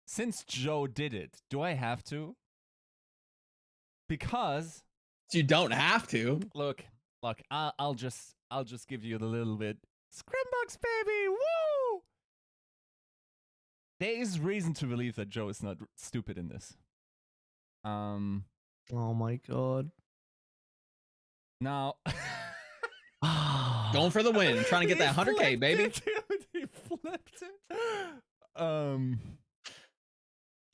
Speaker 3: since Joe did it, do I have to? Because
Speaker 2: you don't have to.
Speaker 3: Look, I'll just give you the little bit. Scrimbox, baby, woo! There is reason to believe that Joe is not stupid in this.
Speaker 1: Oh my god.
Speaker 3: Now,
Speaker 2: going for the win, trying to get that 100K, baby.
Speaker 3: He flipped it.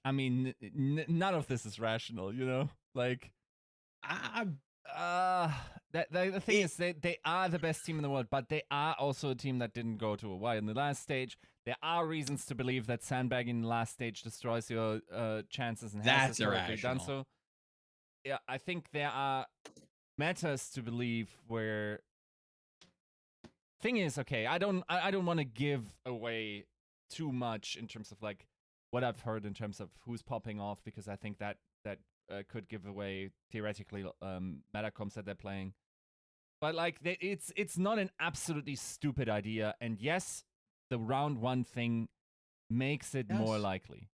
Speaker 3: I mean, none of this is rational, you know. Like, the thing is, they are the best team in the world, but they are also a team that didn't go to a Y in the last stage. There are reasons to believe that sandbagging in the last stage destroys your chances, and
Speaker 2: that's
Speaker 3: has historically
Speaker 2: irrational.
Speaker 3: done so. Yeah, I think there are matters to believe where. Thing is, okay, I don't want to give away too much in terms of like what I've heard in terms of who's popping off, because I think that could give away theoretically meta comps that they're playing. But like, it's not an absolutely stupid idea, and yes, the round 1 thing makes it more likely.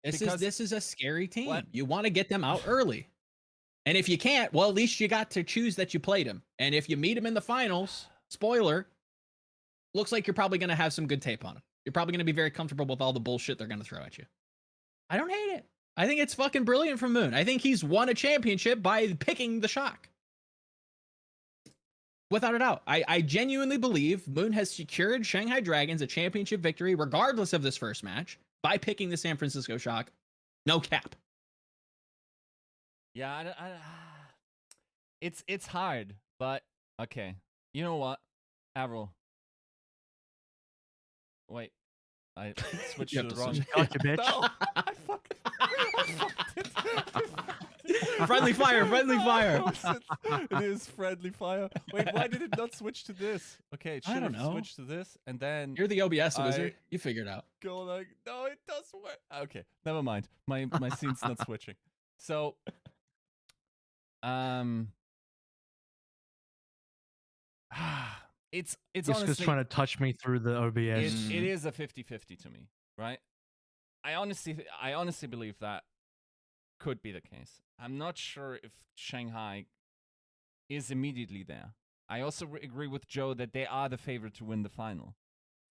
Speaker 2: This is a scary team. What? You want to get them out early. And if you can't, well, at least you got to choose that you played him. And if you meet him in the finals, spoiler, looks like you're probably going to have some good tape on him. You're probably going to be very comfortable with all the bullshit they're going to throw at you. I don't hate it. I think it's fucking brilliant from Moon. I think he's won a championship by picking the Shock. Without a doubt. I genuinely believe Moon has secured Shanghai Dragons a championship victory, regardless of this first match, by picking the San Francisco Shock. No cap.
Speaker 3: Yeah, it's hard, but okay. You know what, Avril? Wait, I switched to the wrong.
Speaker 1: Gotcha, bitch.
Speaker 3: No, I fucked it.
Speaker 2: Friendly fire, friendly fire.
Speaker 3: It is friendly fire. Wait, why did it not switch to this? Okay, it
Speaker 2: I
Speaker 3: should
Speaker 2: don't
Speaker 3: have
Speaker 2: know.
Speaker 3: switched to this, and then
Speaker 2: You're the OBS wizard. You figured out.
Speaker 3: go like, no, it doesn't work. Okay, never mind. My scene's not switching. So, it's
Speaker 1: It's
Speaker 3: honestly
Speaker 1: just trying to touch me through the OBS.
Speaker 3: it is a 50-50 to me, right? I honestly believe that could be the case. I'm not sure if Shanghai is immediately there. I also agree with Joe that they are the favorite to win the final.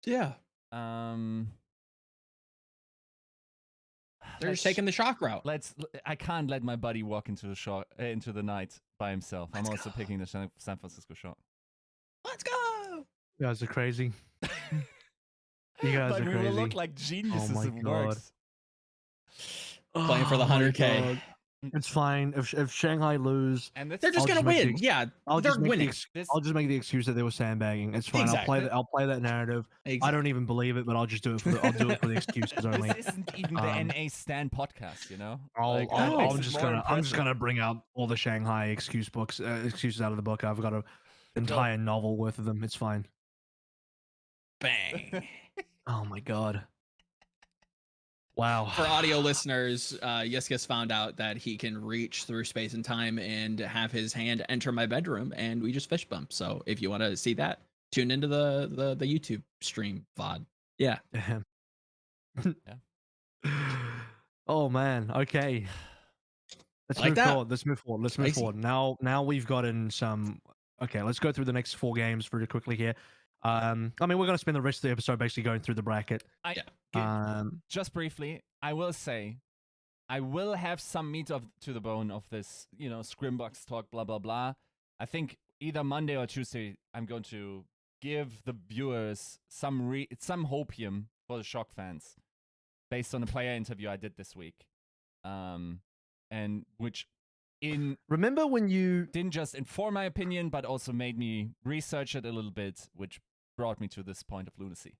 Speaker 2: Yeah. They're just taking the Shock route.
Speaker 3: I can't let my buddy walk into the night by himself. I'm
Speaker 2: Let's
Speaker 3: also
Speaker 2: go.
Speaker 3: picking the San Francisco Shock.
Speaker 2: Let's go.
Speaker 1: You guys are crazy. You guys
Speaker 3: But
Speaker 1: are
Speaker 3: we
Speaker 1: crazy.
Speaker 3: will look like geniuses
Speaker 1: my
Speaker 3: if it
Speaker 1: God.
Speaker 3: works.
Speaker 2: Playing for the
Speaker 1: Oh my
Speaker 2: 100K.
Speaker 1: God. It's fine. If Shanghai lose,
Speaker 3: And that's
Speaker 2: They're just
Speaker 1: I'll
Speaker 2: gonna
Speaker 1: just make
Speaker 2: win.
Speaker 1: the
Speaker 2: Yeah,
Speaker 1: I'll
Speaker 2: they're
Speaker 1: just make
Speaker 2: winning.
Speaker 1: I'll just make the excuse that they were sandbagging. It's fine.
Speaker 2: Exactly.
Speaker 1: I'll play that narrative. I don't even believe it, but I'll just do it I'll do it for the excuses only.
Speaker 3: this isn't even the NA Stan podcast, you know? Like, that
Speaker 2: No.
Speaker 3: makes
Speaker 1: I'm
Speaker 3: it
Speaker 1: just
Speaker 3: more
Speaker 1: gonna
Speaker 3: impressive.
Speaker 1: bring out all the Shanghai excuses out of the book. I've got an entire novel worth of them. It's fine.
Speaker 2: Bang.
Speaker 1: Oh my God. Wow.
Speaker 2: For audio listeners, Yiska's found out that he can reach through space and time and have his hand enter my bedroom, and we just fist bump. So if you want to see that, tune into the YouTube stream VOD. Yeah.
Speaker 1: Damn.
Speaker 3: Yeah.
Speaker 1: Oh man. Okay. Let's
Speaker 2: Like
Speaker 1: move
Speaker 2: that.
Speaker 1: forward. Let's move forward. Let's move
Speaker 2: Spicy.
Speaker 1: forward. Now we've gotten some. Okay, let's go through the next 4 games pretty quickly here. I mean, we're gonna spend the rest of the episode basically going through the bracket.
Speaker 3: Just briefly, I will say, I will have some meat to the bone of this, Scrimbox talk, blah, blah, blah. I think either Monday or Tuesday, I'm going to give the viewers some hopium for the Shock fans based on a player interview I did this week. And which
Speaker 1: remember when you
Speaker 3: didn't just inform my opinion, but also made me research it a little bit, which brought me to this point of lunacy.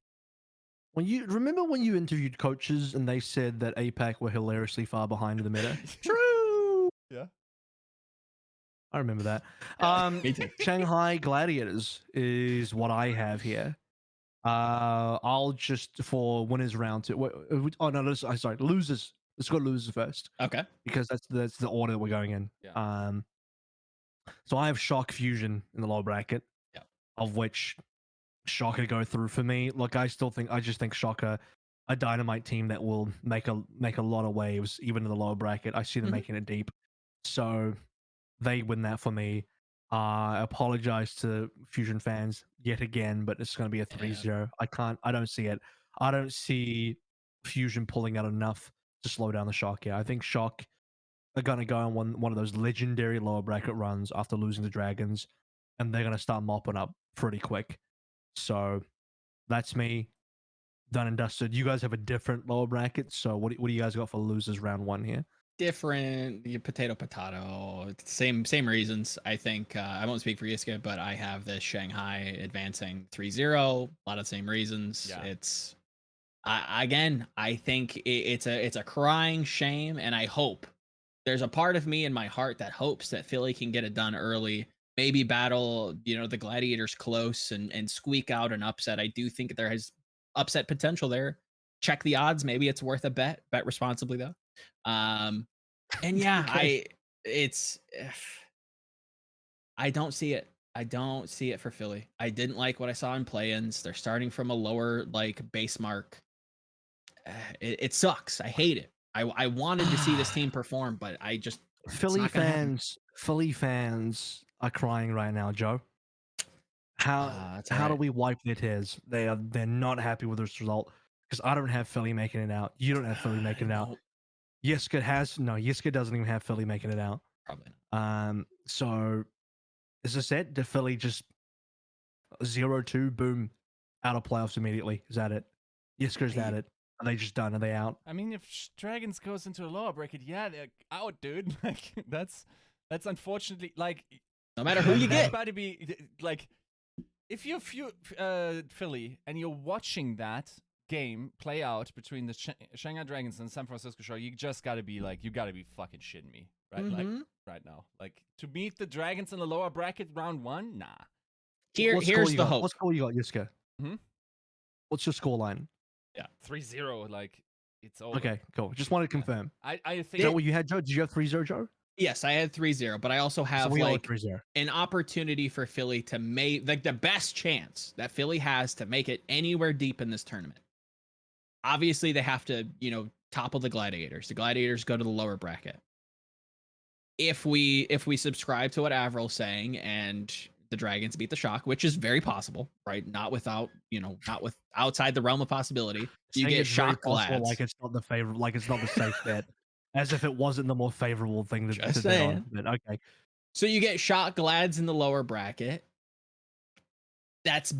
Speaker 1: remember when you interviewed coaches and they said that APAC were hilariously far behind in the meta?
Speaker 2: True.
Speaker 3: Yeah.
Speaker 1: I remember that.
Speaker 2: Me too.
Speaker 1: Shanghai Gladiators is what I have here. I'll just for winners round 2. Oh no, sorry, losers. Let's go losers first
Speaker 2: Okay.
Speaker 1: because that's the order that we're going in.
Speaker 3: Yeah.
Speaker 1: So I have Shock Fusion in the lower bracket,
Speaker 2: Yeah.
Speaker 1: of which Shocker go through for me. Look, I just think Shocker, a dynamite team that will make a lot of waves even in the lower bracket. I see them
Speaker 2: Mhm.
Speaker 1: making it deep, so they win that for me. I apologize to Fusion fans yet again, but it's going to be a 3-0. I don't see it. I don't see Fusion pulling out enough to slow down the Shock here. I think Shock are going to go on one of those legendary lower bracket runs after losing the Dragons, and they're going to start mopping up pretty quick. So that's me. Done and dusted. You guys have a different lower bracket. So what do you guys got for losers round 1 here?
Speaker 2: Different, potato. Same reasons. I think I won't speak for Yiska, but I have this Shanghai advancing 3-0. A lot of the same reasons.
Speaker 3: Yeah.
Speaker 2: It's I think it's a crying shame, and I hope there's a part of me in my heart that hopes that Philly can get it done early. Maybe battle, the Gladiators close and squeak out an upset. I do think there has upset potential there. Check the odds. Maybe it's worth a bet. Bet responsibly though. And yeah,
Speaker 1: Okay.
Speaker 2: I don't see it. I don't see it for Philly. I didn't like what I saw in play-ins. They're starting from a lower base mark. It sucks. I hate it. I wanted to see this team perform, but I just
Speaker 1: Philly fans are crying right now, Joe.
Speaker 2: That's
Speaker 1: how do
Speaker 2: alright.
Speaker 1: we wipe their tears? They're not happy with this result because I don't have Philly making it out. You don't have Philly making it out.
Speaker 2: No,
Speaker 1: Yiska doesn't even have Philly making it out.
Speaker 2: probably not.
Speaker 1: So as I said, did Philly just 0-2, boom, out of playoffs immediately? Is that it? Yiska's
Speaker 2: I-
Speaker 1: at it. Are they just done? Are they out?
Speaker 3: I mean, if Dragons goes into a lower bracket, yeah, they're out, dude. Like that's unfortunately like
Speaker 2: No matter who you get.
Speaker 3: everybody be like, if you're Philly and you're watching that game play out between the Shanghai Dragons and San Francisco Show, you just gotta be like, you gotta be fucking shitting me, right? Like
Speaker 2: Mhm.
Speaker 3: right now, like to meet the Dragons in the lower bracket round 1, nah.
Speaker 1: What score
Speaker 2: Here's
Speaker 1: you
Speaker 2: the
Speaker 1: got?
Speaker 2: hope.
Speaker 1: What score you got, Yiska?
Speaker 3: Hmm?
Speaker 1: What's your score line?
Speaker 3: 3-0, like it's over.
Speaker 1: Okay, cool. Just wanted to confirm.
Speaker 3: I
Speaker 1: Is
Speaker 3: think
Speaker 1: that what you had, Joe? Did you have 3-0, Joe?
Speaker 2: Yes, I had 3-0, but I also
Speaker 1: So
Speaker 2: have
Speaker 1: we all
Speaker 2: like
Speaker 1: 3-0.
Speaker 2: an opportunity for Philly to make like the best chance that Philly has to make it anywhere deep in this tournament. Obviously, they have to, topple the Gladiators. The Gladiators go to the lower bracket. If we subscribe to what Avril's saying and the Dragons beat the Shock, which is very possible, right? Not without, not with outside the realm of possibility. You
Speaker 1: Saying
Speaker 2: get
Speaker 1: it's very
Speaker 2: Shock
Speaker 1: possible,
Speaker 2: Glads.
Speaker 1: like it's not the favorite, like it's not the safe bet, as if it wasn't the more favorable thing to
Speaker 2: Just
Speaker 1: bet on.
Speaker 2: saying.
Speaker 1: But okay,
Speaker 2: So you get Shock Glads in the lower bracket. That's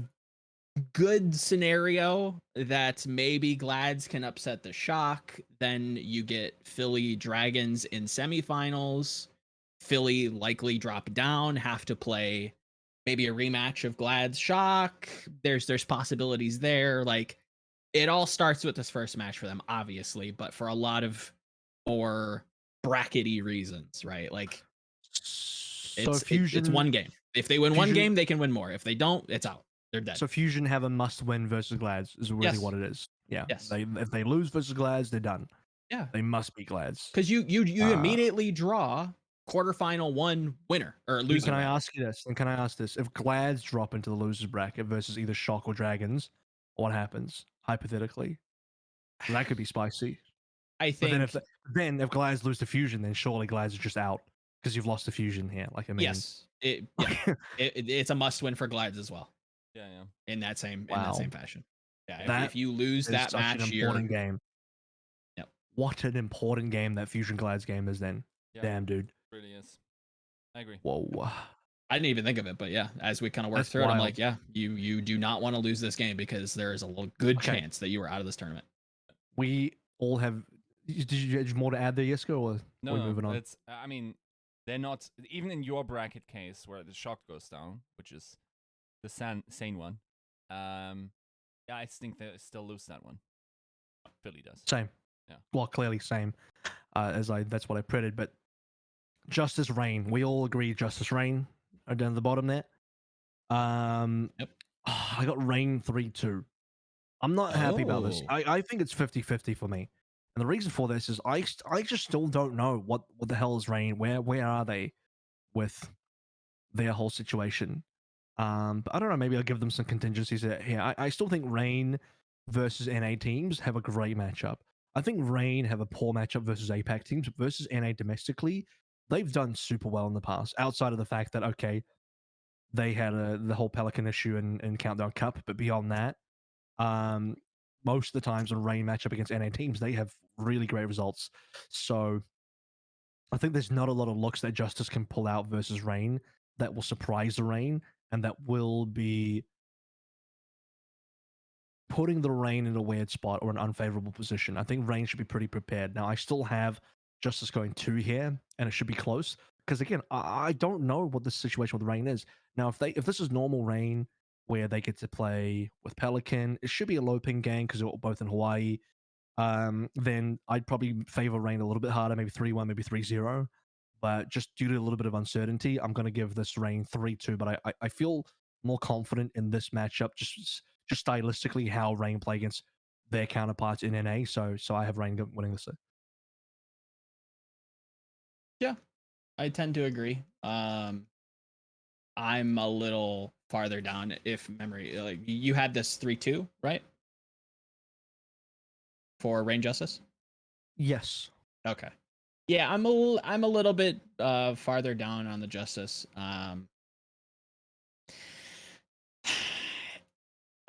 Speaker 2: good scenario that maybe Glads can upset the Shock. Then you get Philly Dragons in semifinals. Philly likely drop down, have to play maybe a rematch of Glads Shock. There's possibilities there. Like it all starts with this first match for them, obviously, but for a lot of more brackety reasons, right? Like
Speaker 1: so
Speaker 2: it's
Speaker 1: Fusion,
Speaker 2: one game. If they win one
Speaker 1: Fusion,
Speaker 2: game, they can win more. If they don't, it's out. They're dead.
Speaker 1: so Fusion have a must-win versus Glads is really
Speaker 2: Yes.
Speaker 1: what it is. Yeah,
Speaker 2: Yes.
Speaker 1: if they lose versus Glads, they're done.
Speaker 2: Yeah.
Speaker 1: They must beat Glads.
Speaker 2: Because you immediately draw quarterfinal one winner or loser.
Speaker 1: Can I
Speaker 2: rather.
Speaker 1: ask you this? And can I ask this? If Glads drop into the losers bracket versus either Shock or Dragons, what happens hypothetically? That could be spicy.
Speaker 2: I
Speaker 1: But
Speaker 2: think
Speaker 1: if Glads lose to Fusion, then surely Glads are just out because you've lost to Fusion here. Like I mean,
Speaker 2: yes, it's a must win for Glides as well.
Speaker 3: yeah.
Speaker 2: In that same
Speaker 1: Wow.
Speaker 2: fashion. Yeah,
Speaker 1: That
Speaker 2: if you lose
Speaker 1: is
Speaker 2: that
Speaker 1: such
Speaker 2: match,
Speaker 1: an
Speaker 2: you're
Speaker 1: important game.
Speaker 2: Yep.
Speaker 1: What an important game that Fusion Glads game is then.
Speaker 3: Yeah.
Speaker 1: Damn, dude.
Speaker 3: It really is. I agree.
Speaker 1: Whoa.
Speaker 2: I didn't even think of it, but yeah, as we kind of work
Speaker 1: That's
Speaker 2: through it, I'm
Speaker 1: wild.
Speaker 2: like, yeah, you do not want to lose this game because there is a good
Speaker 1: Okay.
Speaker 2: chance that you are out of this tournament.
Speaker 1: We all have. Did you have more to add there, Yiska, or
Speaker 3: No,
Speaker 1: are we moving on?
Speaker 3: it's. I mean, they're not even in your bracket case where the Shock goes down, which is the sane one. Yeah, I think they still lose that one. Philly does.
Speaker 1: Same.
Speaker 3: Yeah.
Speaker 1: Well, clearly same. That's what I printed. But Justice Reign. We all agree Justice Reign are down at the bottom there.
Speaker 2: Yep.
Speaker 1: I got Reign 3-2. I'm not happy about this.
Speaker 2: Oh.
Speaker 1: I think it's 50-50 for me. And the reason for this is I just still don't know what the hell is Reign. Where are they with their whole situation? But I don't know. Maybe I'll give them some contingencies here. I still think Reign versus NA teams have a great matchup. I think Reign have a poor matchup versus APAC teams. Versus NA domestically, they've done super well in the past. Outside of the fact that they had the whole Pelican issue in Countdown Cup, but beyond that, most of the times when Reign match up against NA teams, they have really great results. So I think there's not a lot of looks that Justice can pull out versus Reign that will surprise the Reign and that will be putting the Reign in a weird spot or an unfavorable position. I think Reign should be pretty prepared. Now, I still have Justice going 2 here, and it should be close. Because again, I don't know what the situation with Reign is. Now, if this is normal Reign, where they get to play with Pelican, it should be a low ping game because they're both in Hawaii. Then I'd probably favor Reign a little bit harder, maybe 3-1, maybe 3-0. But just due to a little bit of uncertainty, I'm going to give this Reign 3-2. But I feel more confident in this matchup, just stylistically how Reign play against their counterparts in NA. So I have Reign winning this.
Speaker 2: Yeah, I tend to agree. I'm a little farther down if memory, like you had this 3-2, right? For Reign Justice?
Speaker 1: Yes.
Speaker 2: Okay. Yeah, I'm a little bit farther down on the Justice.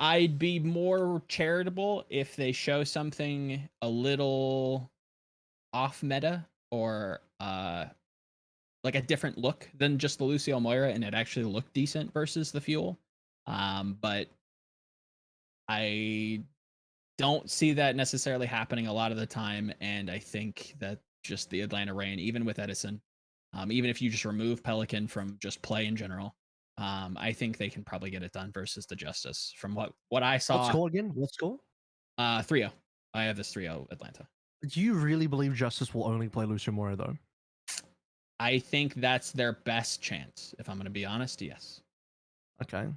Speaker 2: I'd be more charitable if they show something a little off meta or like a different look than just the Lucio Moira and it actually looked decent versus the Fuel. But I don't see that necessarily happening a lot of the time, and I think that just the Atlanta Reign, even with Edison, even if you just remove Pelican from just play in general, I think they can probably get it done versus the Justice. From what I
Speaker 1: What
Speaker 2: saw,
Speaker 1: score again? What score?
Speaker 2: 3-0. I have this 3-0 Atlanta.
Speaker 1: Do you really believe Justice will only play Lucio Moira though?
Speaker 2: I think that's their best chance. If I'm going to be honest, yes.
Speaker 1: Okay.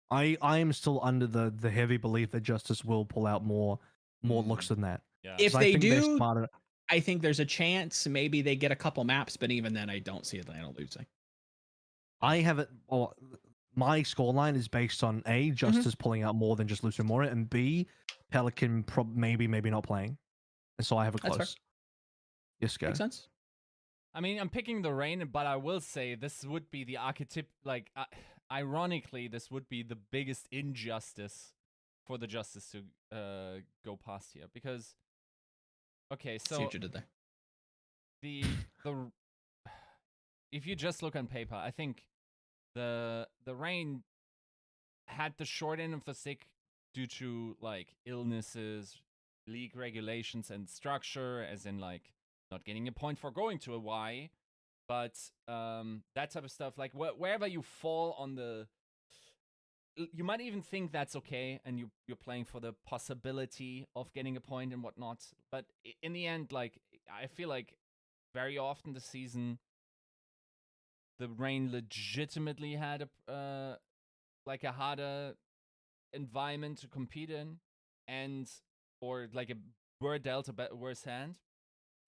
Speaker 1: I am still under the heavy belief that Justice will pull out more looks than that.
Speaker 3: Yeah.
Speaker 2: If
Speaker 1: 'Cause I
Speaker 2: they
Speaker 1: think they're
Speaker 2: do,
Speaker 1: smarter.
Speaker 2: I think there's a chance maybe they get a couple maps, but even then, I don't see Atlanta losing.
Speaker 1: I have it. Well, my scoreline is based on A, Justice pulling out more than just Lucio Moira, and B, Pelican maybe not playing, and so I have a
Speaker 2: That's fair.
Speaker 1: close. Yiska.
Speaker 2: Makes sense.
Speaker 3: I mean, I'm picking the Rain, but I will say this would be the archetype. Like, ironically, this would be the biggest injustice for the Justice to go past here because. Okay,
Speaker 2: See
Speaker 3: so
Speaker 2: what you did there.
Speaker 3: the if you just look on paper, I think the Rain had the short end of the stick due to like illnesses, league regulations, and structure, as in like not getting a point for going to a Y, but that type of stuff. Like wherever you fall on the, you might even think that's okay, and you're playing for the possibility of getting a point and whatnot. But in the end, like I feel like very often this season, the Rain legitimately had a like a harder environment to compete in, and or like a were dealt a worse hand,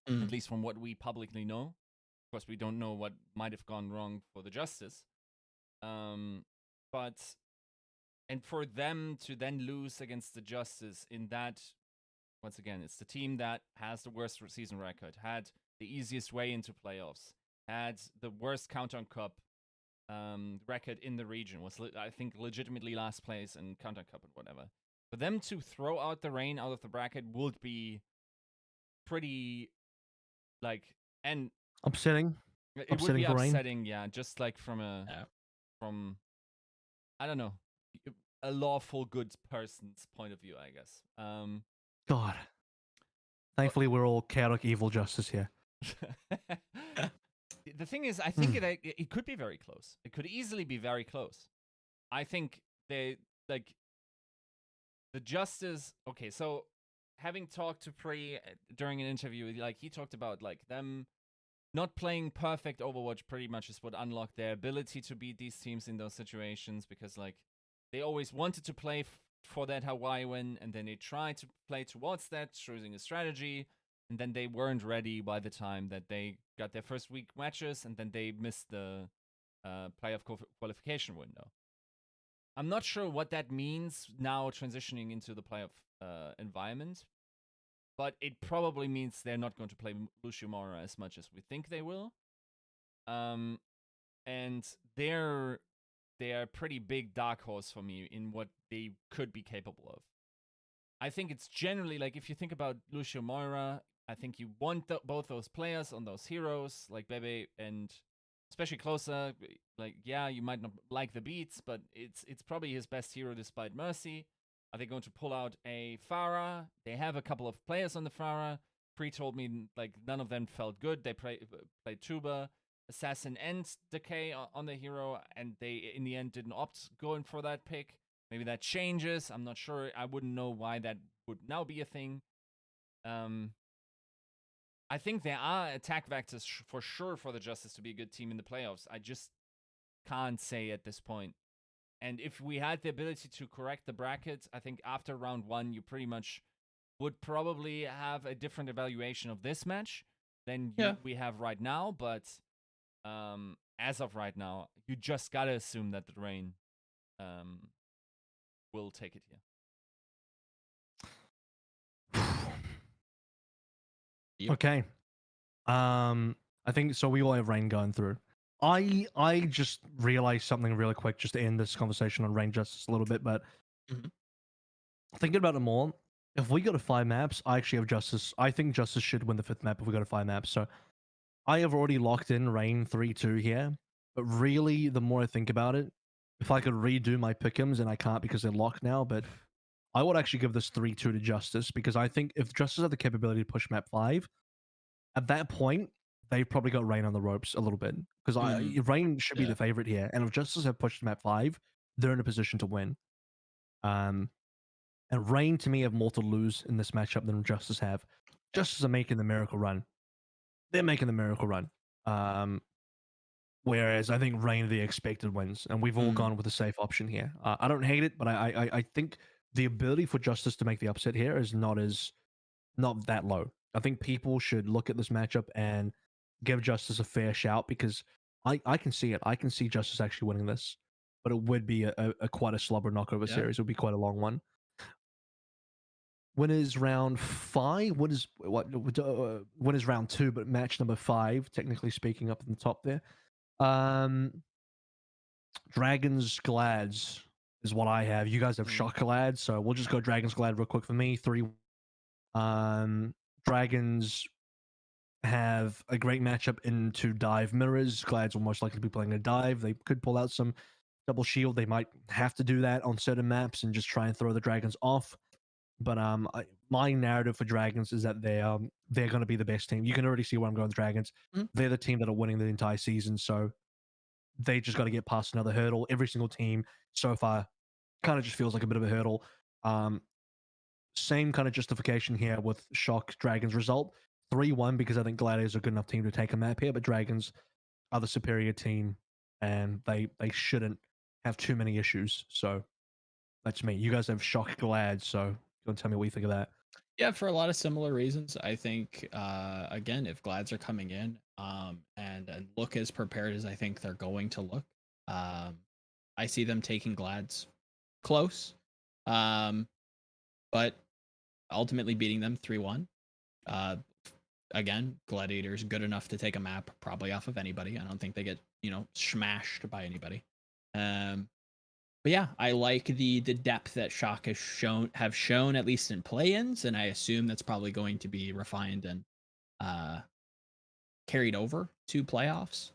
Speaker 3: at least from what we publicly know. Of course, we don't know what might have gone wrong for the Justice. But and for them to then lose against the Justice in that, once again, it's the team that has the worst season record, had the easiest way into playoffs, had the worst Countdown Cup record in the region, was I think legitimately last place in Countdown Cup and whatever. For them to throw out the Rain out of the bracket would be pretty like, and
Speaker 1: Upsetting.
Speaker 3: it would be
Speaker 1: for Rain.
Speaker 3: upsetting, yeah, just like from from I don't know, a lawful good person's point of view, I guess.
Speaker 1: God. Thankfully, we're all chaotic evil Justice here.
Speaker 3: The thing is, I think it could be very close. It could easily be very close. I think they like the Justice. Okay, so having talked to Pre during an interview, like he talked about like them not playing perfect Overwatch pretty much is what unlocked their ability to beat these teams in those situations, because like they always wanted to play for that Hawaii win, and then they tried to play towards that, choosing a strategy, and then they weren't ready by the time that they got their first week matches, and then they missed the playoff qualification window. I'm not sure what that means now transitioning into the playoff environment, but it probably means they're not going to play Lucio Moira as much as we think they will. And they're a pretty big dark horse for me in what they could be capable of. I think it's generally like, if you think about Lucio Moira, I think you want both those players on those heroes like Bebe, and especially Closer. Like, yeah, you might not like the beats, but it's probably his best hero despite Mercy. Are they going to pull out a Pharah? They have a couple of players on the Pharah. Pre told me like none of them felt good. They played Tuba, Assassin, and Decay on the hero, and they in the end didn't opt going for that pick. Maybe that changes. I'm not sure. I wouldn't know why that would now be a thing. I think there are attack vectors for sure for the Justice to be a good team in the playoffs. I just can't say at this point. And if we had the ability to correct the brackets, I think after round 1, you pretty much would probably have a different evaluation of this match than we have right now. But as of right now, you just gotta assume that the Rain will take it here.
Speaker 2: Yep.
Speaker 1: Okay. I think so. We all have Rain going through. I just realized something really quick just to end this conversation on Rain Justice a little bit, but thinking about it more, if we go to 5 maps, I actually have Justice. I think Justice should win the 5th map if we go to 5 maps. So I have already locked in Rain 3-2 here. But really, the more I think about it, if I could redo my Pickems, and I can't because they're locked now, but I would actually give this 3-2 to Justice, because I think if Justice had the capability to push map 5, at that point, they've probably got Rain on the ropes a little bit. Because Rain should be
Speaker 2: Yeah.
Speaker 1: the favorite here. And if Justice have pushed map 5, they're in a position to win. And Rain, to me, have more to lose in this matchup than Justice have. Justice are making the miracle run. They're making the miracle run. Whereas I think Rain are the expected wins, and we've all gone with a safe option here. I don't hate it, but I think the ability for Justice to make the upset here is not that low. I think people should look at this matchup and give Justice a fair shout, because I can see it. I can see Justice actually winning this, but it would be a quite a slobber knockover series. It would be quite a long one. When is round 5? When is round 2? But match number 5, technically speaking, up in the top there. Dragons Glads is what I have. You guys have Shock Glad, so we'll just go Dragons Glad real quick for me. 3. Dragons have a great matchup into dive mirrors. Glads will most likely be playing a dive. They could pull out some double shield. They might have to do that on certain maps and just try and throw the Dragons off. But my narrative for Dragons is that they're going to be the best team. You can already see where I'm going with Dragons. They're the team that are winning the entire season, so they just got to get past another hurdle. Every single team so far kind of just feels like a bit of a hurdle. Same kind of justification here with Shock Dragons result. 3-1, because I think Gladiators are a good enough team to take a map here, but Dragons are the superior team, and they shouldn't have too many issues. So that's me. You guys have Shock Glad, so you want to tell me what you think of that?
Speaker 2: Yeah, for a lot of similar reasons. I think again, if Glads are coming in and look as prepared as I think they're going to look, I see them taking Glads close, but ultimately beating them 3-1. Again, Gladiators good enough to take a map probably off of anybody. I don't think they get smashed by anybody. But yeah, I like the depth that Shock have shown at least in play-ins, and I assume that's probably going to be refined and carried over to playoffs.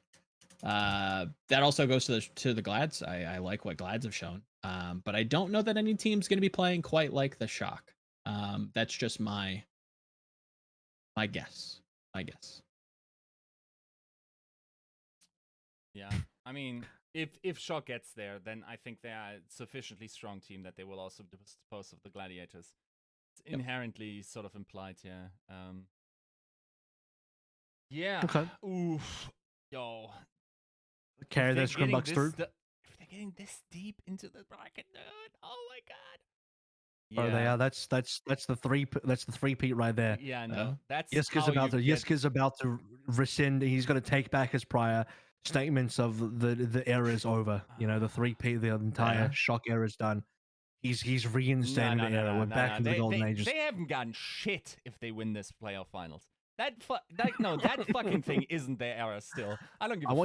Speaker 2: That also goes to the Glads. I like what Glads have shown, but I don't know that any team's going to be playing quite like the Shock. That's just my guess.
Speaker 3: Yeah, I mean, if Shock gets there, then I think they are a sufficiently strong team that they will also dispose of the Gladiators. It's inherently sort of implied, yeah. Yeah.
Speaker 1: Okay.
Speaker 3: Oof. Yo.
Speaker 1: Carry their scrum bucks through.
Speaker 3: If they're getting this deep into the bracket, dude, oh my god.
Speaker 1: Yeah. Oh, they are. That's the 3-peat right there.
Speaker 3: Yeah, no. That's
Speaker 1: Yiska's about to rescind. He's going to take back his prior statements of the era is over. The 3-peat, the entire Shock era is done. He's reinstating the era. We're back to the golden ages.
Speaker 3: They haven't gotten shit if they win this playoff finals. That fucking thing isn't their era still. I don't give a fuck.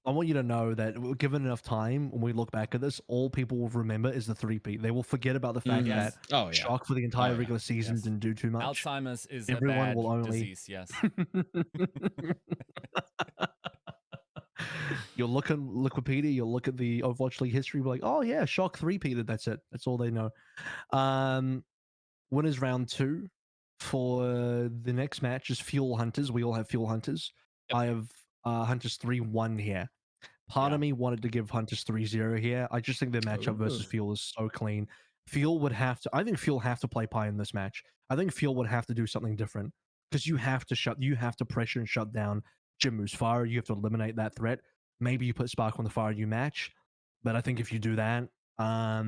Speaker 1: I want you to know that given enough time, when we look back at this, all people will remember is the 3-peat. They will forget about the fact that Shock for the entire regular season didn't do too much.
Speaker 3: Alzheimer's is
Speaker 1: Everyone
Speaker 3: a
Speaker 1: will only
Speaker 3: disease, yes.
Speaker 1: You'll look at Wikipedia, you'll look at the Overwatch League history, be like, oh yeah, Shock 3-peated, that's it. That's all they know. Winners round 2 for the next match is Fuel Hunters. We all have Fuel Hunters. I have Hunters 3-1 here. Part of me wanted to give Hunters 3-0 here. I just think their matchup versus Fuel is so clean. I think Fuel have to play Pi in this match. I think Fuel would have to do something different, because you have to pressure and shut down Jinmu's fire. You have to eliminate that threat. Maybe you put Spark on the fire you match, but I think if you do that, I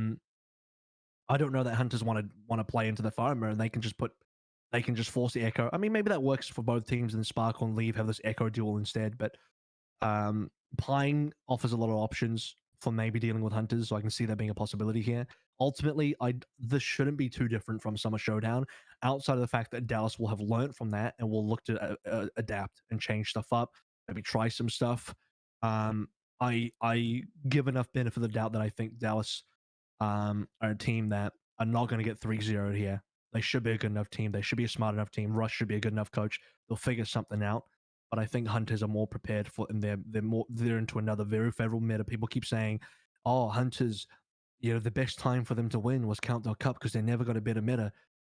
Speaker 1: don't know that Hunters want to play into the farmer, and they can just force the Echo. I mean, maybe that works for both teams, and Spark on Leave have this Echo duel instead, but Pine offers a lot of options for maybe dealing with Hunters, so I can see that being a possibility here. Ultimately, this shouldn't be too different from Summer Showdown, outside of the fact that Dallas will have learned from that and will look to adapt and change stuff up, maybe try some stuff. I give enough benefit of the doubt that I think Dallas are a team that are not going to get 3-0 here. They should be a good enough team. They should be a smart enough team. Rush should be a good enough coach. They'll figure something out. But I think Hunters are more prepared for, and they're into another very favorable meta. People keep saying, "Oh, Hunters, the best time for them to win was Countdown Cup because they never got a better meta."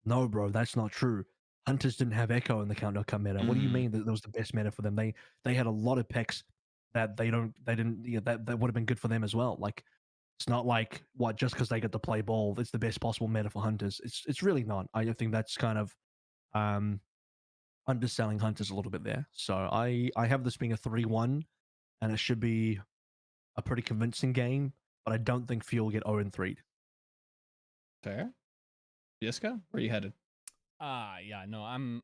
Speaker 1: No, bro, that's not true. Hunters didn't have Echo in the Countdown Cup meta. What do you mean that was the best meta for them? They had a lot of picks that they didn't that would have been good for them as well. Like, it's not like just because they get to play ball, it's the best possible meta for Hunters. It's really not. I think that's kind of underselling Hunters a little bit there. So I have this being a 3-1, and it should be a pretty convincing game. But I don't think Fuel get 0-3.
Speaker 2: Fair. Yiska, where are you headed?
Speaker 3: Yeah, no, I'm.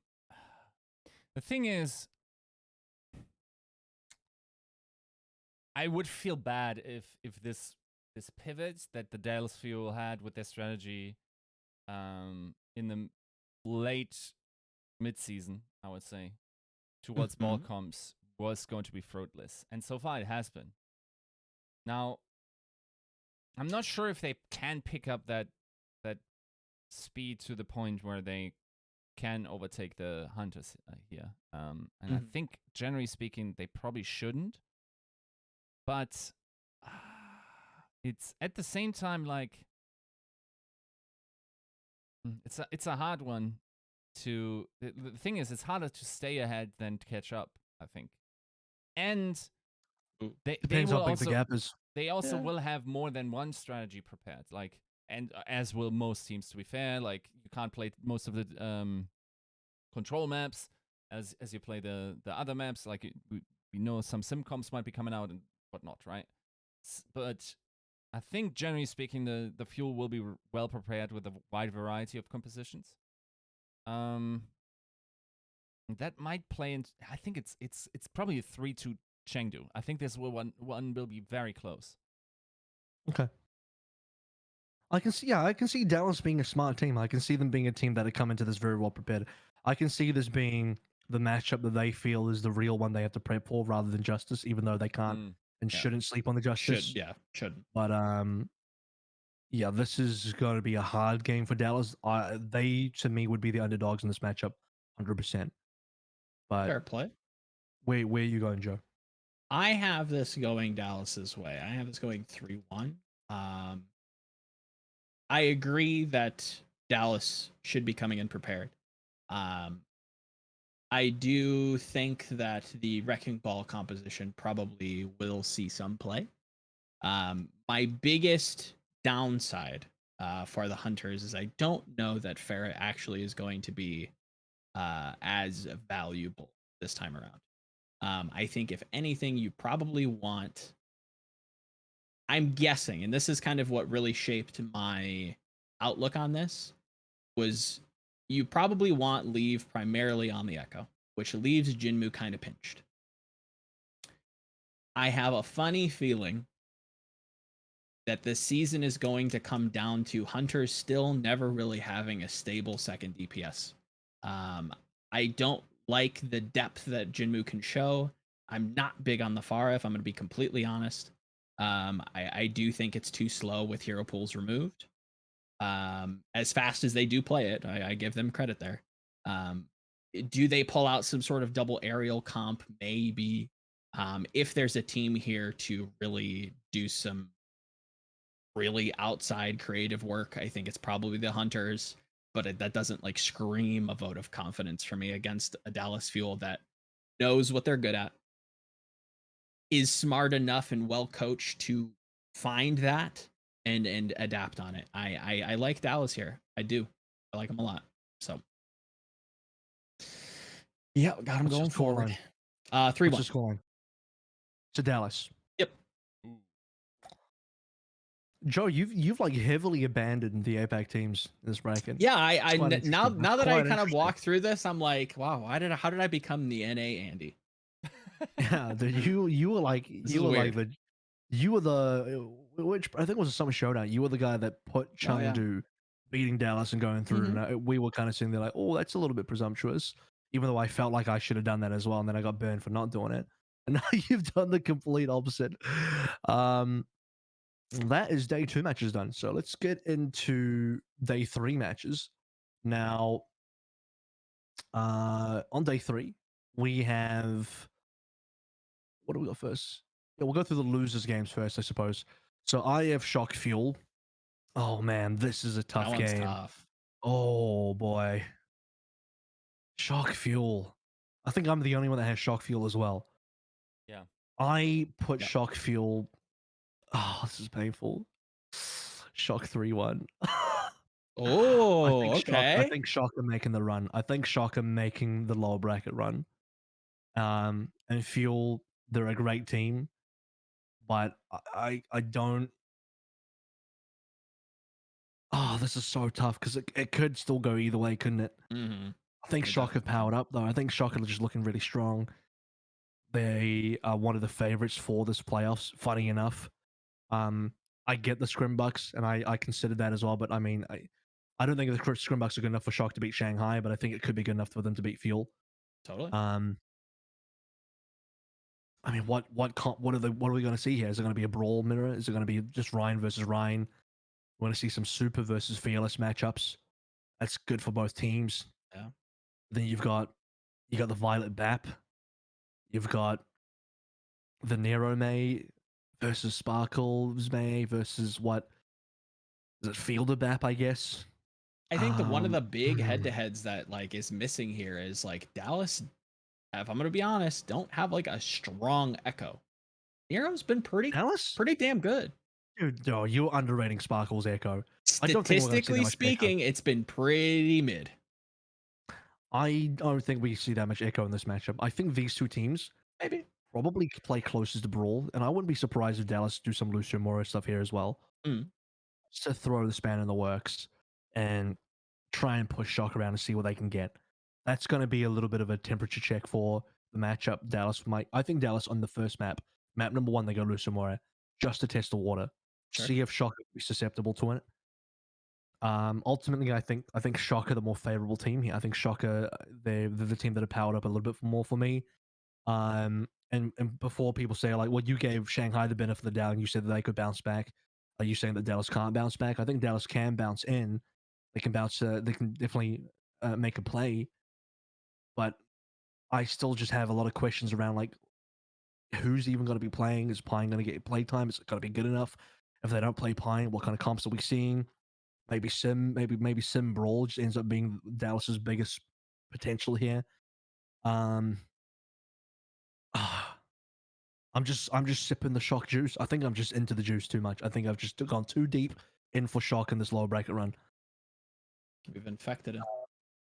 Speaker 3: The thing is, I would feel bad if this pivots that the Dallas Fuel had with their strategy, in the late mid-season, I would say, towards ball comps was going to be fruitless, and so far it has been. Now, I'm not sure if they can pick up that speed to the point where they can overtake the Hunters here. And I think, generally speaking, they probably shouldn't. But it's at the same time like it's a hard one to. The thing is, it's harder to stay ahead than to catch up, I think. And they
Speaker 1: Depends
Speaker 3: will
Speaker 1: how big
Speaker 3: also
Speaker 1: the gap is.
Speaker 3: they also will have more than one strategy prepared. Like, and as will most teams, to be fair. Like, you can't play most of the control maps as you play the other maps. Like, we know some sim comps might be coming out and whatnot, right? But I think, generally speaking, the Fuel will be well prepared with a wide variety of compositions. That might play into. I think it's probably a 3-2 Chengdu. I think this one will be very close.
Speaker 1: Okay. I can see Dallas being a smart team. I can see them being a team that had come into this very well prepared. I can see this being the matchup that they feel is the real one they have to prep for, rather than Justice, even though they can't and shouldn't sleep on the Justice.
Speaker 2: Shouldn't.
Speaker 1: But yeah, this is going to be a hard game for Dallas. They, to me, would be the underdogs in this matchup, 100%. But
Speaker 2: Fair play.
Speaker 1: where are you going, Joe?
Speaker 2: I have this going Dallas's way. I have this going 3-1. I agree that Dallas should be coming in prepared. I do think that the Wrecking Ball composition probably will see some play. My biggest downside for the Hunters is I don't know that Farah actually is going to be as valuable this time around. I think if anything, you probably want. I'm guessing, and this is kind of what really shaped my outlook on this, was you probably want Leave primarily on the Echo, which leaves Jinmu kind of pinched. I have a funny feeling that this season is going to come down to Hunters still never really having a stable second DPS. I don't like the depth that Jinmu can show. I'm not big on the Pharah, if I'm going to be completely honest. I do think it's too slow with hero pools removed. As fast as they do play it, I give them credit there. Do they pull out some sort of double aerial comp? Maybe. If there's a team here to really do some really outside creative work, I think it's probably the Hunters, but that doesn't like scream a vote of confidence for me against a Dallas Fuel that knows what they're good at, is smart enough and well coached to find that and adapt on it. I like Dallas here. I do. I like them a lot. So yeah, got them going forward. 3-1.
Speaker 1: What's the scoreline? To Dallas.
Speaker 2: Yep.
Speaker 1: Joe, you've like heavily abandoned the APAC teams in this bracket.
Speaker 2: Yeah, I now that I kind of
Speaker 1: walk
Speaker 2: walk through this, I'm like, wow, how did I become the NA Andy?
Speaker 1: Yeah, you were like which I think was a summer showdown. You were the guy that put Chengdu beating Dallas and going through, and we were kind of sitting there like, oh, that's a little bit presumptuous. Even though I felt like I should have done that as well, and then I got burned for not doing it. And now you've done the complete opposite. that is day 2 matches done. So let's get into day 3 matches. Now, on day 3, we have what do we got first? Yeah, we'll go through the losers games first, I suppose. So I have Shock Fuel. Oh man, this is a
Speaker 2: That
Speaker 1: tough
Speaker 2: one's
Speaker 1: game.
Speaker 2: tough.
Speaker 1: Oh boy, Shock Fuel. I think I'm the only one that has Shock Fuel as well.
Speaker 3: Yeah.
Speaker 1: I put
Speaker 2: Yep.
Speaker 1: Shock Fuel. Oh, this is painful. Shock 3-1.
Speaker 2: Oh,
Speaker 1: I
Speaker 2: okay.
Speaker 1: think Shock are making the run. I think Shock are making the lower bracket run. And Fuel, they're a great team, but I don't. Oh, this is so tough because it could still go either way, couldn't it?
Speaker 2: Mm-hmm.
Speaker 1: I think
Speaker 2: It
Speaker 1: Shock have
Speaker 2: definitely
Speaker 1: powered up though. I think Shock are just looking really strong. They are one of the favorites for this playoffs. Funny enough, I get the Scrimbucks, and I considered that as well. But I mean, I don't think the Scrimbucks are good enough for Shock to beat Shanghai, but I think it could be good enough for them to beat Fuel.
Speaker 2: Totally.
Speaker 1: I mean, what are we going to see here? Is it going to be a brawl mirror? Is it going to be just Ryan versus Ryan? We're going to see some Super versus Fearless matchups. That's good for both teams.
Speaker 2: Yeah.
Speaker 1: Then you got the Violet Bap. You've got the Nero May versus Sparkles May versus what is it, Fielder Bap, I guess.
Speaker 2: I think the one of the big
Speaker 1: hmm.
Speaker 2: head-to-heads that like is missing here is like Dallas, if I'm gonna be honest, don't have like a strong echo. Nero's been
Speaker 1: Dallas?
Speaker 2: pretty damn good.
Speaker 1: Dude, no, you're underrating Sparkle's Echo. I don't think we're going to see that
Speaker 2: Statistically
Speaker 1: much Echo.
Speaker 2: speaking, it's been pretty mid.
Speaker 1: I don't think we see that much Echo in this matchup. I think these two teams
Speaker 2: Maybe.
Speaker 1: probably play closest to Brawl, and I wouldn't be surprised if Dallas do some Lucio Moro stuff here as well.
Speaker 2: Mm.
Speaker 1: Just to throw the span in the works and try and push Shock around and see what they can get. That's going to be a little bit of a temperature check for the matchup. I think Dallas on the first map number 1, they go Lucio Moro just to test the water,
Speaker 2: Sure.
Speaker 1: see if Shock is susceptible to it. Ultimately, I think Shock are the more favorable team here. I think Shock are they're the team that have powered up a little bit more for me. And before people say like, well, you gave Shanghai the benefit of the doubt and you said that they could bounce back. Are you saying that Dallas can't bounce back? I think Dallas can bounce in. They can bounce. They can definitely make a play. But I still just have a lot of questions around like, who's even going to be playing? Is Pine going to get play time? Is it going to be good enough? If they don't play Pine, what kind of comps are we seeing? Maybe Sim Brawl just ends up being Dallas's biggest potential here. I'm just sipping the Shock juice. I think I'm just into the juice too much. I think I've just gone too deep in for Shock in this lower bracket run.
Speaker 2: We've infected him.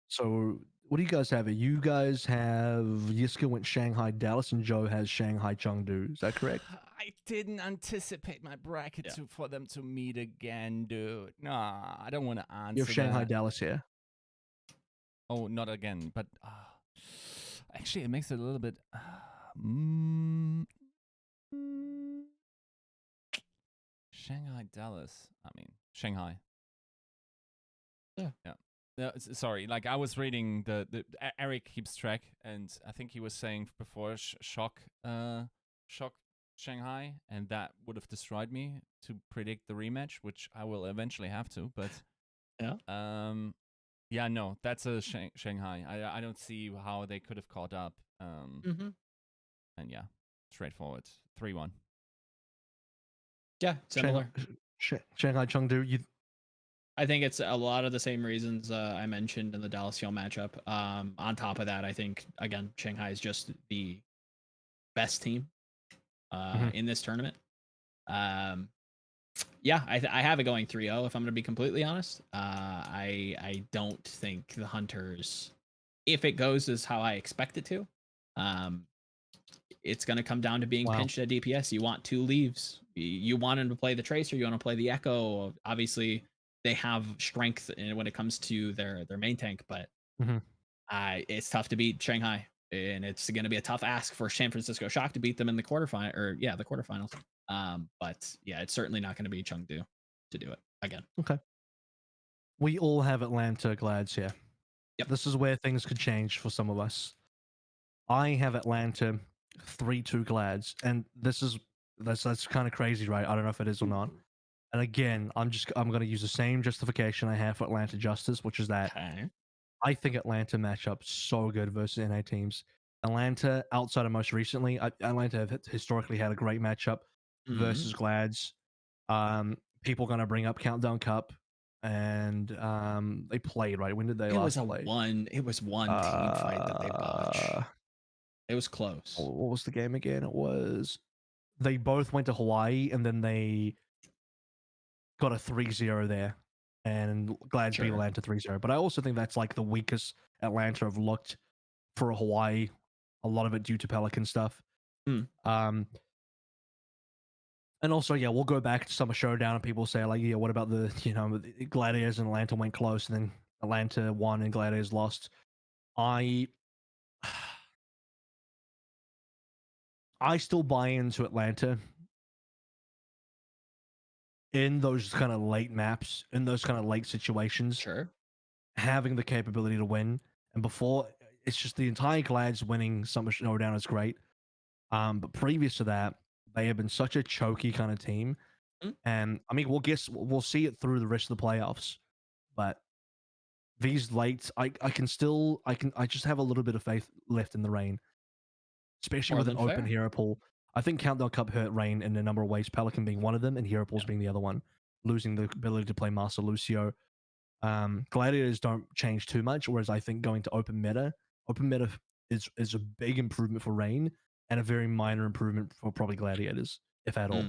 Speaker 1: So what do you guys have? You guys have Yiska went Shanghai Dallas and Joe has Shanghai Chengdu. Is that correct?
Speaker 3: I didn't anticipate my bracket for them to meet again, dude. Nah, I don't want to answer.
Speaker 1: You have Shanghai
Speaker 3: that.
Speaker 1: Dallas here.
Speaker 3: Oh, not again. But actually, it makes it a little bit. Shanghai Dallas. I mean, Shanghai.
Speaker 2: Yeah.
Speaker 3: Sorry, like I was reading Eric keeps track, and I think he was saying before Shock Shanghai, and that would have destroyed me to predict the rematch, which I will eventually have to. But yeah, no, that's a Shanghai. I don't see how they could have caught up. And yeah, straightforward 3-1.
Speaker 2: Yeah, similar.
Speaker 1: Shanghai Chengdu.
Speaker 2: I think it's a lot of the same reasons I mentioned in the Dallas Fuel matchup. On top of that, I think again Shanghai is just the best team in this tournament. Yeah, I have it going 3-0 if I'm going to be completely honest. I don't think the Hunters, if it goes as how I expect it to, it's going to come down to being pinched at DPS. You want 2 leaves. You want him to play the Tracer. You want to play the Echo. Obviously, they have strength when it comes to their main tank, but it's tough to beat Shanghai, and it's going to be a tough ask for San Francisco Shock to beat them in the quarterfinal, or the quarterfinals. But yeah, it's certainly not going to be Chengdu to do it again.
Speaker 1: Okay. We all have Atlanta Glads here.
Speaker 2: Yep.
Speaker 1: This is where things could change for some of us. I have Atlanta 3-2 Glads, and that's kind of crazy, right? I don't know if it is or not. And again, I'm going to use the same justification I have for Atlanta Justice, which is that
Speaker 2: Okay.
Speaker 1: I think Atlanta match up so good versus NA teams. Atlanta, outside of most recently, Atlanta have historically had a great matchup versus Glads. People going to bring up Countdown Cup, and they played, right? When did they last play?
Speaker 2: It was one team fight that they botched. It was close.
Speaker 1: What was the game again? It was they both went to Hawaii, and then they got a 3-0 there, and Glads beat
Speaker 2: Sure.
Speaker 1: Atlanta 3-0. But I also think that's like the weakest Atlanta have looked for a Hawaii. A lot of it due to Pelican stuff. And also, yeah, we'll go back to Summer Showdown, and people say like, yeah, what about the Gladiators and Atlanta went close, and then Atlanta won and Gladiators lost. I still buy into Atlanta in those kind of late maps, in those kind of late situations,
Speaker 2: Sure.
Speaker 1: having the capability to win. And before, it's just the entire Glads winning Summer Showdown is great. But previous to that, they have been such a choky kind of team. And I mean, we'll see it through the rest of the playoffs. But these late, I just have a little bit of faith left in the Rain, especially
Speaker 2: More
Speaker 1: with an
Speaker 2: than
Speaker 1: open
Speaker 2: fair.
Speaker 1: hero pool. I think Countdown Cup hurt Rain in a number of ways. Pelican being one of them, and hero pools being the other one, losing the ability to play Master Lucio. Gladiators don't change too much, whereas I think going to open meta is a big improvement for Rain and a very minor improvement for probably Gladiators, if at all.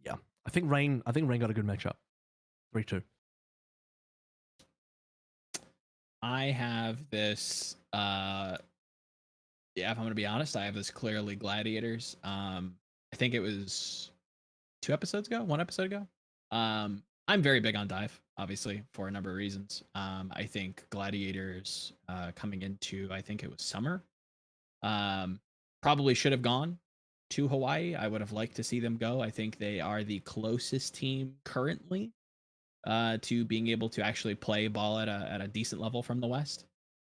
Speaker 1: Yeah, I think Rain got a good matchup. 3-2.
Speaker 2: I have this if I'm gonna be honest, I have this clearly Gladiators. I think it was 1 episode ago. I'm very big on dive, obviously, for a number of reasons. I think Gladiators coming into, I think it was summer, probably should have gone to Hawaii. I would have liked to see them go. I think they are the closest team currently to being able to actually play ball at a decent level from the West.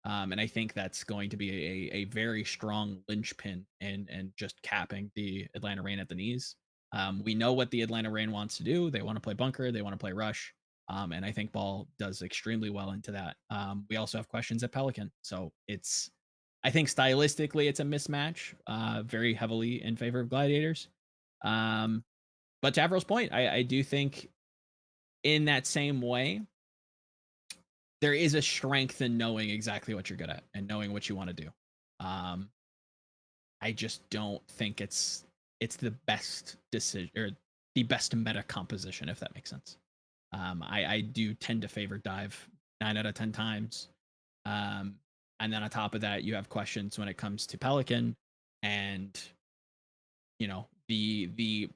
Speaker 2: And I think that's going to be a very strong linchpin and just capping the Atlanta Reign at the knees. We know what the Atlanta Reign wants to do. They want to play bunker. They want to play rush. And I think Ball does extremely well into that. We also have questions at Pelican. So I think stylistically, it's a mismatch, very heavily in favor of Gladiators. But to Avril's point, I do think in that same way, there is a strength in knowing exactly what you're good at and knowing what you want to do. I just don't think it's the best decision or the best meta composition, if that makes sense. I do tend to favor dive 9 out of 10 times. And then on top of that, you have questions when it comes to Pelican and the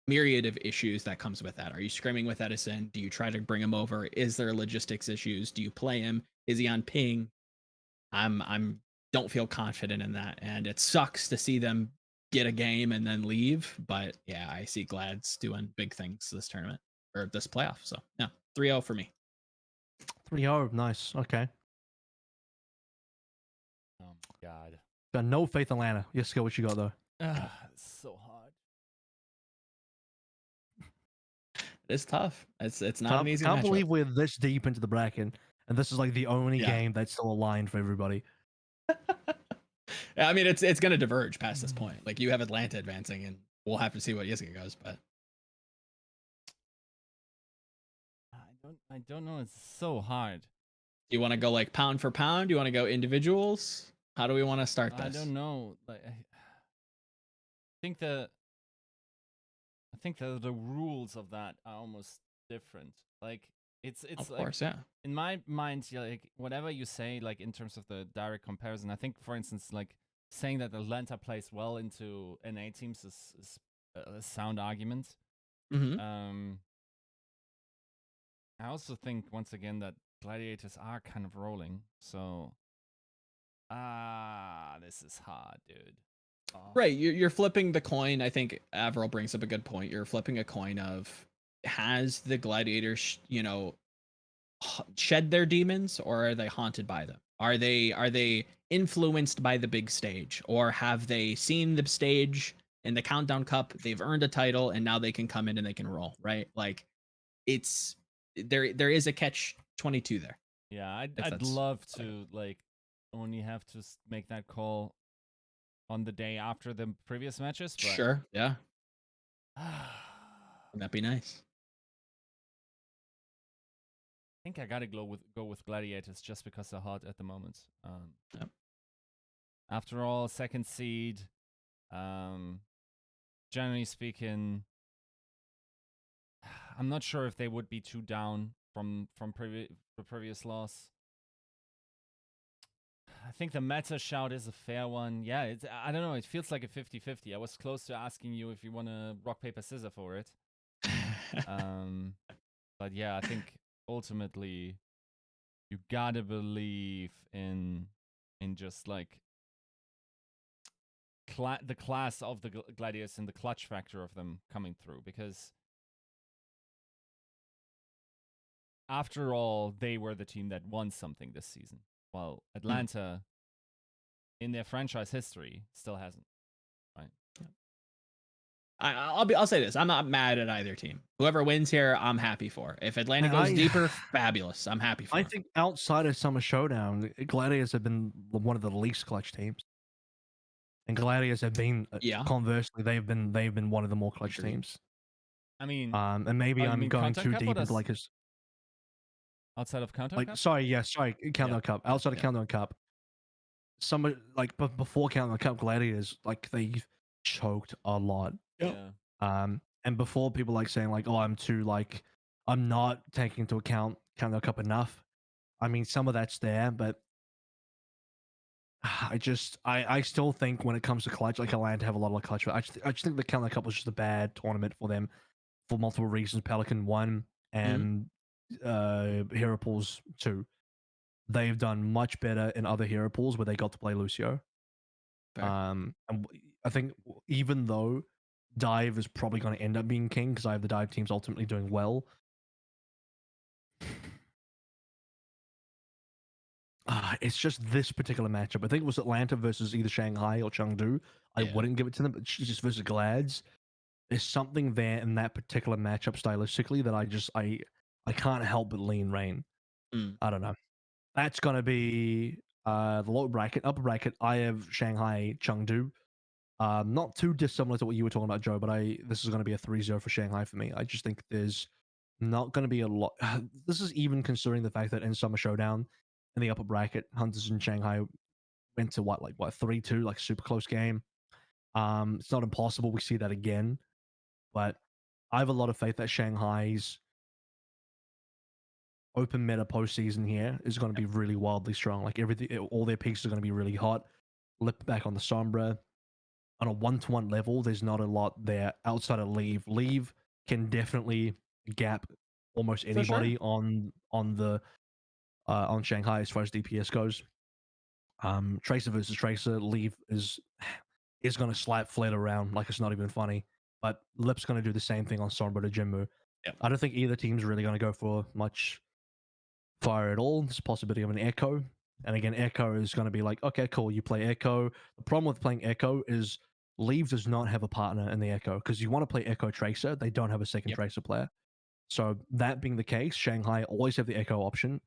Speaker 2: myriad of issues that comes with that. Are you scrimming with Edison? Do you try to bring him over? Is there logistics issues? Do you play him? Is he on ping? I'm don't feel confident in that, and it sucks to see them get a game and then leave. But yeah, I see Glads doing big things this tournament or this playoff. So yeah, 3-0 for me.
Speaker 1: 3-0, nice. Okay.
Speaker 3: Oh my god.
Speaker 1: Got no faith in Atlanta. Yiska, what you got though?
Speaker 3: It's so hard.
Speaker 2: It's tough. It's not an easy
Speaker 1: Can't
Speaker 2: matchup.
Speaker 1: believe we're this deep into the bracket, and this is like the only game that's still aligned for everybody.
Speaker 2: I mean, it's going to diverge past this point. Like, you have Atlanta advancing, and we'll have to see what Yiska goes. But
Speaker 3: I don't know. It's so hard.
Speaker 2: Do you want to go like pound for pound? Do you want to go individuals? How do we want to start this?
Speaker 3: I don't know. Like, I think the rules of that are almost different. Like, it's
Speaker 2: of
Speaker 3: like,
Speaker 2: course, yeah.
Speaker 3: In my mind, like whatever you say, like in terms of the direct comparison, I think, for instance, like saying that Atlanta plays well into NA teams is a sound argument.
Speaker 2: Mm-hmm.
Speaker 3: I also think once again that Gladiators are kind of rolling, so this is hard, dude.
Speaker 2: Right, you're flipping the coin. I think Avril brings up a good point. You're flipping a coin of, has the Gladiators, shed their demons, or are they haunted by them? Are they influenced by the big stage, or have they seen the stage in the Countdown Cup. They've earned a title, and now they can come in and they can roll, right? Like, it's there is a catch 22 there.
Speaker 3: Yeah, I'd
Speaker 2: that's-
Speaker 3: love to like only have to make that call on the day after the previous matches. But
Speaker 2: Sure, yeah, wouldn't that be nice?
Speaker 3: I think I gotta go with Gladiators just because they're hot at the moment.
Speaker 2: Yep.
Speaker 3: After all, second seed. Generally speaking, I'm not sure if they would be too down from the previous loss. I think the meta shout is a fair one. Yeah, it's, I don't know. It feels like a 50-50. I was close to asking you if you want to rock, paper, scissors for it. But yeah, I think ultimately you gotta believe in just like the class of the Gladiators and the clutch factor of them coming through, because after all, they were the team that won something this season, while Atlanta, in their franchise history, still hasn't. Right?
Speaker 2: I'll say this: I'm not mad at either team. Whoever wins here, I'm happy for. If Atlanta goes deeper, fabulous. I'm happy for.
Speaker 1: I think outside of Summer Showdown, Gladiators have been one of the least clutch teams, and Gladiators have been conversely they've been one of the more clutch teams.
Speaker 3: I mean,
Speaker 1: and maybe I'm going too deep into like his
Speaker 3: outside of Countdown Cup.
Speaker 1: Sorry, Countdown Cup. Outside of Countdown Cup, some like before Countdown Cup, Gladiators like they choked a lot.
Speaker 3: Yeah.
Speaker 1: And before people like saying like, oh, I'm not taking into account Countdown Cup enough. I mean, some of that's there, but I still think when it comes to clutch, like Atlanta have a lot of clutch. I just think the Countdown Cup was just a bad tournament for them for multiple reasons. Pelican 1 and Hero Pools 2. They've done much better in other Hero Pools where they got to play Lucio.
Speaker 2: Fair.
Speaker 1: And I think even though Dive is probably going to end up being king because I have the Dive teams ultimately doing well. It's just this particular matchup. I think it was Atlanta versus either Shanghai or Chengdu. I wouldn't give it to them, but just versus Glads. There's something there in that particular matchup stylistically that I can't help but lean Rain. I don't know. That's gonna be the lower bracket. Upper bracket, I have Shanghai, Chengdu. Not too dissimilar to what you were talking about, Joe, but this is gonna be a 3-0 for Shanghai for me. I just think there's not gonna be a lot. This is even considering the fact that in Summer Showdown in the upper bracket, Hunters and Shanghai went to what 3-2, like super close game. It's not impossible we see that again, but I have a lot of faith that Shanghai's open meta postseason here is going to be really wildly strong. Like everything, all their pieces are going to be really hot. Lip back on the Sombra. On a 1-to-1 level, there's not a lot there outside of Leave. Leave can definitely gap almost anybody on Shanghai as far as DPS goes. Tracer versus Tracer, Leave is going to slap Fled around like it's not even funny. But Lip's going to do the same thing on Sombra to Jinmu.
Speaker 2: Yep.
Speaker 1: I don't think either team's really going to go for much fire at all. There's a possibility of an Echo. And again, Echo is going to be like, okay, cool, you play Echo. The problem with playing Echo is Leave does not have a partner in the Echo because you want to play Echo Tracer. They don't have a second Tracer player. So that being the case, Shanghai always have the Echo option,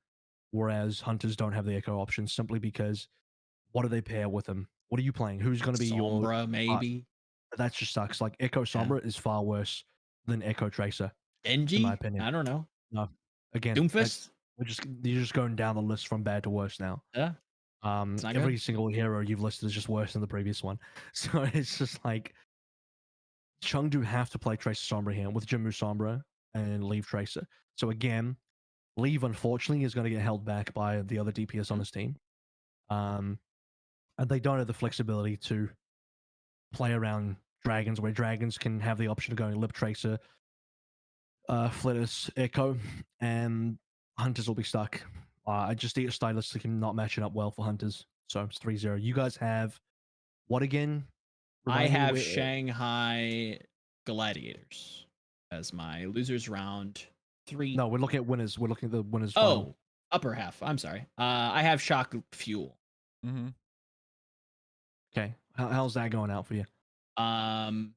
Speaker 1: whereas Hunters don't have the Echo option simply because what do they pair with them? What are you playing? Who's going to be
Speaker 2: Sombra, maybe?
Speaker 1: That just sucks. Like Echo Sombra is far worse than Echo Tracer.
Speaker 2: Genji?
Speaker 1: In my opinion.
Speaker 2: I don't know.
Speaker 1: No. Again,
Speaker 2: Doomfist?
Speaker 1: you're just going down the list from bad to worse now.
Speaker 2: Yeah.
Speaker 1: Every single hero you've listed is just worse than the previous one. So it's just like Chengdu have to play Tracer Sombra here with Jinmu Sombra and Leave Tracer. So again, Leave unfortunately is going to get held back by the other DPS on his team. And they don't have the flexibility to play around dragons where dragons can have the option of going Lip Tracer, Flittus, Echo, and Hunters will be stuck. I just think stylistically not matching up well for Hunters. So it's 3-0. You guys have what again?
Speaker 2: I have Shanghai Gladiators as my losers round 3.
Speaker 1: No, we're looking at winners. We're looking at the winners
Speaker 2: Oh,
Speaker 1: final.
Speaker 2: upper half. I'm sorry. I have Shock Fuel.
Speaker 3: Mm-hmm.
Speaker 1: Okay. How's that going out for you?
Speaker 2: Going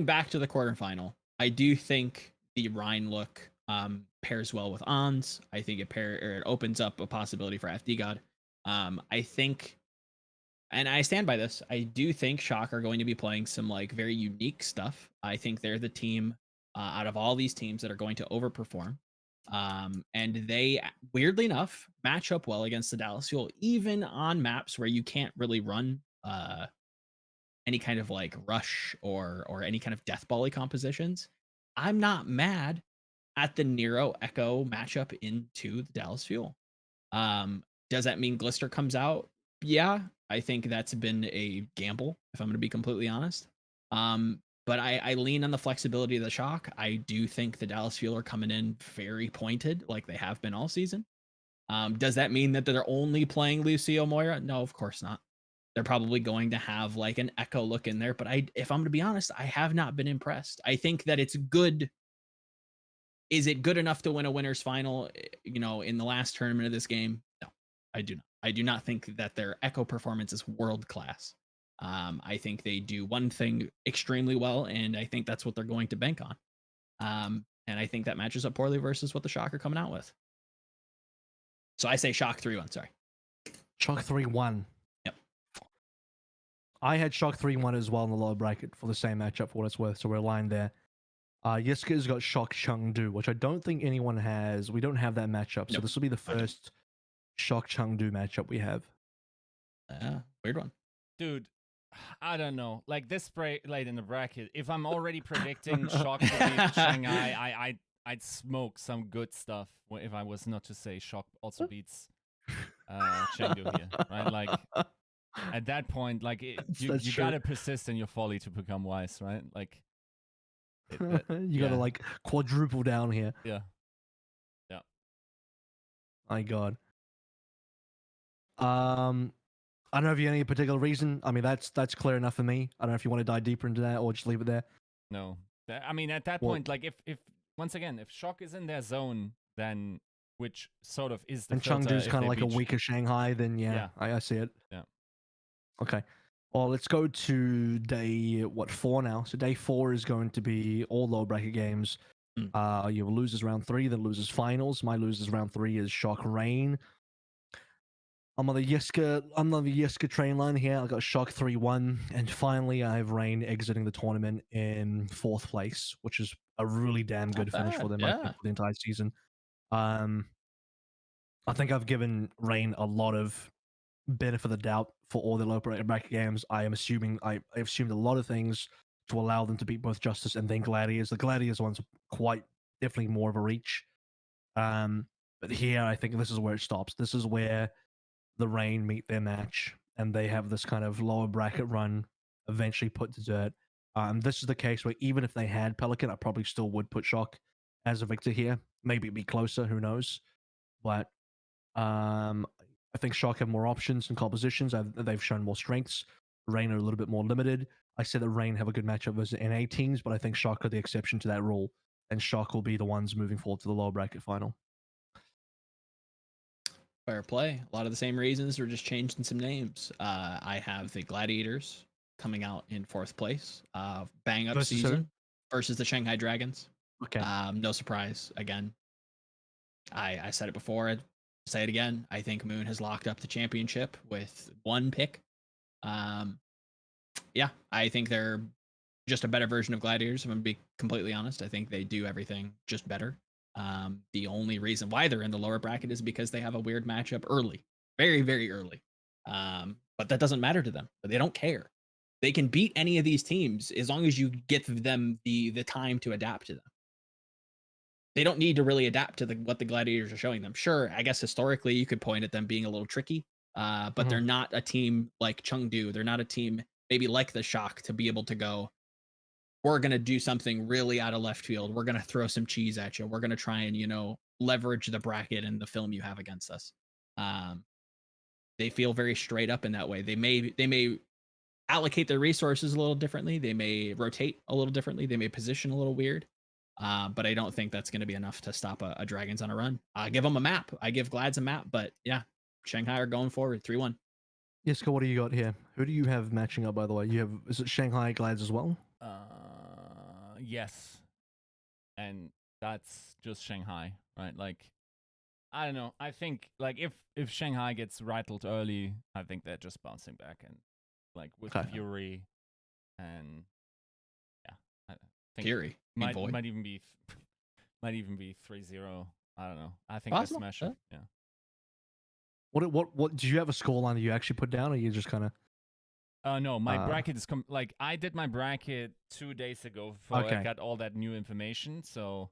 Speaker 2: back to the quarterfinal, I do think the Rhine look pairs well with Ons. I think it opens up a possibility for FD God. I think, and I stand by this, I do think Shock are going to be playing some like very unique stuff. I think they're the team out of all these teams that are going to overperform. And they, weirdly enough, match up well against the Dallas Fuel, even on maps where you can't really run any kind of like rush or any kind of death volley compositions. I'm not mad at the Nero Echo matchup into the Dallas Fuel. Does that mean Glister comes out? Yeah, I think that's been a gamble, if I'm going to be completely honest. But I lean on the flexibility of the Shock. I do think the Dallas Fuel are coming in very pointed, like they have been all season. Does that mean that they're only playing Lucio Moira? No, of course not. They're probably going to have like an Echo look in there, but if I'm going to be honest, I have not been impressed. I think that it's good. Is it good enough to win a winners final, in the last tournament of this game? No, I do not. I do not think that their Echo performance is world class. I think they do one thing extremely well, and I think that's what they're going to bank on. And I think that matches up poorly versus what the Shock are coming out with. So I say Shock 3-1, sorry.
Speaker 1: Shock 3-1.
Speaker 2: Yep.
Speaker 1: I had Shock 3-1 as well in the lower bracket for the same matchup for what it's worth, so we're aligned there. Yiska's got Shock Chengdu, which I don't think anyone has. We don't have that matchup, so
Speaker 2: Nope.
Speaker 1: this will be the first Shock Chengdu matchup we have.
Speaker 2: Weird one.
Speaker 3: Dude, I don't know. Like this late in the bracket, if I'm already predicting Shock to beat Shanghai, I'd smoke some good stuff if I was not to say Shock also beats Chengdu here, right? Like at that point, like you gotta persist in your folly to become wise, right? Like
Speaker 1: you gotta like quadruple down here.
Speaker 3: Yeah.
Speaker 1: My God. I don't know if you have any particular reason. I mean, that's clear enough for me. I don't know if you want to dive deeper into that or just leave it there.
Speaker 3: No, I mean at that point, like if once again, if Shock is in their zone, then which sort of is the
Speaker 1: and
Speaker 3: filter,
Speaker 1: Chengdu's kind of like a weaker Shanghai, then I see it.
Speaker 3: Yeah.
Speaker 1: Okay. Well, let's go to day 4 now. So day 4 is going to be all low bracket games. You have losers round 3, then losers finals. My losers round 3 is Shock Rain. I'm on the Yiska train line here. I got Shock 3-1, and finally I have Rain exiting the tournament in 4th place, which is a really damn good finish for them, I think, for the entire season. I think I've given Rain a lot of benefit of the doubt for all the low bracket games. I assumed a lot of things to allow them to beat both Justice and then Gladiators. The Gladiators one's quite definitely more of a reach. But here I think this is where it stops. This is where the Rain meet their match, and they have this kind of lower bracket run eventually put to dirt. This is the case where even if they had Pelican, I probably still would put Shock as a victor here. Maybe it'd be closer, who knows? But I think Shock have more options and compositions. They've shown more strengths. Rain are a little bit more limited. I said that Rain have a good matchup versus NA teams, but I think Shock are the exception to that rule, and Shock will be the ones moving forward to the lower bracket final.
Speaker 2: Fair play. A lot of the same reasons. We're just changing some names. I have the Gladiators coming out in 4th place. Bang up
Speaker 1: versus
Speaker 2: season versus the Shanghai Dragons.
Speaker 1: Okay.
Speaker 2: No surprise. Again, I said it before. I'd say it again. I think Moon has locked up the championship with 1 pick. Yeah, I think they're just a better version of Gladiators. I'm going to be completely honest. I think they do everything just better. The only reason why they're in the lower bracket is because they have a weird matchup early, very, very early. But that doesn't matter to them. They don't care. They can beat any of these teams as long as you get them the time to adapt to them. They don't need to really adapt to what the Gladiators are showing them. Sure, I guess historically you could point at them being a little tricky, but they're not a team like Chengdu. They're not a team maybe like the Shock to be able to go, we're going to do something really out of left field. We're going to throw some cheese at you. We're going to try and, leverage the bracket and the film you have against us. They feel very straight up in that way. They may allocate their resources a little differently. They may rotate a little differently. They may position a little weird. But I don't think that's going to be enough to stop a Dragons on a run. I give them a map. I give Glads a map, but yeah, Shanghai are going forward 3-1.
Speaker 1: Yiska, what do you got here? Who do you have matching up, by the way? You have, is it Shanghai Glads as well?
Speaker 3: Yes, and that's just Shanghai, right? Like, I don't know. I think like if Shanghai gets rattled early, I think they're just bouncing back and like with
Speaker 1: Okay.
Speaker 3: Fury, and yeah, I think
Speaker 2: Fury. You mean Void?
Speaker 3: might even be might even be 3-0. I don't know. I think
Speaker 2: Possible,
Speaker 3: they smash
Speaker 2: yeah.
Speaker 3: it. Yeah.
Speaker 1: What do you have a scoreline that you actually put down, or you just kind of?
Speaker 3: No, my bracket is like I did my bracket 2 days ago before I
Speaker 1: Okay.
Speaker 3: got all that new information. So,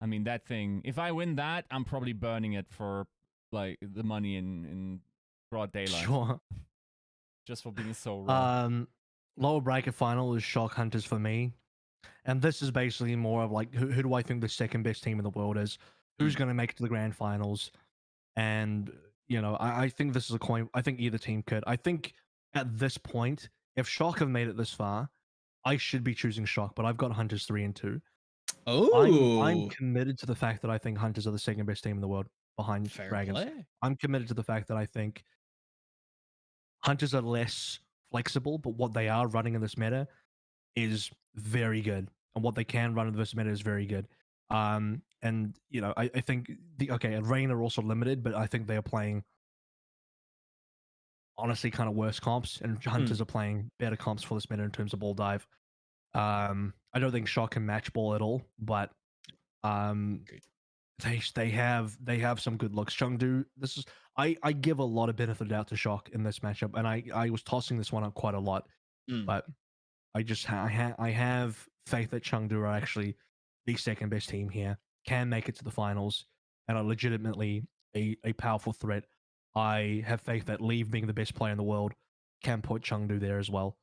Speaker 3: I mean that thing. If I win that, I'm probably burning it for like the money in broad daylight,
Speaker 1: Sure.
Speaker 3: just for being so raw.
Speaker 1: Lower bracket final is Shock Hunters for me, and this is basically more of like who do I think the second best team in the world is? Who's going to make it to the grand finals? And I think this is a coin. I think either team could. I think at this point, if Shock have made it this far, I should be choosing Shock, but I've got Hunters 3 and 2. I'm
Speaker 2: Oh,
Speaker 1: committed to the fact that I think Hunters are the second best team in the world behind
Speaker 2: fair
Speaker 1: Dragons.
Speaker 2: play.
Speaker 1: I'm committed to the fact that I think Hunters are less flexible, but what they are running in this meta is very good, and what they can run in this meta is very good. And I think and Rain are also limited, but I think they are playing honestly kind of worse comps, and Hunters are playing better comps for this meta in terms of ball dive. I don't think Shock can match ball at all, but
Speaker 2: Agreed.
Speaker 1: they have some good looks. Chengdu, this is I give a lot of benefit of doubt to Shock in this matchup, and I was tossing this one up quite a lot, but I just I have faith that Chengdu are actually the second best team here, can make it to the finals, and are legitimately a powerful threat. I have faith that Leave, being the best player in the world, can put Chengdu there as well.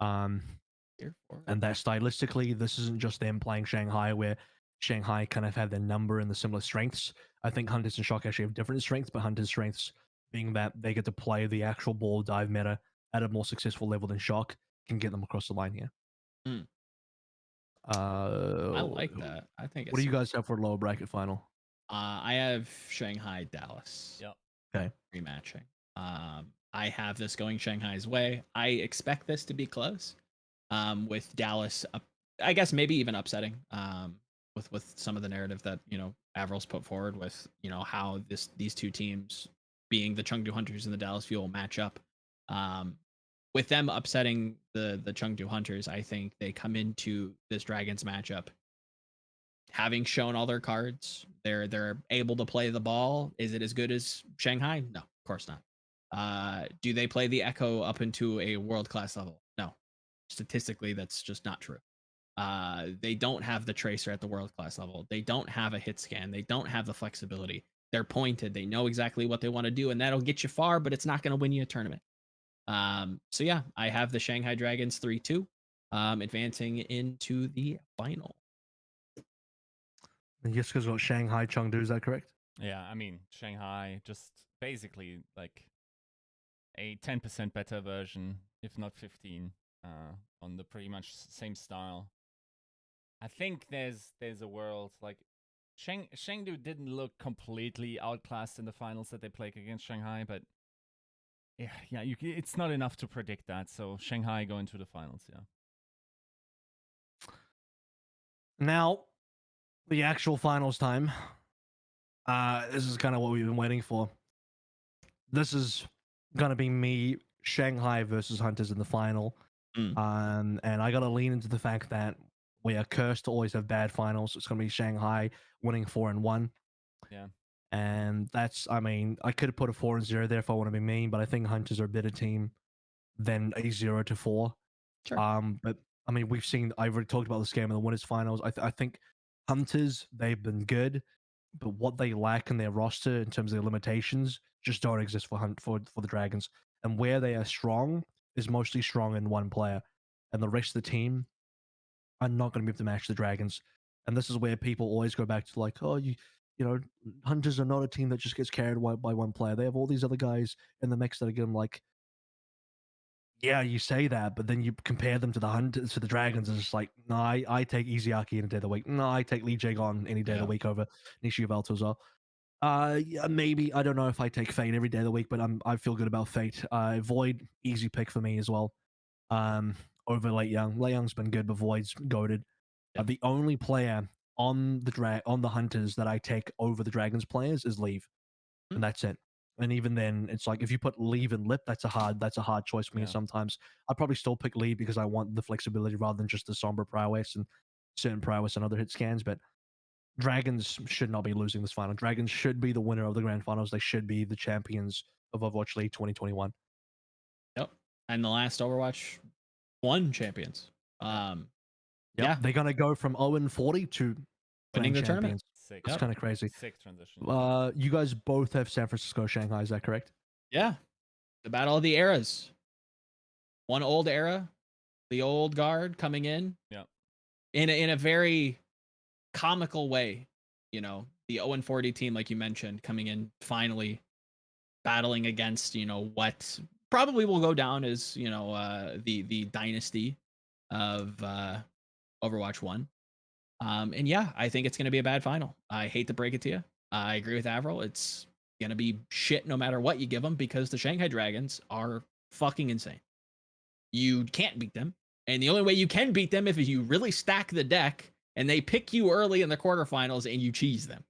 Speaker 2: Here for it.
Speaker 1: And that stylistically, this isn't just them playing Shanghai, where Shanghai kind of have their number and the similar strengths. I think Hunters and Shock actually have different strengths, but Hunters' strengths being that they get to play the actual ball dive meta at a more successful level than Shock can get them across the line here.
Speaker 2: I like that. I think it's
Speaker 1: What do you guys have for a lower bracket final?
Speaker 2: I have Shanghai Dallas.
Speaker 3: Yep.
Speaker 1: Okay.
Speaker 2: Rematching. I have this going Shanghai's way. I expect this to be close. With Dallas I guess maybe even upsetting. With some of the narrative that, AVRL's put forward with, how these two teams being the Chengdu Hunters and the Dallas Fuel match up. With them upsetting the Chengdu Hunters, I think they come into this Dragons matchup having shown all their cards. They're able to play the ball. Is it as good as Shanghai? No, of course not. Do they play the Echo up into a world class level? No. Statistically, that's just not true. They don't have the tracer at the world class level. They don't have a hit scan. They don't have the flexibility. They're pointed. They know exactly what they want to do, and that'll get you far, but it's not going to win you a tournament. So yeah, I have the Shanghai Dragons 3-2, advancing into the final.
Speaker 1: And Yiska's got Shanghai Chengdu, is that correct?
Speaker 3: Yeah, I mean Shanghai just basically like a 10% better version, if not 15, on the pretty much same style. I think there's a world like Chengdu didn't look completely outclassed in the finals that they played against Shanghai, but yeah, it's not enough to predict that. So Shanghai going to the finals, yeah.
Speaker 1: Now, the actual finals time. This is kind of what we've been waiting for. This is gonna be me, Shanghai versus Hunters in the final. And I gotta lean into the fact that we are cursed to always have bad finals. It's gonna be Shanghai winning 4-1.
Speaker 3: Yeah.
Speaker 1: And that's, I mean, I could have put a 4-0 there if I want to be mean, but I think Hunters are a better team than a 0-4.
Speaker 2: Sure.
Speaker 1: But I mean, I've already talked about this game in the winners finals. I think Hunters, they've been good, but what they lack in their roster in terms of their limitations just don't exist for the Dragons. And where they are strong is mostly strong in one player, and the rest of the team are not going to be able to match the Dragons. And this is where people always go back to like, oh, Hunters are not a team that just gets carried by one player. They have all these other guys in the mix that are getting like, yeah, you say that, but then you compare them to the Dragons, and it's like, no, I take Iziaki any day of the week. No, I take Lee Jae-gon any day of the week over Nishi Valtozar. Yeah, maybe. I don't know if I take Fate every day of the week, but I feel good about Fate. Void, easy pick for me as well. Over Late Young. Late Young's been good, but Void's goaded.
Speaker 2: Yep.
Speaker 1: The only player on the Hunters that I take over the Dragons players is Leave,
Speaker 2: Hmm.
Speaker 1: and that's it. And even then, it's like if you put Leave and Lip, that's a hard choice for me.
Speaker 3: Yeah.
Speaker 1: Sometimes I'd probably still pick Leave because I want the flexibility rather than just the somber prowess and certain prowess and other hit scans. But Dragons should not be losing this final. Dragons should be the winner of the grand finals. They should be the champions of Overwatch League 2021.
Speaker 2: Yep. And the last Overwatch 1 champions.
Speaker 1: Yep.
Speaker 2: Yeah.
Speaker 1: They're gonna go from 0-40 to
Speaker 2: Winning
Speaker 1: grand
Speaker 2: the tournament.
Speaker 1: champions.
Speaker 3: Sick.
Speaker 1: It's
Speaker 2: Yep.
Speaker 1: kind of crazy.
Speaker 3: Sick transition.
Speaker 1: You guys both have San Francisco, Shanghai. Is that correct?
Speaker 2: Yeah. The battle of the eras. One old era, the old guard coming in.
Speaker 3: Yep.
Speaker 2: In a very comical way, you know, the 0-40 team, like you mentioned, coming in finally battling against, you know, what probably will go down as, you know, the dynasty of Overwatch 1. And yeah, I think it's going to be a bad final. I hate to break it to you. I agree with AVRL. It's going to be shit no matter what you give them because the Shanghai Dragons are fucking insane. You can't beat them. And the only way you can beat them is if you really stack the deck and they pick you early in the quarterfinals and you cheese them.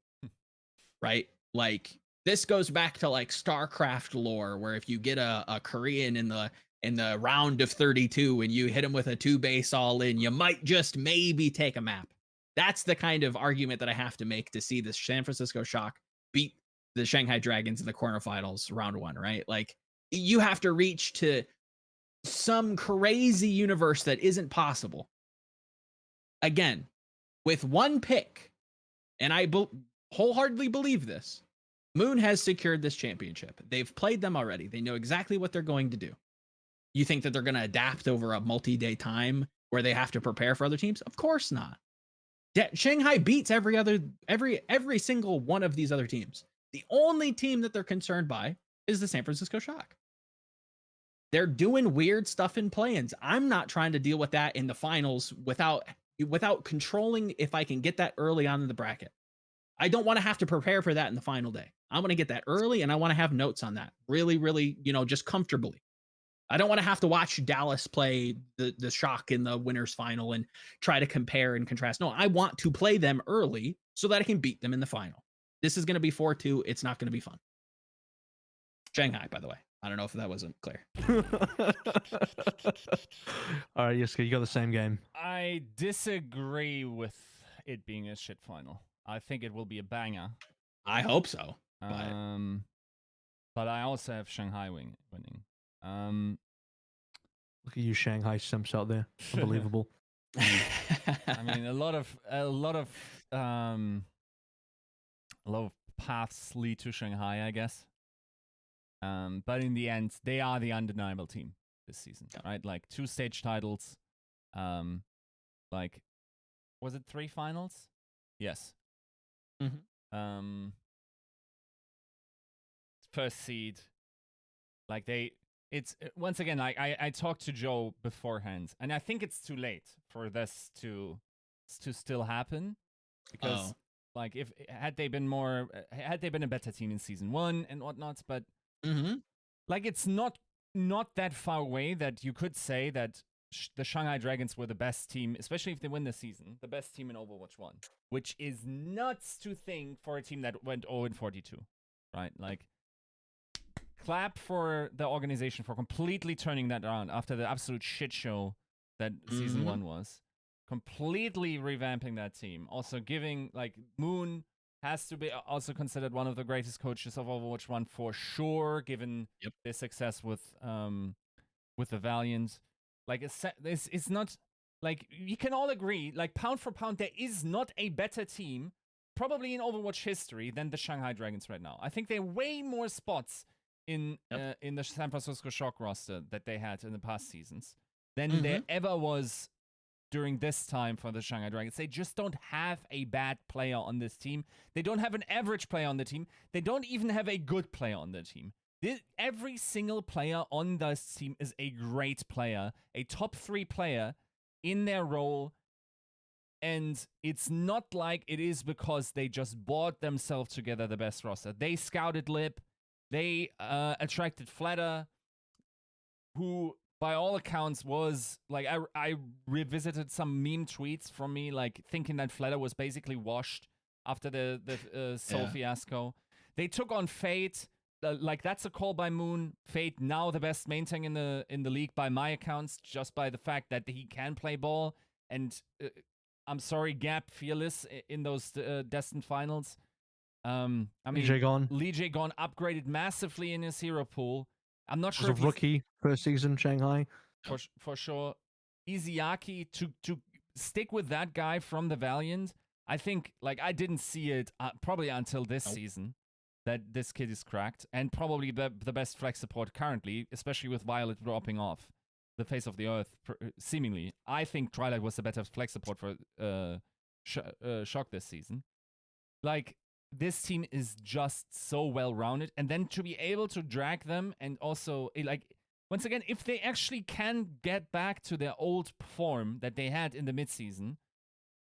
Speaker 2: Right? Like this goes back to like StarCraft lore, where if you get a Korean in the round of 32 and you hit him with a 2-base all in, you might just maybe take a map. That's the kind of argument that I have to make to see the San Francisco Shock beat the Shanghai Dragons in the quarterfinals round 1, right? Like you have to reach to some crazy universe that isn't possible. Again, with one pick, and I wholeheartedly believe this, Moon has secured this championship. They've played them already. They know exactly what they're going to do. You think that they're going to adapt over a multi-day time where they have to prepare for other teams? Of course not. Shanghai beats every single one of these other teams. The only team that they're concerned by is the San Francisco Shock. They're doing weird stuff in play-ins. I'm not trying to deal with that in the finals without controlling if I can get that early on in the bracket. I don't want to have to prepare for that in the final day. I want to get that early and I want to have notes on that really, really, you know, just comfortably. I don't want to have to watch Dallas play the Shock in the winners final and try to compare and contrast. No, I want to play them early so that I can beat them in the final. This is going to be 4-2. It's not going to be fun. Shanghai, by the way. I don't know if that wasn't clear.
Speaker 1: All right, Yiska, you got the same game.
Speaker 3: I disagree with it being a shit final. I think it will be a banger.
Speaker 2: I hope so.
Speaker 3: But I also have Shanghai winning.
Speaker 1: Look at you, Shanghai simps out there. Unbelievable.
Speaker 3: I mean, a lot of paths lead to Shanghai, I guess. But in the end, they are the undeniable team this season, right? Like 2 stage titles. Like, was it 3 finals? Yes.
Speaker 2: Mm-hmm.
Speaker 3: First seed. Like it's once again, I talked to Joe beforehand, and I think it's too late for this to still happen because like if had they been a better team in season 1 and whatnot, but like it's not that far away that you could say that the Shanghai Dragons were the best team, especially if they win this season, the best team in Overwatch 1, which is nuts to think for a team that went 0-42, right? Like, clap for the organization for completely turning that around after the absolute shit show that season 1 was. Completely revamping that team. Also giving, like, Moon has to be also considered one of the greatest coaches of Overwatch 1 for sure, given their success with the Valiant. Like, it's not, like, you can all agree, like, pound for pound, there is not a better team, probably in Overwatch history, than the Shanghai Dragons right now. I think there are way more spots in the San Francisco Shock roster that they had in the past seasons than there ever was during this time for the Shanghai Dragons. They just don't have a bad player on this team. They don't have an average player on the team. They don't even have a good player on the team. Every single player on this team is a great player, a top 3 player in their role, And it's not like it is because they just bought themselves together the best roster. They scouted Lip. They attracted Flatter, who by all accounts was like, I revisited some meme tweets from me, like thinking that Flatter was basically washed after the Soul fiasco. They took on Fate. Like that's a call by Moon. Fate now the best main tank in the league by my accounts, just by the fact that he can play ball. And I'm sorry, Gap fearless in those destined finals. I mean, Lee Jae Gon upgraded massively in his hero pool. I'm not sure
Speaker 1: if he's a rookie first season Shanghai.
Speaker 3: For sure. Izayaki, to stick with that guy from the Valiant, I think, like, I didn't see it probably until this season that this kid is cracked, and probably the best flex support currently, especially with Violet dropping off the face of the earth, seemingly. I think Twilight was the better flex support for Shock this season. Like, this team is just so well-rounded, and then to be able to drag them, and also, like, once again, if they actually can get back to their old form that they had in the midseason,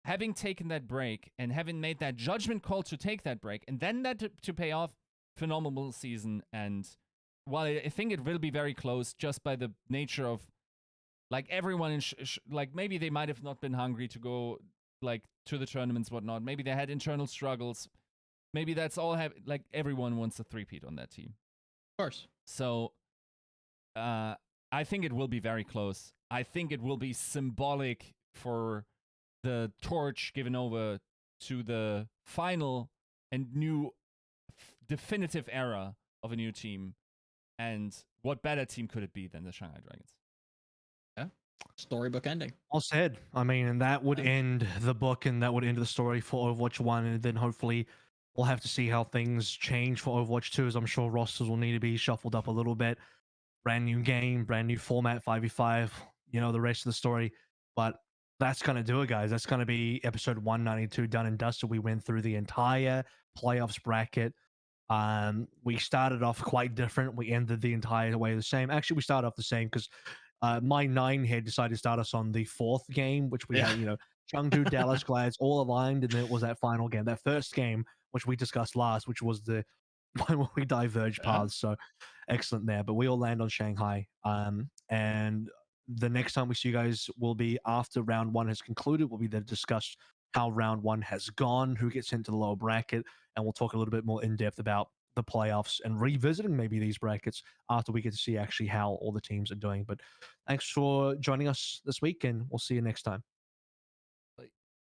Speaker 3: having taken that break and having made that judgment call to take that break, and then that to pay off, phenomenal season. And while I think it will be very close, just by the nature of, like, everyone in like, maybe they might have not been hungry to go, like, to the tournaments, whatnot. Maybe they had internal struggles. Maybe that's all. Like, everyone wants a three-peat on that team.
Speaker 2: Of course.
Speaker 3: So, I think it will be very close. I think it will be symbolic for the torch given over to the final and new definitive era of a new team. And what better team could it be than the Shanghai Dragons?
Speaker 2: Yeah. Storybook ending.
Speaker 1: All said. I mean, and that would end the book, and that would end the story for Overwatch 1, and then hopefully we'll have to see how things change for Overwatch 2, as I'm sure rosters will need to be shuffled up a little bit. Brand new game, brand new format, 5v5, you know, the rest of the story. But that's going to do it, guys. That's going to be episode 192 done and dusted. We went through the entire playoffs bracket. We started off quite different. We ended the entire way the same. Actually, we started off the same because my 9 head decided to start us on the 4th game, which we had, you know, Chengdu, Dallas, Glads all aligned, and then it was that final game, that first game, which we discussed last, which was the one where we diverged paths. So excellent there. But we all land on Shanghai. And the next time we see you guys will be after round 1 has concluded. We'll be there to discuss how round 1 has gone, who gets into the lower bracket, and we'll talk a little bit more in depth about the playoffs and revisiting maybe these brackets after we get to see actually how all the teams are doing. But thanks for joining us this week, and we'll see you next time.